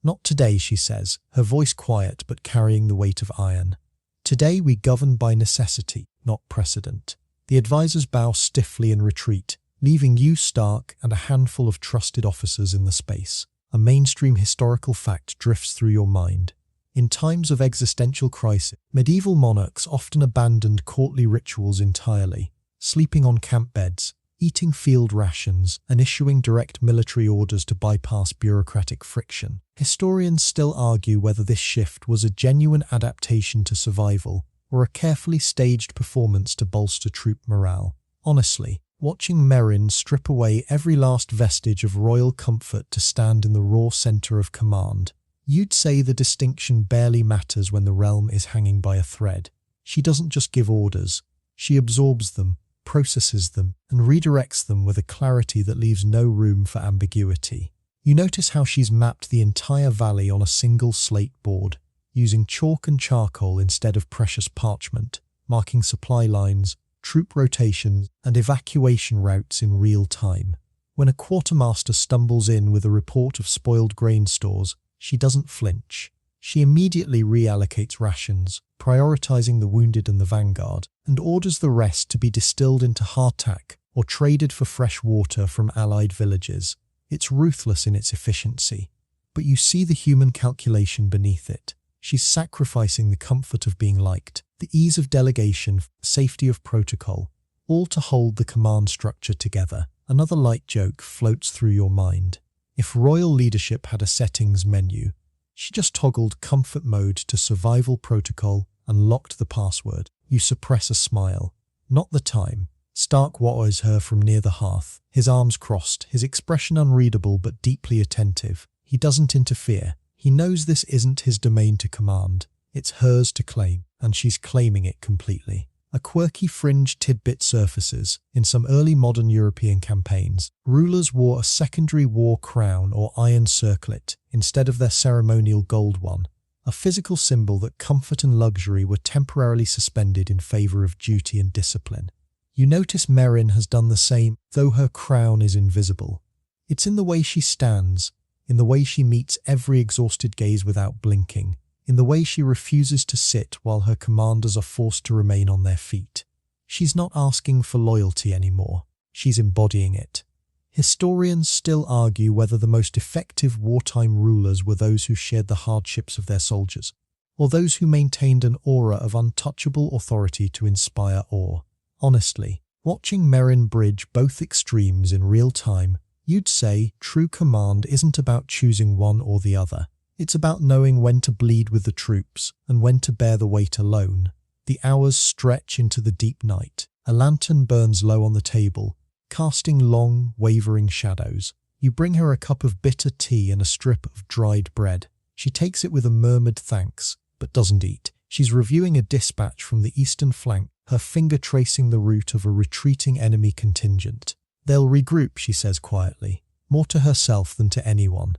"Not today," she says, her voice quiet but carrying the weight of iron. "Today we govern by necessity, not precedent." The advisors bow stiffly and retreat, leaving you, Stark, and a handful of trusted officers in the space. A mainstream historical fact drifts through your mind. In times of existential crisis, medieval monarchs often abandoned courtly rituals entirely, sleeping on camp beds, eating field rations, and issuing direct military orders to bypass bureaucratic friction. Historians still argue whether this shift was a genuine adaptation to survival or a carefully staged performance to bolster troop morale. Honestly, watching Meryn strip away every last vestige of royal comfort to stand in the raw center of command, you'd say the distinction barely matters when the realm is hanging by a thread. She doesn't just give orders, she absorbs them, processes them, and redirects them with a clarity that leaves no room for ambiguity. You notice how she's mapped the entire valley on a single slate board, using chalk and charcoal instead of precious parchment, marking supply lines, troop rotations, and evacuation routes in real time. When a quartermaster stumbles in with a report of spoiled grain stores, she doesn't flinch. She immediately reallocates rations, prioritizing the wounded and the vanguard, and orders the rest to be distilled into hardtack or traded for fresh water from allied villages. It's ruthless in its efficiency, but you see the human calculation beneath it. She's sacrificing the comfort of being liked, the ease of delegation, safety of protocol, all to hold the command structure together. Another light joke floats through your mind. If royal leadership had a settings menu, she just toggled comfort mode to survival protocol and locked the password. You suppress a smile. Not the time. Stark watches her from near the hearth, his arms crossed, his expression unreadable but deeply attentive. He doesn't interfere. He knows this isn't his domain to command. It's hers to claim, and she's claiming it completely. A quirky fringe tidbit surfaces. In some early modern European campaigns, rulers wore a secondary war crown or iron circlet instead of their ceremonial gold one, a physical symbol that comfort and luxury were temporarily suspended in favor of duty and discipline. You notice Meryn has done the same, though her crown is invisible. It's in the way she stands, in the way she meets every exhausted gaze without blinking, in the way she refuses to sit while her commanders are forced to remain on their feet. She's not asking for loyalty anymore. She's embodying it. Historians still argue whether the most effective wartime rulers were those who shared the hardships of their soldiers, or those who maintained an aura of untouchable authority to inspire awe. Honestly, watching Meryn bridge both extremes in real time, you'd say true command isn't about choosing one or the other. It's about knowing when to bleed with the troops and when to bear the weight alone. The hours stretch into the deep night. A lantern burns low on the table, casting long, wavering shadows. You bring her a cup of bitter tea and a strip of dried bread. She takes it with a murmured thanks, but doesn't eat. She's reviewing a dispatch from the eastern flank, her finger tracing the route of a retreating enemy contingent. "They'll regroup," she says quietly, more to herself than to anyone.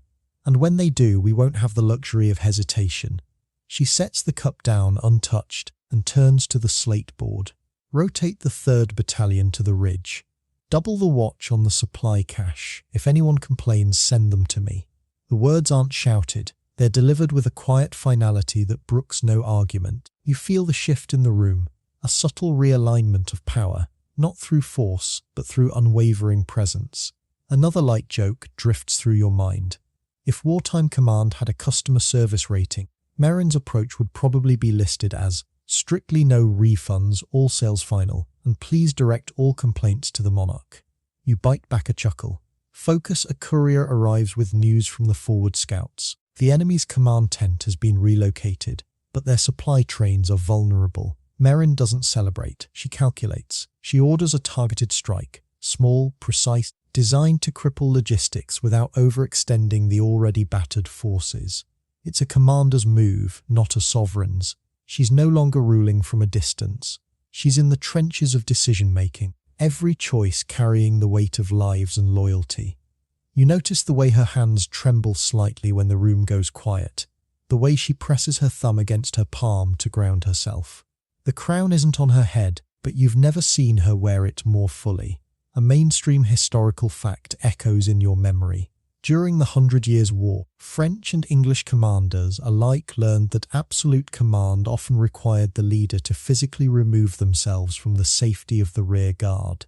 "And when they do, we won't have the luxury of hesitation." She sets the cup down untouched and turns to the slate board. "Rotate the 3rd Battalion to the ridge. Double the watch on the supply cache. If anyone complains, send them to me." The words aren't shouted. They're delivered with a quiet finality that brooks no argument. You feel the shift in the room, a subtle realignment of power, not through force, but through unwavering presence. Another light joke drifts through your mind. If wartime command had a customer service rating, Meryn's approach would probably be listed as strictly no refunds, all sales final, and please direct all complaints to the monarch. You bite back a chuckle. Focus: a courier arrives with news from the forward scouts. The enemy's command tent has been relocated, but their supply trains are vulnerable. Meryn doesn't celebrate. She calculates. She orders a targeted strike, small, precise, designed to cripple logistics without overextending the already battered forces. It's a commander's move, not a sovereign's. She's no longer ruling from a distance. She's in the trenches of decision-making, every choice carrying the weight of lives and loyalty. You notice the way her hands tremble slightly when the room goes quiet, the way she presses her thumb against her palm to ground herself. The crown isn't on her head, but you've never seen her wear it more fully. A mainstream historical fact echoes in your memory. During the 100 Years' War, French and English commanders alike learned that absolute command often required the leader to physically remove themselves from the safety of the rear guard.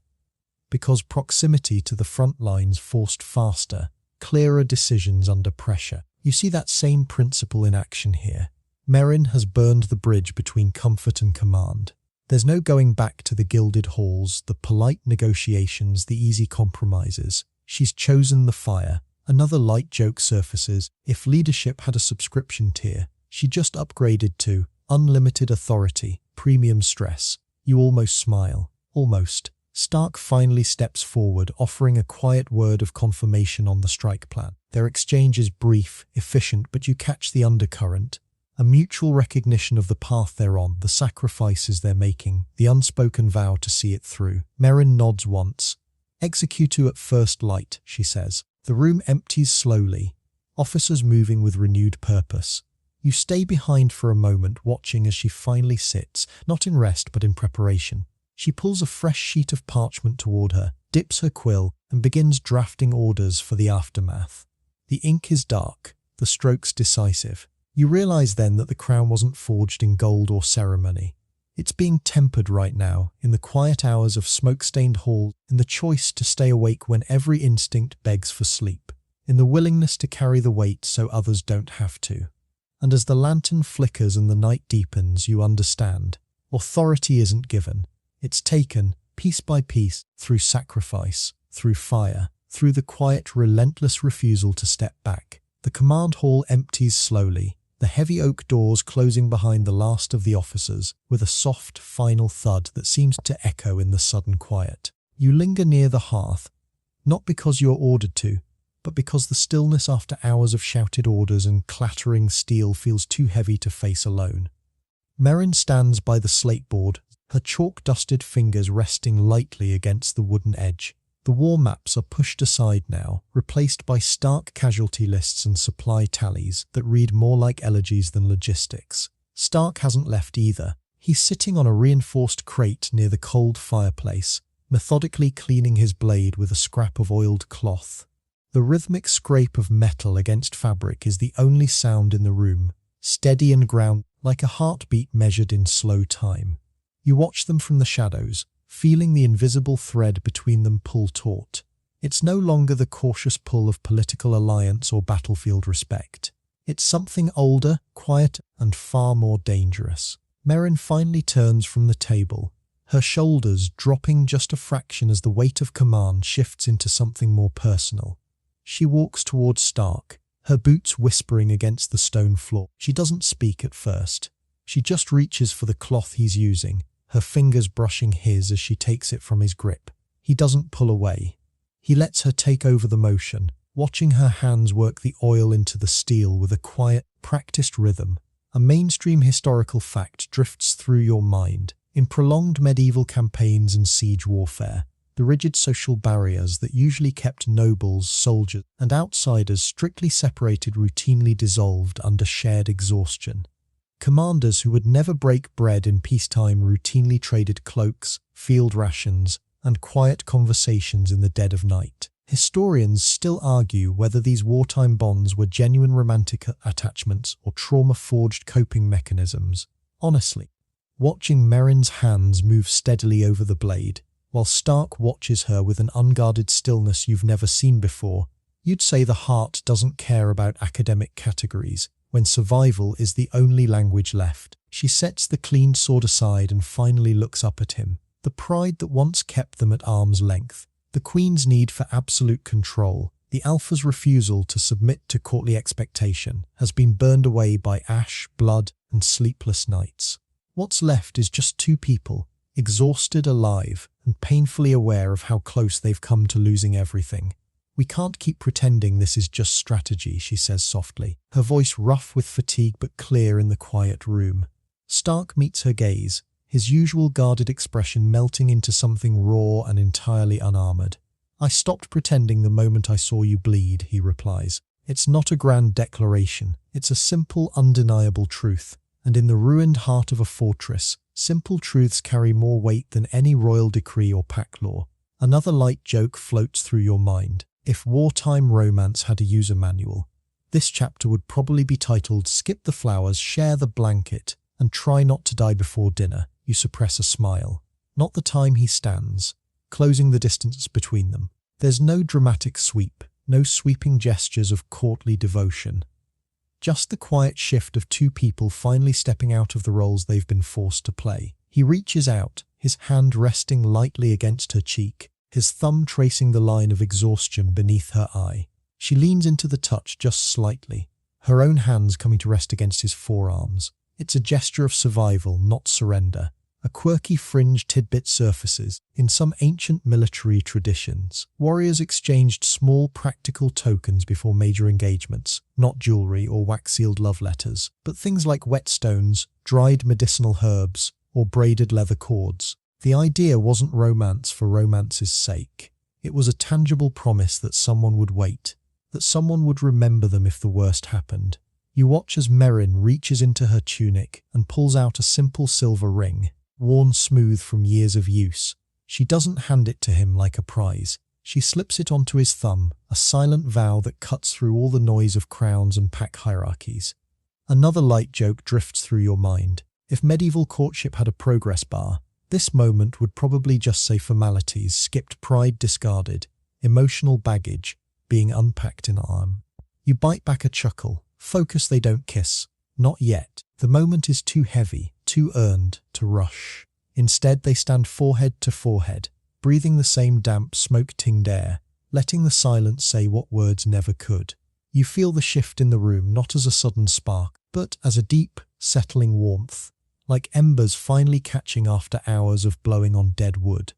Because proximity to the front lines forced faster, clearer decisions under pressure. You see that same principle in action here. Meryn has burned the bridge between comfort and command. There's no going back to the gilded halls, the polite negotiations, the easy compromises. She's chosen the fire. Another light joke surfaces. If leadership had a subscription tier, she just upgraded to unlimited authority, premium stress. You almost smile. Almost. Stark finally steps forward, offering a quiet word of confirmation on the strike plan. Their exchange is brief, efficient, but you catch the undercurrent. A mutual recognition of the path they're on, the sacrifices they're making, the unspoken vow to see it through. Meryn nods once. "Executu at first light," she says. The room empties slowly, officers moving with renewed purpose. You stay behind for a moment, watching as she finally sits, not in rest but in preparation. She pulls a fresh sheet of parchment toward her, dips her quill, and begins drafting orders for the aftermath. The ink is dark, the strokes decisive. You realize then that the crown wasn't forged in gold or ceremony. It's being tempered right now, in the quiet hours of smoke-stained halls, in the choice to stay awake when every instinct begs for sleep, in the willingness to carry the weight so others don't have to. And as the lantern flickers and the night deepens, you understand. Authority isn't given. It's taken, piece by piece, through sacrifice, through fire, through the quiet, relentless refusal to step back. The command hall empties slowly, the heavy oak doors closing behind the last of the officers, with a soft, final thud that seems to echo in the sudden quiet. You linger near the hearth, not because you're ordered to, but because the stillness after hours of shouted orders and clattering steel feels too heavy to face alone. Meryn stands by the slate board, her chalk-dusted fingers resting lightly against the wooden edge. The war maps are pushed aside now, replaced by stark casualty lists and supply tallies that read more like elegies than logistics. Stark hasn't left either. He's sitting on a reinforced crate near the cold fireplace, methodically cleaning his blade with a scrap of oiled cloth. The rhythmic scrape of metal against fabric is the only sound in the room, steady and ground, like a heartbeat measured in slow time. You watch them from the shadows, feeling the invisible thread between them pull taut. It's no longer the cautious pull of political alliance or battlefield respect. It's something older, quieter, and far more dangerous. Meryn finally turns from the table, her shoulders dropping just a fraction as the weight of command shifts into something more personal. She walks towards Stark, her boots whispering against the stone floor. She doesn't speak at first. She just reaches for the cloth he's using, her fingers brushing his as she takes it from his grip. He doesn't pull away. He lets her take over the motion, watching her hands work the oil into the steel with a quiet, practiced rhythm. A mainstream historical fact drifts through your mind. In prolonged medieval campaigns and siege warfare, the rigid social barriers that usually kept nobles, soldiers, and outsiders strictly separated routinely dissolved under shared exhaustion. Commanders who would never break bread in peacetime routinely traded cloaks, field rations, and quiet conversations in the dead of night. Historians still argue whether these wartime bonds were genuine romantic attachments or trauma-forged coping mechanisms. Honestly, watching Meryn's hands move steadily over the blade, while Stark watches her with an unguarded stillness you've never seen before, you'd say the heart doesn't care about academic categories when survival is the only language left. She sets the cleaned sword aside and finally looks up at him. The pride that once kept them at arm's length, the Queen's need for absolute control, the Alpha's refusal to submit to courtly expectation, has been burned away by ash, blood, and sleepless nights. What's left is just two people, exhausted, alive, and painfully aware of how close they've come to losing everything. "We can't keep pretending this is just strategy," she says softly, her voice rough with fatigue but clear in the quiet room. Stark meets her gaze, his usual guarded expression melting into something raw and entirely unarmored. "I stopped pretending the moment I saw you bleed," he replies. "It's not a grand declaration, it's a simple, undeniable truth, and in the ruined heart of a fortress, Simple truths carry more weight than any royal decree or pack law. Another light joke floats through your mind. If wartime romance had a user manual, this chapter would probably be titled "Skip the flowers, share the blanket, and try not to die before dinner." You suppress a smile. Not the time he stands, closing the distance between them. There's no dramatic sweep, no sweeping gestures of courtly devotion. Just the quiet shift of two people finally stepping out of the roles they've been forced to play. He reaches out, his hand resting lightly against her cheek, his thumb tracing the line of exhaustion beneath her eye. She leans into the touch just slightly, her own hands coming to rest against his forearms. It's a gesture of survival, not surrender. A quirky fringe tidbit surfaces. In some ancient military traditions, warriors exchanged small practical tokens before major engagements, not jewelry or wax-sealed love letters, but things like whetstones, dried medicinal herbs, or braided leather cords. The idea wasn't romance for romance's sake. It was a tangible promise that someone would wait, that someone would remember them if the worst happened. You watch as Meryn reaches into her tunic and pulls out a simple silver ring, worn smooth from years of use. She doesn't hand it to him like a prize. She slips it onto his thumb, a silent vow that cuts through all the noise of crowns and pack hierarchies. Another light joke drifts through your mind. If medieval courtship had a progress bar, this moment would probably just say formalities, skipped pride discarded, emotional baggage being unpacked in arm. You bite back a chuckle. Focus, they don't kiss. Not yet. The moment is too heavy, too earned, to rush. Instead, they stand forehead to forehead, breathing the same damp, smoke-tinged air, letting the silence say what words never could. You feel the shift in the room not as a sudden spark, but as a deep, settling warmth, like embers finally catching after hours of blowing on dead wood.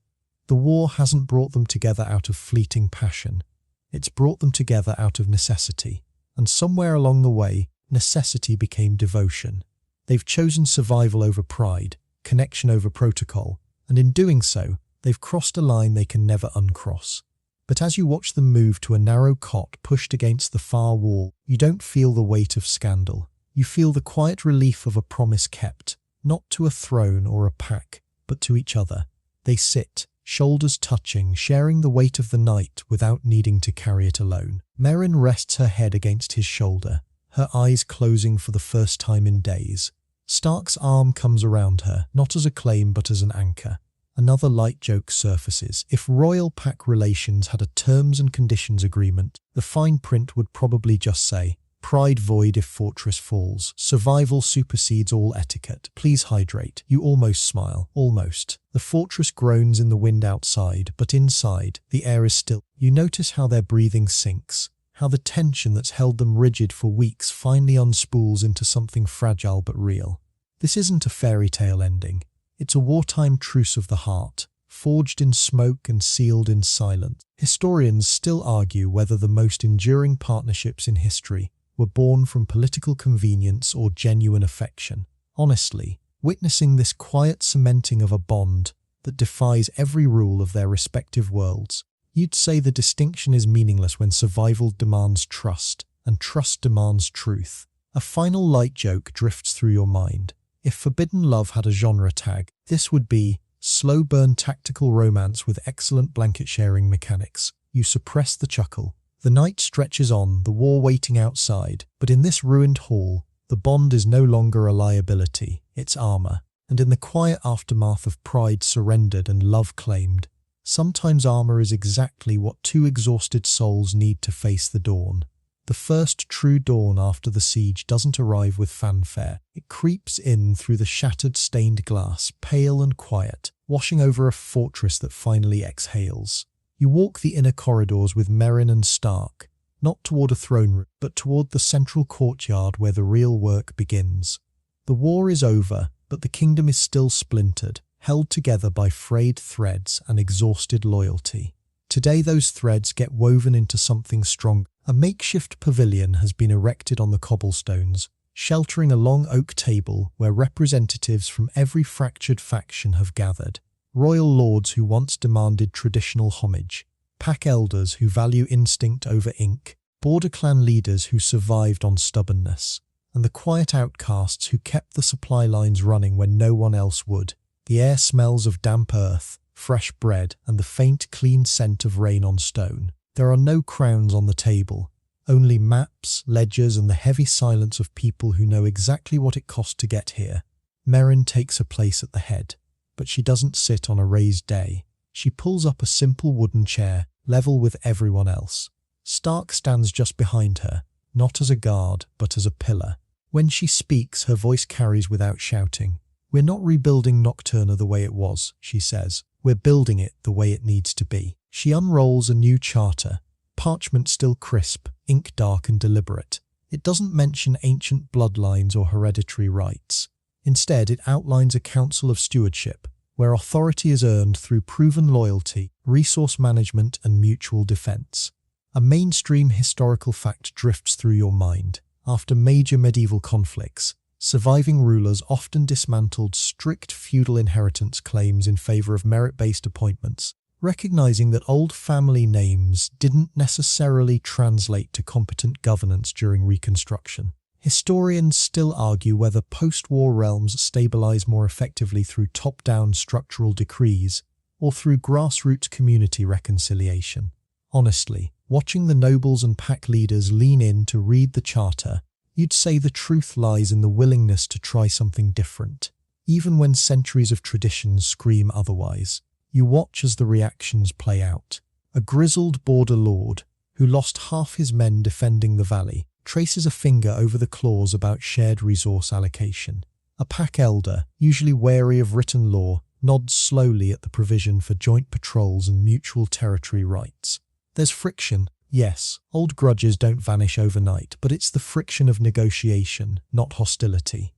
The war hasn't brought them together out of fleeting passion. It's brought them together out of necessity. And somewhere along the way, necessity became devotion. They've chosen survival over pride, connection over protocol, and in doing so, they've crossed a line they can never uncross. But as you watch them move to a narrow cot pushed against the far wall, you don't feel the weight of scandal. You feel the quiet relief of a promise kept, not to a throne or a pack, but to each other. They sit, shoulders touching, sharing the weight of the night without needing to carry it alone. Meryn rests her head against his shoulder, her eyes closing for the first time in days. Stark's arm comes around her, not as a claim but as an anchor. Another light joke surfaces. If royal pack relations had a terms and conditions agreement, the fine print would probably just say, "Pride void if fortress falls. Survival supersedes all etiquette. Please hydrate." You almost smile. Almost. The fortress groans in the wind outside, but inside, the air is still. You notice how their breathing sinks, how the tension that's held them rigid for weeks finally unspools into something fragile but real. This isn't a fairy tale ending. It's a wartime truce of the heart, forged in smoke and sealed in silence. Historians still argue whether the most enduring partnerships in history were born from political convenience or genuine affection. Honestly, witnessing this quiet cementing of a bond that defies every rule of their respective worlds, you'd say the distinction is meaningless when survival demands trust, and trust demands truth. A final light joke drifts through your mind. If Forbidden Love had a genre tag, this would be slow burn tactical romance with excellent blanket sharing mechanics. You suppress the chuckle. The night stretches on, the war waiting outside, but in this ruined hall, the bond is no longer a liability, it's armor. And in the quiet aftermath of pride surrendered and love claimed, sometimes armor is exactly what two exhausted souls need to face the dawn. The first true dawn after the siege doesn't arrive with fanfare. It creeps in through the shattered stained glass, pale and quiet, washing over a fortress that finally exhales. You walk the inner corridors with Meryn and Stark, not toward a throne room, but toward the central courtyard where the real work begins. The war is over, but the kingdom is still splintered, held together by frayed threads and exhausted loyalty. Today those threads get woven into something strong. A makeshift pavilion has been erected on the cobblestones, sheltering a long oak table where representatives from every fractured faction have gathered. Royal lords who once demanded traditional homage, pack elders who value instinct over ink, border clan leaders who survived on stubbornness, and the quiet outcasts who kept the supply lines running when no one else would. The air smells of damp earth, fresh bread, and the faint, clean scent of rain on stone. There are no crowns on the table, only maps, ledgers, and the heavy silence of people who know exactly what it cost to get here. Meryn takes her place at the head, but she doesn't sit on a raised day. She pulls up a simple wooden chair, level with everyone else. Stark stands just behind her, not as a guard, but as a pillar. When she speaks, her voice carries without shouting. "We're not rebuilding Nocturna the way it was," she says. "We're building it the way it needs to be." She unrolls a new charter, parchment still crisp, ink dark and deliberate. It doesn't mention ancient bloodlines or hereditary rights. Instead, it outlines a council of stewardship, where authority is earned through proven loyalty, resource management, and mutual defense. A mainstream historical fact drifts through your mind. After major medieval conflicts, surviving rulers often dismantled strict feudal inheritance claims in favor of merit-based appointments, recognizing that old family names didn't necessarily translate to competent governance during Reconstruction. Historians still argue whether post-war realms stabilize more effectively through top-down structural decrees or through grassroots community reconciliation. Honestly, watching the nobles and pack leaders lean in to read the charter, you'd say the truth lies in the willingness to try something different, even when centuries of traditions scream otherwise. You watch as the reactions play out. A grizzled border lord, who lost half his men defending the valley, traces a finger over the clause about shared resource allocation. A pack elder, usually wary of written law, nods slowly at the provision for joint patrols and mutual territory rights. There's friction, yes. Old grudges don't vanish overnight, but it's the friction of negotiation, not hostility.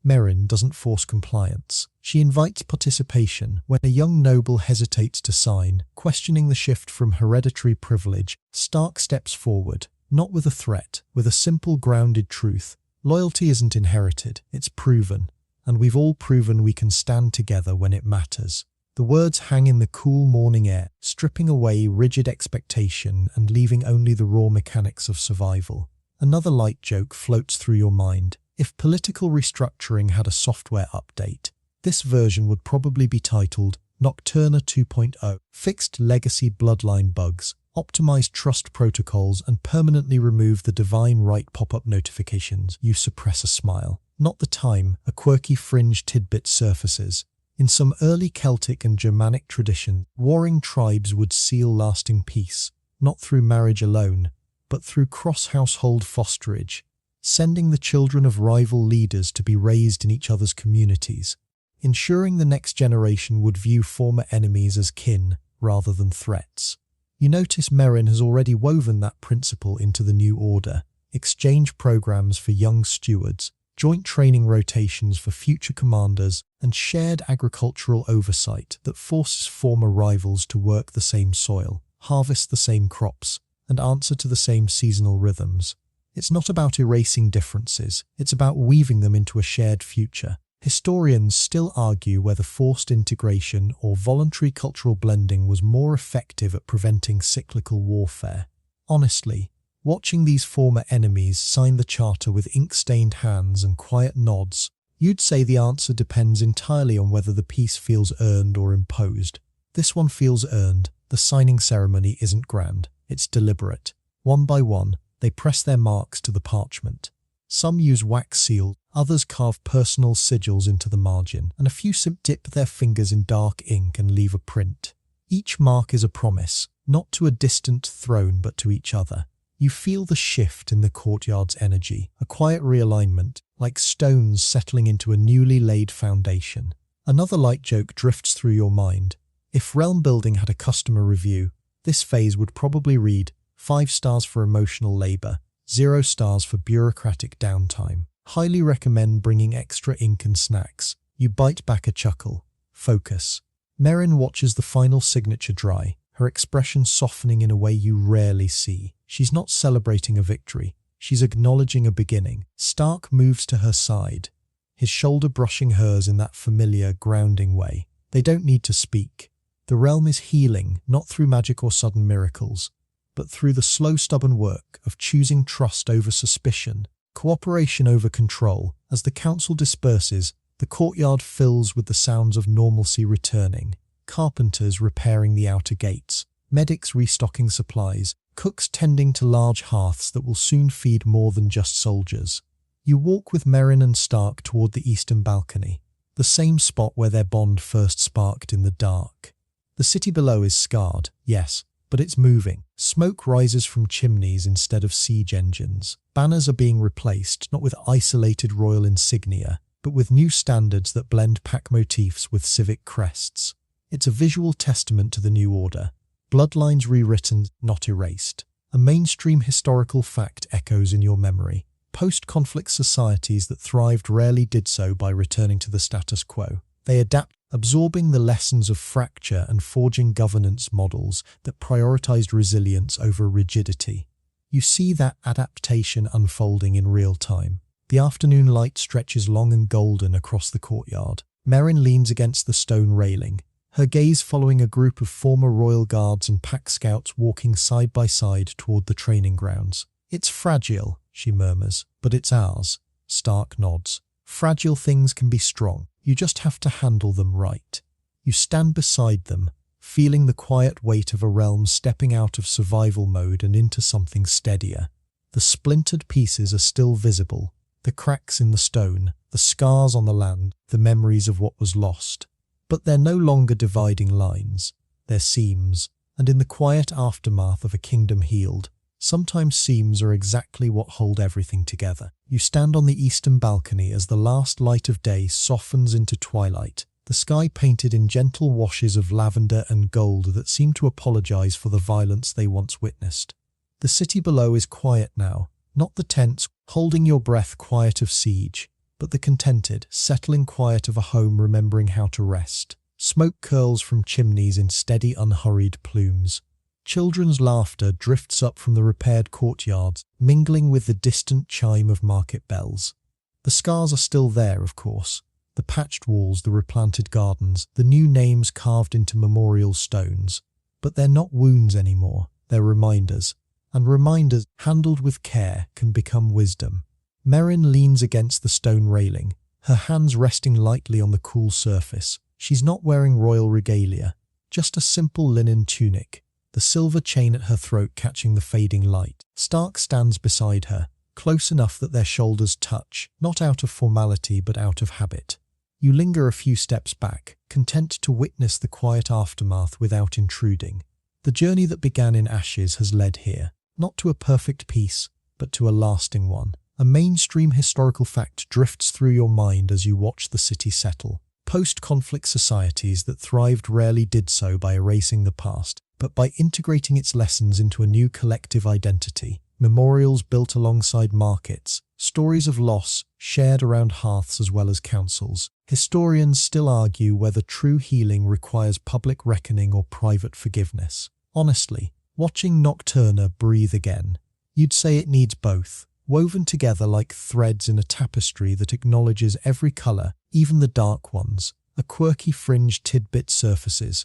Meryn doesn't force compliance. She invites participation. When a young noble hesitates to sign, questioning the shift from hereditary privilege, Stark steps forward, not with a threat, with a simple grounded truth. Loyalty isn't inherited, it's proven, and we've all proven we can stand together when it matters. The words hang in the cool morning air, stripping away rigid expectation and leaving only the raw mechanics of survival. Another light joke floats through your mind. If political restructuring had a software update, this version would probably be titled Nocturna 2.0. Fixed legacy bloodline bugs, optimized trust protocols, and permanently remove the divine right pop-up notifications. You suppress a smile. Not the time a quirky fringe tidbit surfaces. In some early Celtic and Germanic tradition, warring tribes would seal lasting peace, not through marriage alone, but through cross-household fosterage, sending the children of rival leaders to be raised in each other's communities, ensuring the next generation would view former enemies as kin rather than threats. You notice Meryn has already woven that principle into the new order: exchange programs for young stewards, joint training rotations for future commanders, and shared agricultural oversight that forces former rivals to work the same soil, harvest the same crops, and answer to the same seasonal rhythms. It's not about erasing differences, it's about weaving them into a shared future. Historians still argue whether forced integration or voluntary cultural blending was more effective at preventing cyclical warfare. Honestly, watching these former enemies sign the charter with ink-stained hands and quiet nods, you'd say the answer depends entirely on whether the peace feels earned or imposed. This one feels earned. The signing ceremony isn't grand, it's deliberate. One by one, they press their marks to the parchment. Some use wax seal, others carve personal sigils into the margin, and a few dip their fingers in dark ink and leave a print. Each mark is a promise, not to a distant throne but to each other. You feel the shift in the courtyard's energy, a quiet realignment, like stones settling into a newly laid foundation. Another light joke drifts through your mind. If realm building had a customer review, this phase would probably read, 5 stars for emotional labor, 0 stars for bureaucratic downtime. Highly recommend bringing extra ink and snacks. You bite back a chuckle. Focus. Meryn watches the final signature dry, her expression softening in a way you rarely see. She's not celebrating a victory, she's acknowledging a beginning. Stark moves to her side, his shoulder brushing hers in that familiar, grounding way. They don't need to speak. The realm is healing, not through magic or sudden miracles, but through the slow, stubborn work of choosing trust over suspicion, Cooperation over control. As the council disperses, the courtyard fills with the sounds of normalcy returning. Carpenters repairing the outer gates, medics restocking supplies, cooks tending to large hearths that will soon feed more than just soldiers. You walk with Meryn and Stark toward the eastern balcony, the same spot where their bond first sparked in the dark. The city below is scarred, yes, but it's moving. Smoke rises from chimneys instead of siege engines. Banners are being replaced, not with isolated royal insignia, but with new standards that blend pack motifs with civic crests. It's a visual testament to the new order. Bloodlines rewritten, not erased. A mainstream historical fact echoes in your memory. Post-conflict societies that thrived rarely did so by returning to the status quo. They adapt, absorbing the lessons of fracture and forging governance models that prioritized resilience over rigidity. You see that adaptation unfolding in real time. The afternoon light stretches long and golden across the courtyard. Meryn leans against the stone railing, her gaze following a group of former royal guards and pack scouts walking side by side toward the training grounds. "It's fragile," she murmurs, "but it's ours." Stark nods. "Fragile things can be strong. You just have to handle them right." You stand beside them, feeling the quiet weight of a realm stepping out of survival mode and into something steadier. The splintered pieces are still visible, the cracks in the stone, the scars on the land, the memories of what was lost. But they're no longer dividing lines, they're seams, and in the quiet aftermath of a kingdom healed, sometimes seams are exactly what hold everything together. You stand on the eastern balcony as the last light of day softens into twilight, the sky painted in gentle washes of lavender and gold that seem to apologize for the violence they once witnessed. The city below is quiet now, not the tense, holding your breath quiet of siege, but the contented, settling quiet of a home remembering how to rest. Smoke curls from chimneys in steady, unhurried plumes. Children's laughter drifts up from the repaired courtyards, mingling with the distant chime of market bells. The scars are still there, of course. The patched walls, the replanted gardens, the new names carved into memorial stones. But they're not wounds anymore, they're reminders. And reminders, handled with care, can become wisdom. Meryn leans against the stone railing, her hands resting lightly on the cool surface. She's not wearing royal regalia, just a simple linen tunic, the silver chain at her throat catching the fading light. Stark stands beside her, close enough that their shoulders touch, not out of formality but out of habit. You linger a few steps back, content to witness the quiet aftermath without intruding. The journey that began in ashes has led here, not to a perfect peace, but to a lasting one. A mainstream historical fact drifts through your mind as you watch the city settle. Post-conflict societies that thrived rarely did so by erasing the past, but by integrating its lessons into a new collective identity. Memorials built alongside markets, stories of loss shared around hearths as well as councils. Historians still argue whether true healing requires public reckoning or private forgiveness. Honestly, watching Nocturna breathe again, you'd say it needs both, woven together like threads in a tapestry that acknowledges every colour, even the dark ones, a quirky fringed tidbit surfaces.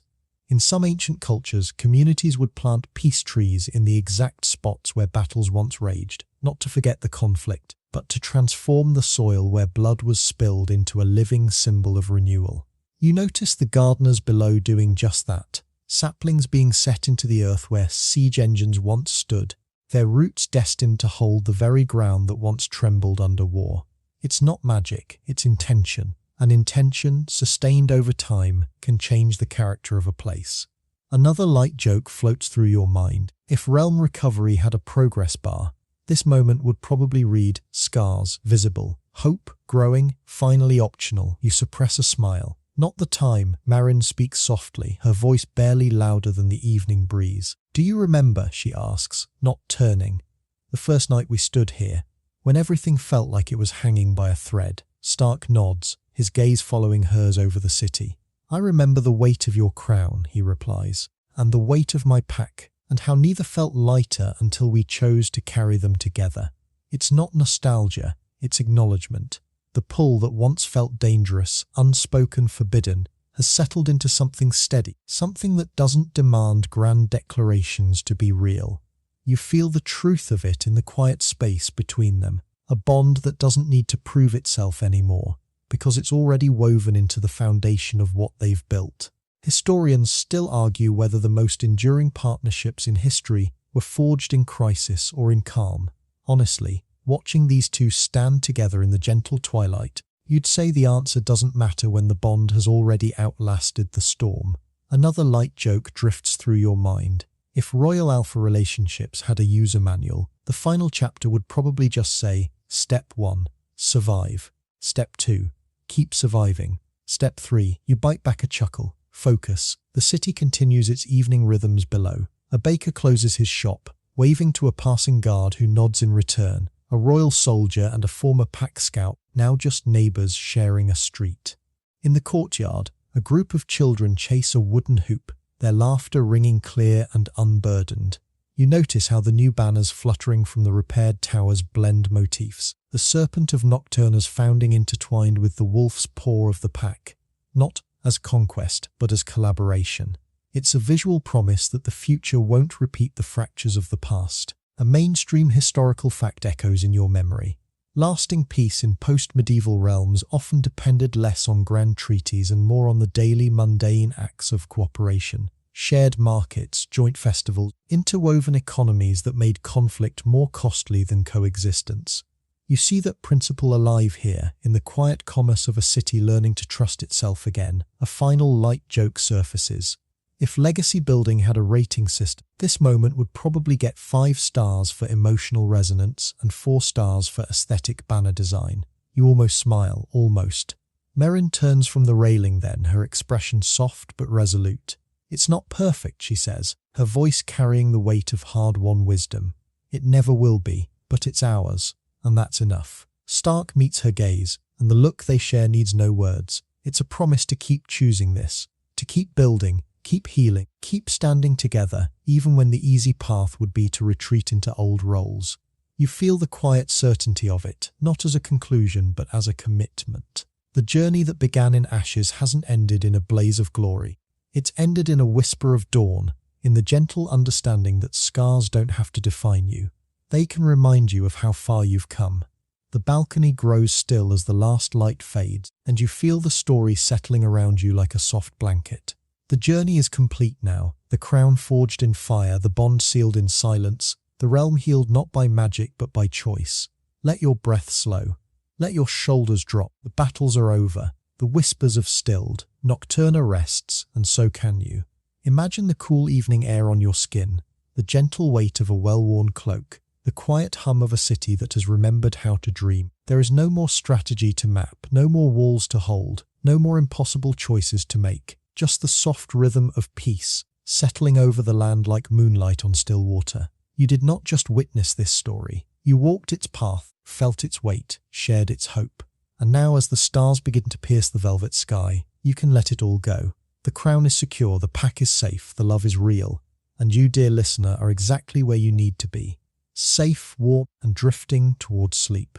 In some ancient cultures, communities would plant peace trees in the exact spots where battles once raged, not to forget the conflict, but to transform the soil where blood was spilled into a living symbol of renewal. You notice the gardeners below doing just that, saplings being set into the earth where siege engines once stood, their roots destined to hold the very ground that once trembled under war. It's not magic, it's intention. An intention, sustained over time, can change the character of a place. Another light joke floats through your mind. If Realm Recovery had a progress bar, this moment would probably read, scars, visible, hope, growing, finally optional. You suppress a smile. Not the time, Meryn speaks softly, her voice barely louder than the evening breeze. "Do you remember," she asks, not turning, "the first night we stood here, when everything felt like it was hanging by a thread?" Stark nods, his gaze following hers over the city. "I remember the weight of your crown," he replies, "and the weight of my pack, and how neither felt lighter until we chose to carry them together. It's not nostalgia, it's acknowledgement. The pull that once felt dangerous, unspoken, forbidden, has settled into something steady, something that doesn't demand grand declarations to be real. You feel the truth of it in the quiet space between them, a bond that doesn't need to prove itself anymore, because it's already woven into the foundation of what they've built. Historians still argue whether the most enduring partnerships in history were forged in crisis or in calm. Honestly, watching these two stand together in the gentle twilight, you'd say the answer doesn't matter when the bond has already outlasted the storm. Another light joke drifts through your mind. If Royal Alpha Relationships had a user manual, the final chapter would probably just say, Step 1, survive. Step 2, keep surviving. Step 3, you bite back a chuckle. Focus. The city continues its evening rhythms below. A baker closes his shop, waving to a passing guard who nods in return. A royal soldier and a former pack scout, now just neighbours sharing a street. In the courtyard, a group of children chase a wooden hoop, their laughter ringing clear and unburdened. You notice how the new banners fluttering from the repaired towers blend motifs, the serpent of Nocturna's founding intertwined with the wolf's paw of the pack, not as conquest but as collaboration. It's a visual promise that the future won't repeat the fractures of the past. A mainstream historical fact echoes in your memory. Lasting peace in post-medieval realms often depended less on grand treaties and more on the daily mundane acts of cooperation. Shared markets, joint festivals, interwoven economies that made conflict more costly than coexistence. You see that principle alive here, in the quiet commerce of a city learning to trust itself again. A final light joke surfaces. If legacy building had a rating system, this moment would probably get 5 stars for emotional resonance and 4 stars for aesthetic banner design. You almost smile, almost. Meryn turns from the railing then, her expression soft but resolute. It's not perfect, she says, her voice carrying the weight of hard-won wisdom. It never will be, but it's ours, and that's enough. Stark meets her gaze, and the look they share needs no words. It's a promise to keep choosing this, to keep building, keep healing, keep standing together, even when the easy path would be to retreat into old roles. You feel the quiet certainty of it, not as a conclusion, but as a commitment. The journey that began in ashes hasn't ended in a blaze of glory. It's ended in a whisper of dawn, in the gentle understanding that scars don't have to define you. They can remind you of how far you've come. The balcony grows still as the last light fades, and you feel the story settling around you like a soft blanket. The journey is complete now, the crown forged in fire, the bond sealed in silence, the realm healed not by magic but by choice. Let your breath slow. Let your shoulders drop. The battles are over. The whispers have stilled. Nocturna rests, and so can you. Imagine the cool evening air on your skin, the gentle weight of a well-worn cloak, the quiet hum of a city that has remembered how to dream. There is no more strategy to map, no more walls to hold, no more impossible choices to make. Just the soft rhythm of peace, settling over the land like moonlight on still water. You did not just witness this story. You walked its path, felt its weight, shared its hope. And now as the stars begin to pierce the velvet sky, you can let it all go. The crown is secure, the pack is safe, the love is real. And you, dear listener, are exactly where you need to be. Safe, warm, and drifting towards sleep.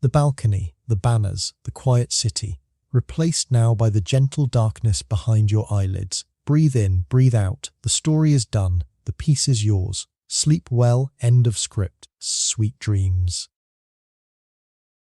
The balcony, the banners, the quiet city, replaced now by the gentle darkness behind your eyelids. Breathe in, breathe out. The story is done. The piece is yours. Sleep well. End of script. Sweet dreams.